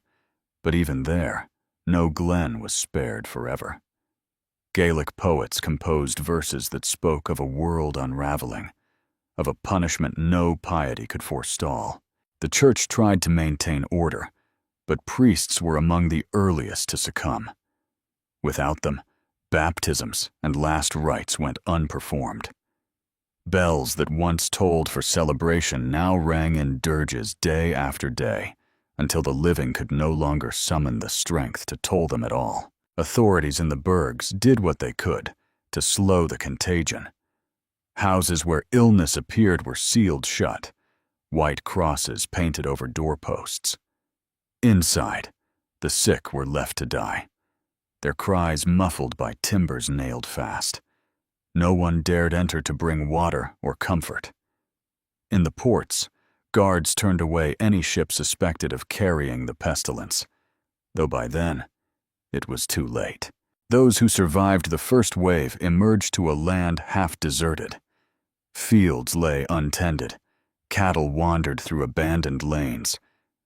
but even there, no glen was spared forever. Gaelic poets composed verses that spoke of a world unraveling, of a punishment no piety could forestall. The church tried to maintain order, but priests were among the earliest to succumb. Without them, baptisms and last rites went unperformed. Bells that once tolled for celebration now rang in dirges day after day, until the living could no longer summon the strength to toll them at all. Authorities in the burgs did what they could to slow the contagion. Houses where illness appeared were sealed shut, white crosses painted over doorposts. Inside, the sick were left to die, their cries muffled by timbers nailed fast. No one dared enter to bring water or comfort. In the ports, guards turned away any ship suspected of carrying the pestilence, though by then, it was too late. Those who survived the first wave emerged to a land half deserted. Fields lay untended, cattle wandered through abandoned lanes,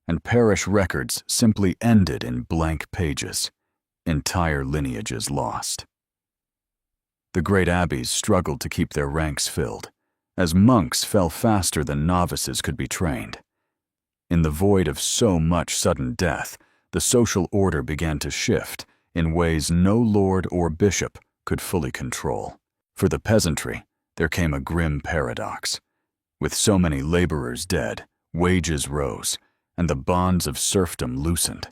and parish records simply ended in blank pages, entire lineages lost. The great abbeys struggled to keep their ranks filled, as monks fell faster than novices could be trained. In the void of so much sudden death, the social order began to shift in ways no lord or bishop could fully control. For the peasantry, there came a grim paradox. With so many laborers dead, wages rose, and the bonds of serfdom loosened.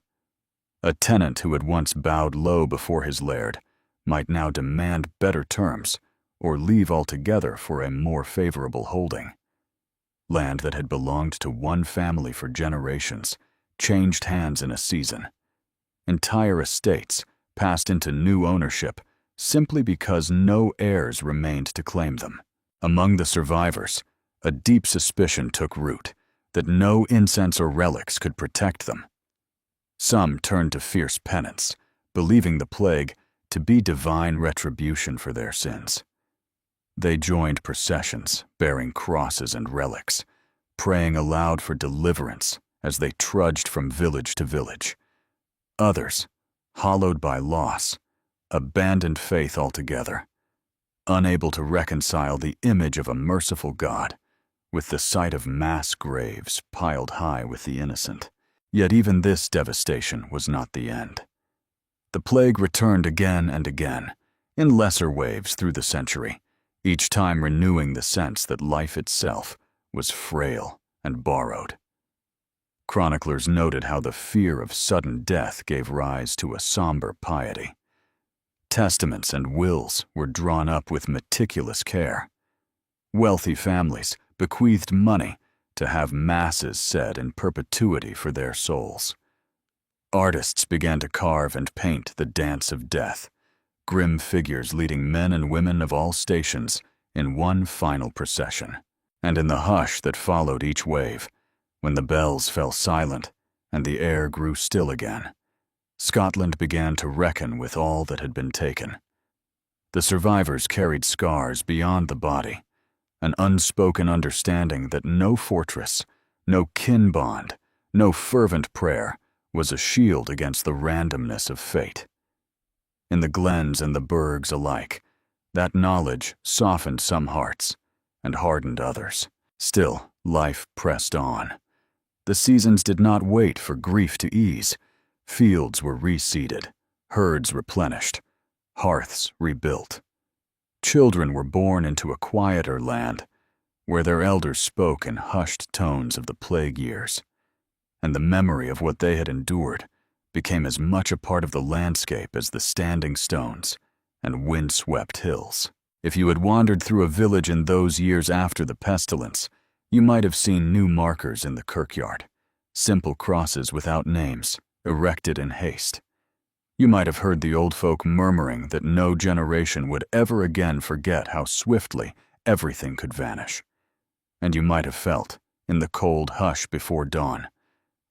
A tenant who had once bowed low before his laird might now demand better terms or leave altogether for a more favorable holding. Land that had belonged to one family for generations changed hands in a season. Entire estates passed into new ownership simply because no heirs remained to claim them. Among the survivors, a deep suspicion took root that no incense or relics could protect them. Some turned to fierce penance, believing the plague to be divine retribution for their sins. They joined processions bearing crosses and relics, praying aloud for deliverance as they trudged from village to village. Others, hollowed by loss, abandoned faith altogether, unable to reconcile the image of a merciful God with the sight of mass graves piled high with the innocent. Yet even this devastation was not the end. The plague returned again and again, in lesser waves through the century, each time renewing the sense that life itself was frail and borrowed. Chroniclers noted how the fear of sudden death gave rise to a somber piety. Testaments and wills were drawn up with meticulous care. Wealthy families bequeathed money to have masses said in perpetuity for their souls. Artists began to carve and paint the dance of death, grim figures leading men and women of all stations in one final procession. And in the hush that followed each wave, when the bells fell silent and the air grew still again, Scotland began to reckon with all that had been taken. The survivors carried scars beyond the body, an unspoken understanding that no fortress, no kin bond, no fervent prayer was a shield against the randomness of fate. In the glens and the burgs alike, that knowledge softened some hearts and hardened others. Still, life pressed on. The seasons did not wait for grief to ease. Fields were reseeded, herds replenished, hearths rebuilt. Children were born into a quieter land, where their elders spoke in hushed tones of the plague years, and the memory of what they had endured became as much a part of the landscape as the standing stones and wind-swept hills. If you had wandered through a village in those years after the pestilence, you might have seen new markers in the kirkyard, simple crosses without names, erected in haste. You might have heard the old folk murmuring that no generation would ever again forget how swiftly everything could vanish. And you might have felt, in the cold hush before dawn,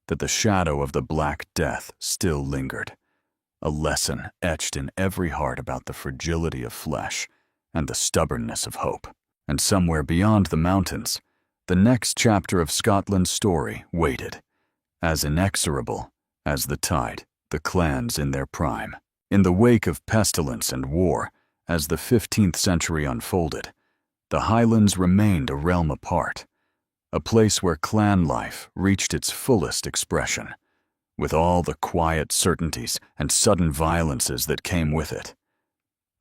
that the shadow of the Black Death still lingered, a lesson etched in every heart about the fragility of flesh and the stubbornness of hope. And somewhere beyond the mountains, the next chapter of Scotland's story waited, as inexorable as the tide, the clans in their prime. In the wake of pestilence and war, as the 15th century unfolded, the Highlands remained a realm apart, a place where clan life reached its fullest expression, with all the quiet certainties and sudden violences that came with it.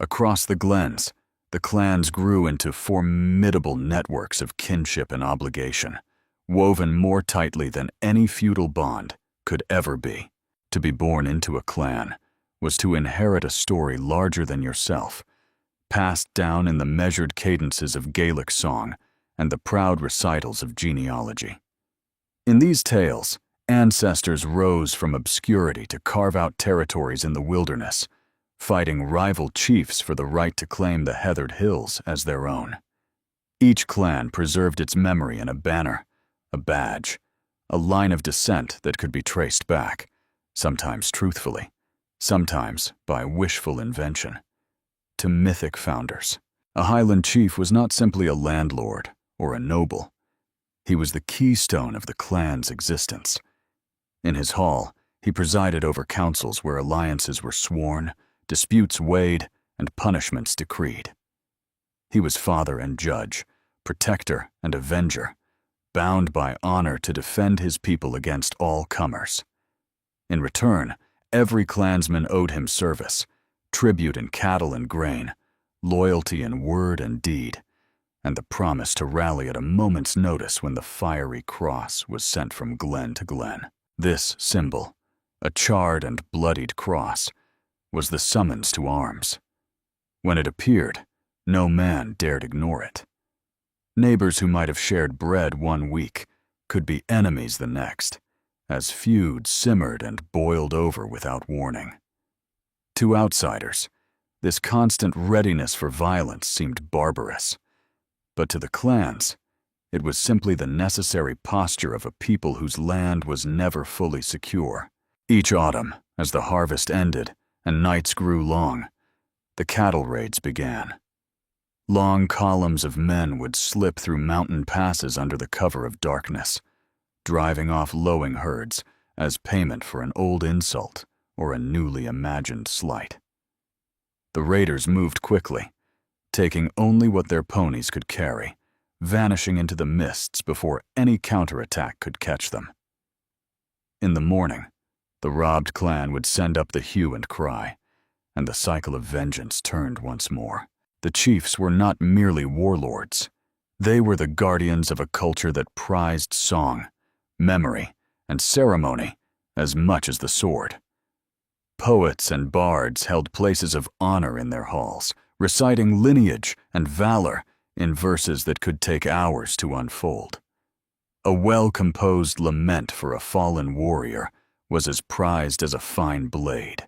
Across the glens, the clans grew into formidable networks of kinship and obligation, woven more tightly than any feudal bond could ever be. To be born into a clan was to inherit a story larger than yourself, passed down in the measured cadences of Gaelic song and the proud recitals of genealogy. In these tales, ancestors rose from obscurity to carve out territories in the wilderness, fighting rival chiefs for the right to claim the heathered hills as their own. Each clan preserved its memory in a banner, a badge, a line of descent that could be traced back, sometimes truthfully, sometimes by wishful invention, to mythic founders. A Highland chief was not simply a landlord or a noble. He was the keystone of the clan's existence. In his hall, he presided over councils where alliances were sworn, disputes weighed, and punishments decreed. He was father and judge, protector and avenger, bound by honor to defend his people against all comers. In return, every clansman owed him service, tribute in cattle and grain, loyalty in word and deed, and the promise to rally at a moment's notice when the fiery cross was sent from glen to glen. This symbol, a charred and bloodied cross, was the summons to arms. When it appeared, no man dared ignore it. Neighbors who might have shared bread one week could be enemies the next, as feuds simmered and boiled over without warning. To outsiders, this constant readiness for violence seemed barbarous, but to the clans, it was simply the necessary posture of a people whose land was never fully secure. Each autumn, as the harvest ended and nights grew long, the cattle raids began. Long columns of men would slip through mountain passes under the cover of darkness, driving off lowing herds as payment for an old insult or a newly imagined slight. The raiders moved quickly, taking only what their ponies could carry, vanishing into the mists before any counterattack could catch them. In the morning, the robbed clan would send up the hue and cry, and the cycle of vengeance turned once more. The chiefs were not merely warlords. They were the guardians of a culture that prized song, memory, and ceremony as much as the sword. Poets and bards held places of honor in their halls, reciting lineage and valor in verses that could take hours to unfold. A well-composed lament for a fallen warrior was as prized as a fine blade.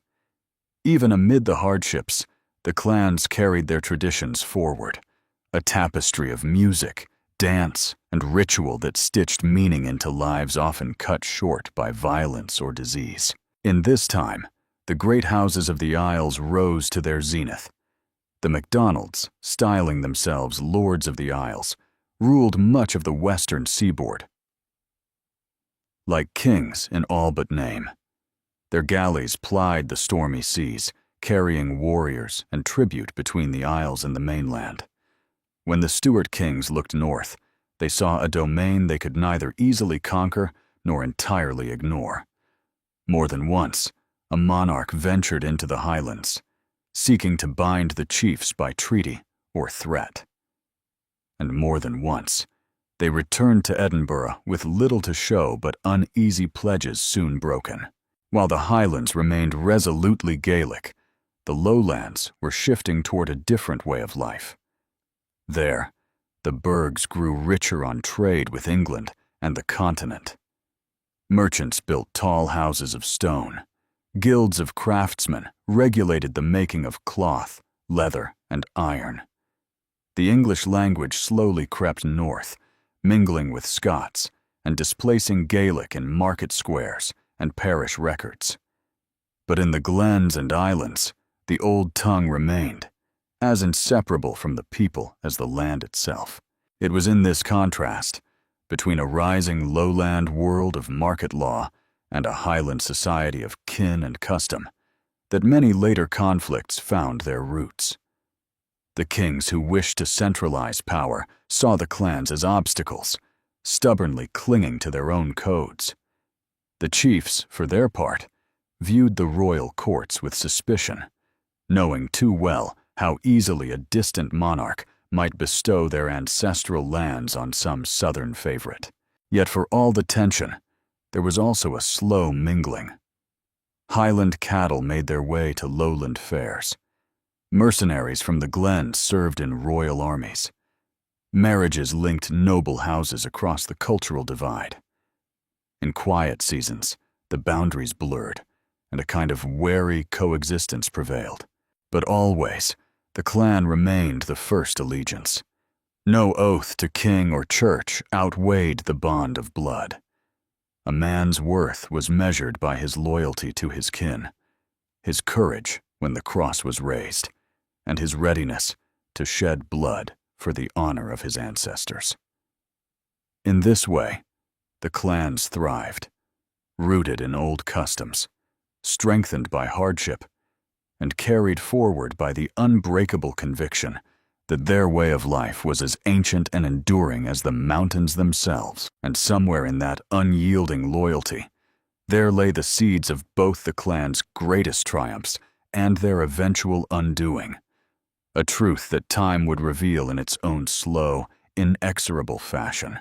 Even amid the hardships, the clans carried their traditions forward, a tapestry of music, dance, and ritual that stitched meaning into lives often cut short by violence or disease. In this time, the great houses of the Isles rose to their zenith. The MacDonalds, styling themselves Lords of the Isles, ruled much of the western seaboard. Like kings in all but name, their galleys plied the stormy seas, carrying warriors and tribute between the Isles and the mainland. When the Stuart kings looked north, they saw a domain they could neither easily conquer nor entirely ignore. More than once, a monarch ventured into the Highlands, seeking to bind the chiefs by treaty or threat. And more than once, They returned to Edinburgh with little to show but uneasy pledges soon broken. While the Highlands remained resolutely Gaelic, the Lowlands were shifting toward a different way of life. There, the burghs grew richer on trade with England and the continent. Merchants built tall houses of stone. Guilds of craftsmen regulated the making of cloth, leather, and iron. The English language slowly crept north, mingling with Scots and displacing Gaelic in market squares and parish records. But in the glens and islands, the old tongue remained, as inseparable from the people as the land itself. It was in this contrast, between a rising lowland world of market law and a Highland society of kin and custom, that many later conflicts found their roots. The kings who wished to centralize power saw the clans as obstacles, stubbornly clinging to their own codes. The chiefs, for their part, viewed the royal courts with suspicion, knowing too well how easily a distant monarch might bestow their ancestral lands on some southern favorite. Yet for all the tension, there was also a slow mingling. Highland cattle made their way to lowland fairs. Mercenaries from the glens served in royal armies. Marriages linked noble houses across the cultural divide. In quiet seasons, the boundaries blurred, and a kind of wary coexistence prevailed. But always, the clan remained the first allegiance. No oath to king or church outweighed the bond of blood. A man's worth was measured by his loyalty to his kin, his courage when the cross was raised, and his readiness to shed blood for the honor of his ancestors. In this way, the clans thrived, rooted in old customs, strengthened by hardship, and carried forward by the unbreakable conviction that their way of life was as ancient and enduring as the mountains themselves. And somewhere in that unyielding loyalty, there lay the seeds of both the clan's greatest triumphs and their eventual undoing, a truth that time would reveal in its own slow, inexorable fashion: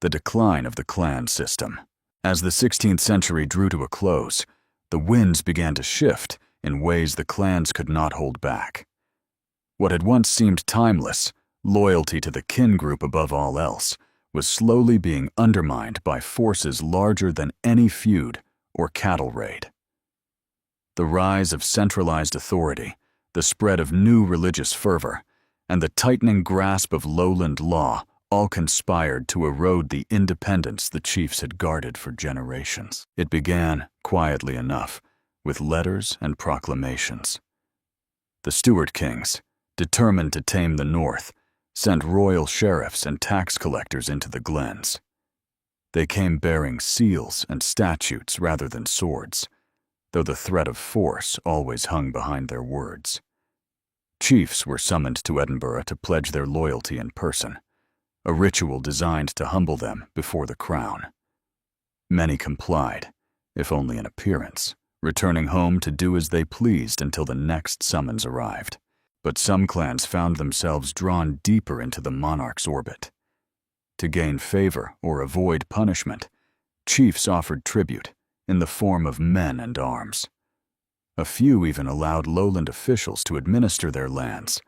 the decline of the clan system. As the 16th century drew to a close, the winds began to shift in ways the clans could not hold back. What had once seemed timeless, loyalty to the kin group above all else, was slowly being undermined by forces larger than any feud or cattle raid. The rise of centralized authority, the spread of new religious fervor, and the tightening grasp of lowland law all conspired to erode the independence the chiefs had guarded for generations. It began, quietly enough, with letters and proclamations. The Stuart kings, determined to tame the North, sent royal sheriffs and tax collectors into the glens. They came bearing seals and statutes rather than swords, though the threat of force always hung behind their words. Chiefs were summoned to Edinburgh to pledge their loyalty in person, a ritual designed to humble them before the crown. Many complied, if only in appearance, returning home to do as they pleased until the next summons arrived. But some clans found themselves drawn deeper into the monarch's orbit. To gain favor or avoid punishment, chiefs offered tribute in the form of men and arms. A few even allowed lowland officials to administer their lands,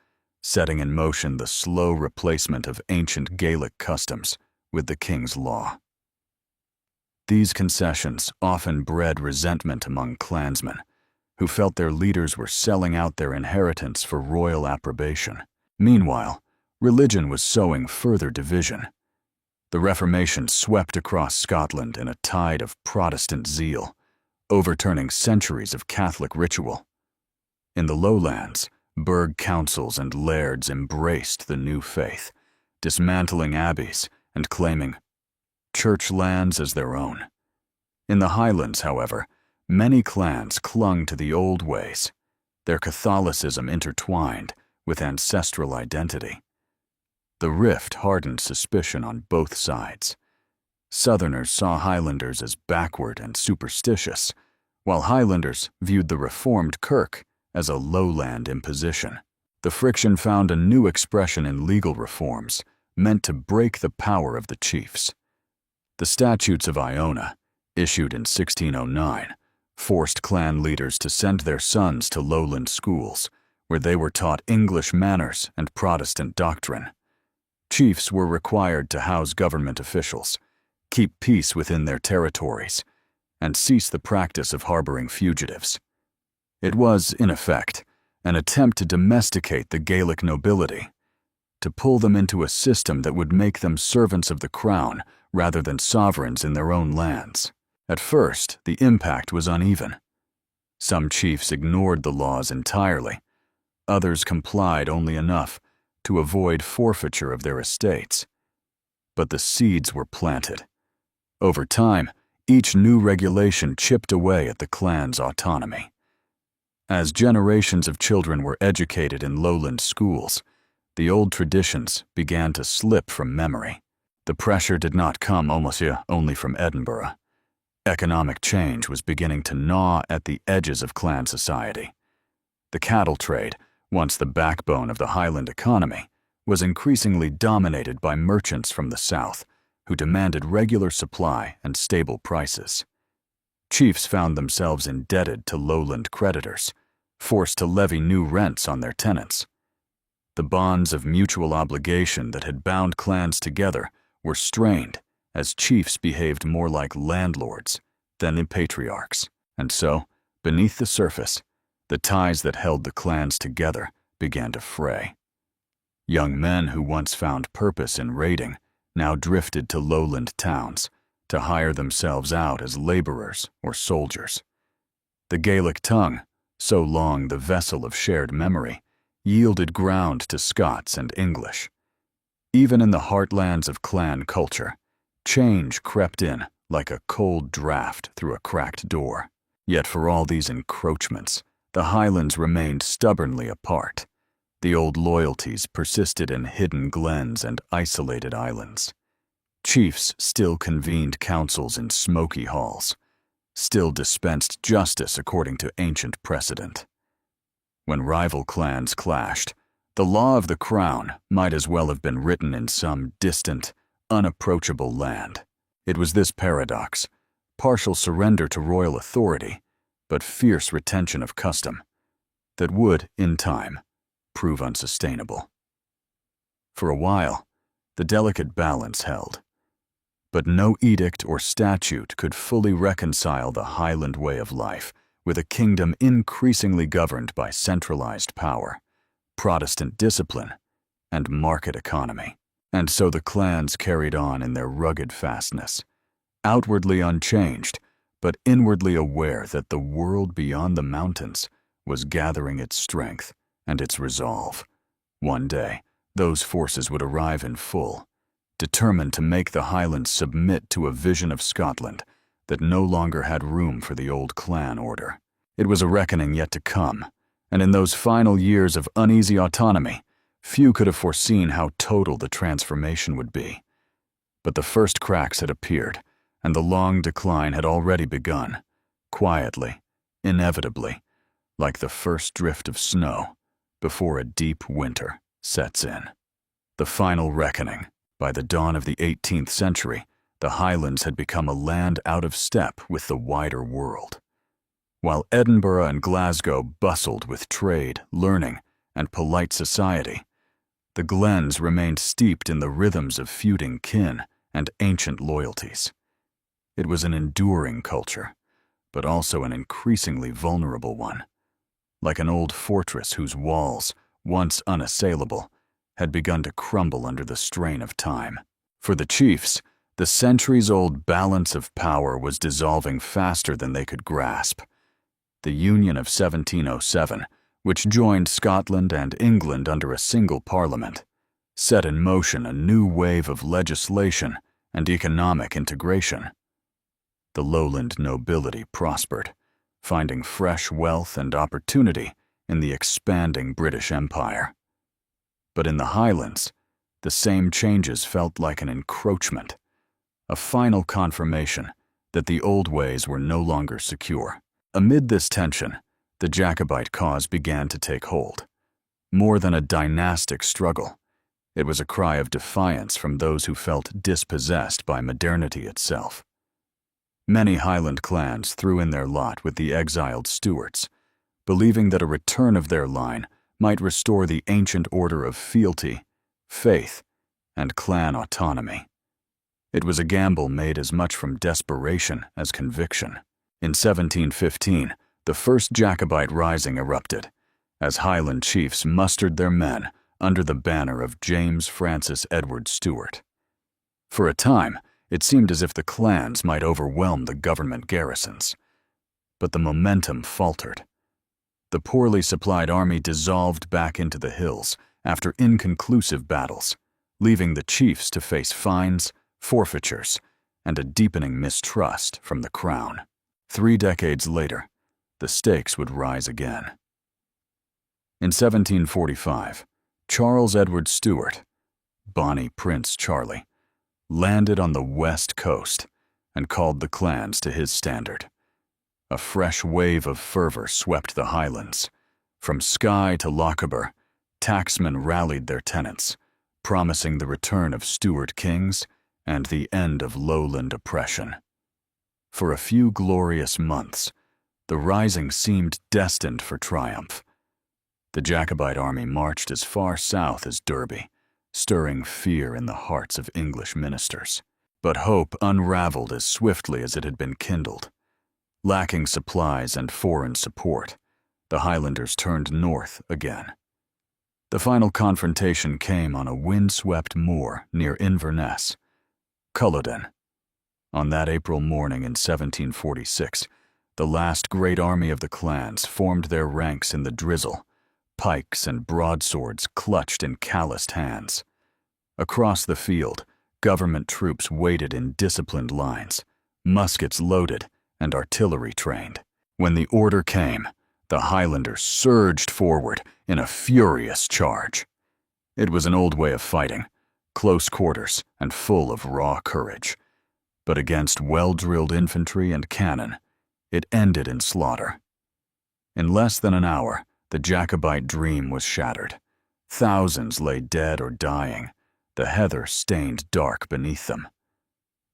setting in motion the slow replacement of ancient Gaelic customs with the king's law. These concessions often bred resentment among clansmen, who felt their leaders were selling out their inheritance for royal approbation. Meanwhile, religion was sowing further division. The Reformation swept across Scotland in a tide of Protestant zeal, overturning centuries of Catholic ritual. In the Lowlands, burgh councils and lairds embraced the new faith, dismantling abbeys and claiming church lands as their own. In the Highlands, however, many clans clung to the old ways, their Catholicism intertwined with ancestral identity. The rift hardened suspicion on both sides. Southerners saw Highlanders as backward and superstitious, while Highlanders viewed the Reformed Kirk as a lowland imposition. The friction found a new expression in legal reforms, meant to break the power of the chiefs. The Statutes of Iona, issued in 1609, forced clan leaders to send their sons to lowland schools, where they were taught English manners and Protestant doctrine. Chiefs were required to house government officials, keep peace within their territories, and cease the practice of harboring fugitives. It was, in effect, an attempt to domesticate the Gaelic nobility, to pull them into a system that would make them servants of the crown rather than sovereigns in their own lands. At first, the impact was uneven. Some chiefs ignored the laws entirely. Others complied only enough to avoid forfeiture of their estates. But the seeds were planted. Over time, each new regulation chipped away at the clan's autonomy. As generations of children were educated in lowland schools, the old traditions began to slip from memory. The pressure did not come only from Edinburgh. Economic change was beginning to gnaw at the edges of clan society. The cattle trade, once the backbone of the Highland economy, was increasingly dominated by merchants from the south who demanded regular supply and stable prices. Chiefs found themselves indebted to lowland creditors, forced to levy new rents on their tenants. The bonds of mutual obligation that had bound clans together were strained as chiefs behaved more like landlords than patriarchs. And so, beneath the surface, the ties that held the clans together began to fray. Young men who once found purpose in raiding now drifted to lowland towns to hire themselves out as laborers or soldiers. The Gaelic tongue, so long the vessel of shared memory, yielded ground to Scots and English. Even in the heartlands of clan culture, change crept in like a cold draft through a cracked door. Yet for all these encroachments, the Highlands remained stubbornly apart. The old loyalties persisted in hidden glens and isolated islands. Chiefs still convened councils in smoky halls, still dispensed justice according to ancient precedent. When rival clans clashed, the law of the crown might as well have been written in some distant, unapproachable land. It was this paradox, partial surrender to royal authority, but fierce retention of custom, that would, in time, prove unsustainable. For a while, the delicate balance held, but no edict or statute could fully reconcile the Highland way of life with a kingdom increasingly governed by centralized power, Protestant discipline, and market economy. And so the clans carried on in their rugged fastness, outwardly unchanged, but inwardly aware that the world beyond the mountains was gathering its strength and its resolve. One day, those forces would arrive in full, determined to make the Highlands submit to a vision of Scotland that no longer had room for the old clan order. It was a reckoning yet to come, and in those final years of uneasy autonomy, few could have foreseen how total the transformation would be. But the first cracks had appeared, and the long decline had already begun, quietly, inevitably, like the first drift of snow before a deep winter sets in. The final reckoning. By the dawn of the 18th century, the Highlands had become a land out of step with the wider world. While Edinburgh and Glasgow bustled with trade, learning, and polite society, the glens remained steeped in the rhythms of feuding kin and ancient loyalties. It was an enduring culture, but also an increasingly vulnerable one, like an old fortress whose walls, once unassailable, had begun to crumble under the strain of time. For the chiefs, the centuries-old balance of power was dissolving faster than they could grasp. The Union of 1707, which joined Scotland and England under a single parliament, set in motion a new wave of legislation and economic integration. The lowland nobility prospered, finding fresh wealth and opportunity in the expanding British Empire. But in the Highlands, the same changes felt like an encroachment, a final confirmation that the old ways were no longer secure. Amid this tension, the Jacobite cause began to take hold. More than a dynastic struggle, It was a cry of defiance from those who felt dispossessed by modernity itself. Many Highland clans threw in their lot with the exiled Stuarts, believing that a return of their line might restore the ancient order of fealty, faith, and clan autonomy. It was a gamble made as much from desperation as conviction. In 1715, the first Jacobite rising erupted, as Highland chiefs mustered their men under the banner of James Francis Edward Stuart. For a time, it seemed as if the clans might overwhelm the government garrisons. But the momentum faltered. The poorly supplied army dissolved back into the hills after inconclusive battles, leaving the chiefs to face fines, forfeitures, and a deepening mistrust from the crown. 3 decades later, the stakes would rise again. In 1745, Charles Edward Stuart, Bonnie Prince Charlie, landed on the west coast and called the clans to his standard. A fresh wave of fervor swept the Highlands. From Skye to Lochaber, tacksmen rallied their tenants, promising the return of Stuart kings and the end of lowland oppression. For a few glorious months, the rising seemed destined for triumph. The Jacobite army marched as far south as Derby, stirring fear in the hearts of English ministers. But hope unraveled as swiftly as it had been kindled. Lacking supplies and foreign support, the Highlanders turned north again. The final confrontation came on a wind-swept moor near Inverness, Culloden. On that April morning in 1746, the last great army of the clans formed their ranks in the drizzle, pikes and broadswords clutched in calloused hands. Across the field, government troops waited in disciplined lines, muskets loaded and artillery trained. When the order came, the Highlanders surged forward in a furious charge. It was an old way of fighting, close quarters and full of raw courage. But against well-drilled infantry and cannon, it ended in slaughter. In less than an hour, the Jacobite dream was shattered. Thousands lay dead or dying, the heather stained dark beneath them.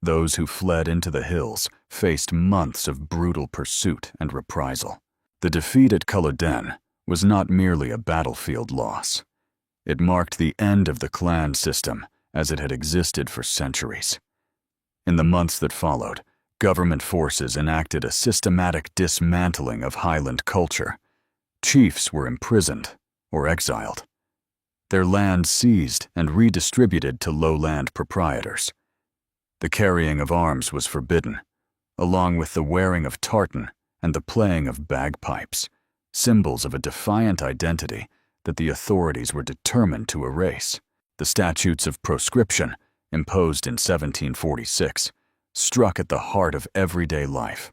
Those who fled into the hills faced months of brutal pursuit and reprisal. The defeat at Culloden was not merely a battlefield loss. It marked the end of the clan system as it had existed for centuries. In the months that followed, government forces enacted a systematic dismantling of Highland culture. Chiefs were imprisoned or exiled. Their land seized and redistributed to lowland proprietors. The carrying of arms was forbidden, along with the wearing of tartan and the playing of bagpipes, symbols of a defiant identity that the authorities were determined to erase. The statutes of proscription, imposed in 1746, struck at the heart of everyday life.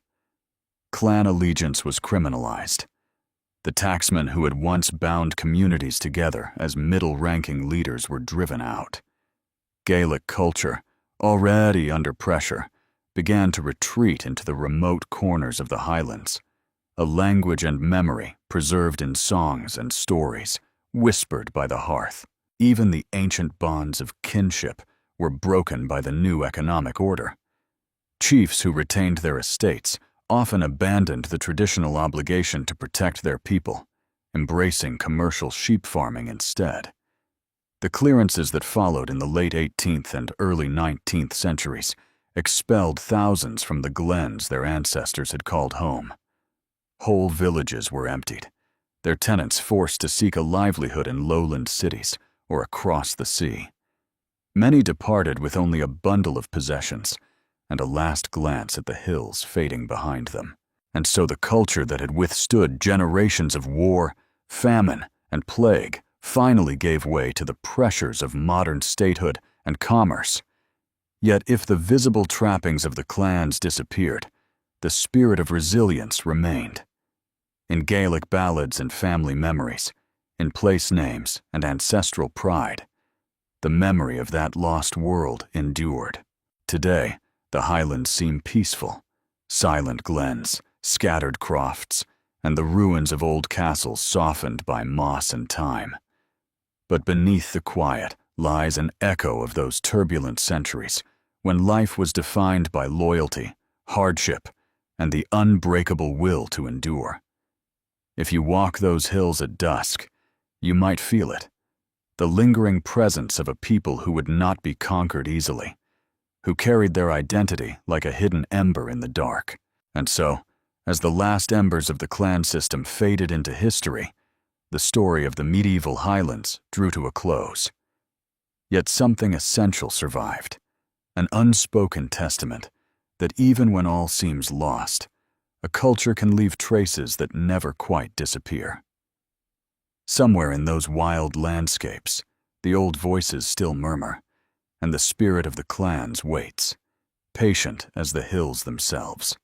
Clan allegiance was criminalized. The tacksmen who had once bound communities together as middle-ranking leaders were driven out. Gaelic culture, already under pressure, began to retreat into the remote corners of the Highlands, a language and memory preserved in songs and stories, whispered by the hearth. Even the ancient bonds of kinship were broken by the new economic order. Chiefs who retained their estates often abandoned the traditional obligation to protect their people, embracing commercial sheep farming instead. The clearances that followed in the late 18th and early 19th centuries expelled thousands from the glens their ancestors had called home. Whole villages were emptied, their tenants forced to seek a livelihood in lowland cities or across the sea. Many departed with only a bundle of possessions and a last glance at the hills fading behind them. And so the culture that had withstood generations of war, famine, and plague finally gave way to the pressures of modern statehood and commerce. Yet if the visible trappings of the clans disappeared, the spirit of resilience remained. In Gaelic ballads and family memories, in place names and ancestral pride, the memory of that lost world endured. Today, the Highlands seem peaceful, silent glens, scattered crofts, and the ruins of old castles softened by moss and time. But beneath the quiet lies an echo of those turbulent centuries when life was defined by loyalty, hardship, and the unbreakable will to endure. If you walk those hills at dusk, you might feel it, the lingering presence of a people who would not be conquered easily, who carried their identity like a hidden ember in the dark. And so, as the last embers of the clan system faded into history, the story of the medieval Highlands drew to a close. Yet something essential survived, an unspoken testament that even when all seems lost, a culture can leave traces that never quite disappear. Somewhere in those wild landscapes, the old voices still murmur, and the spirit of the clans waits, patient as the hills themselves.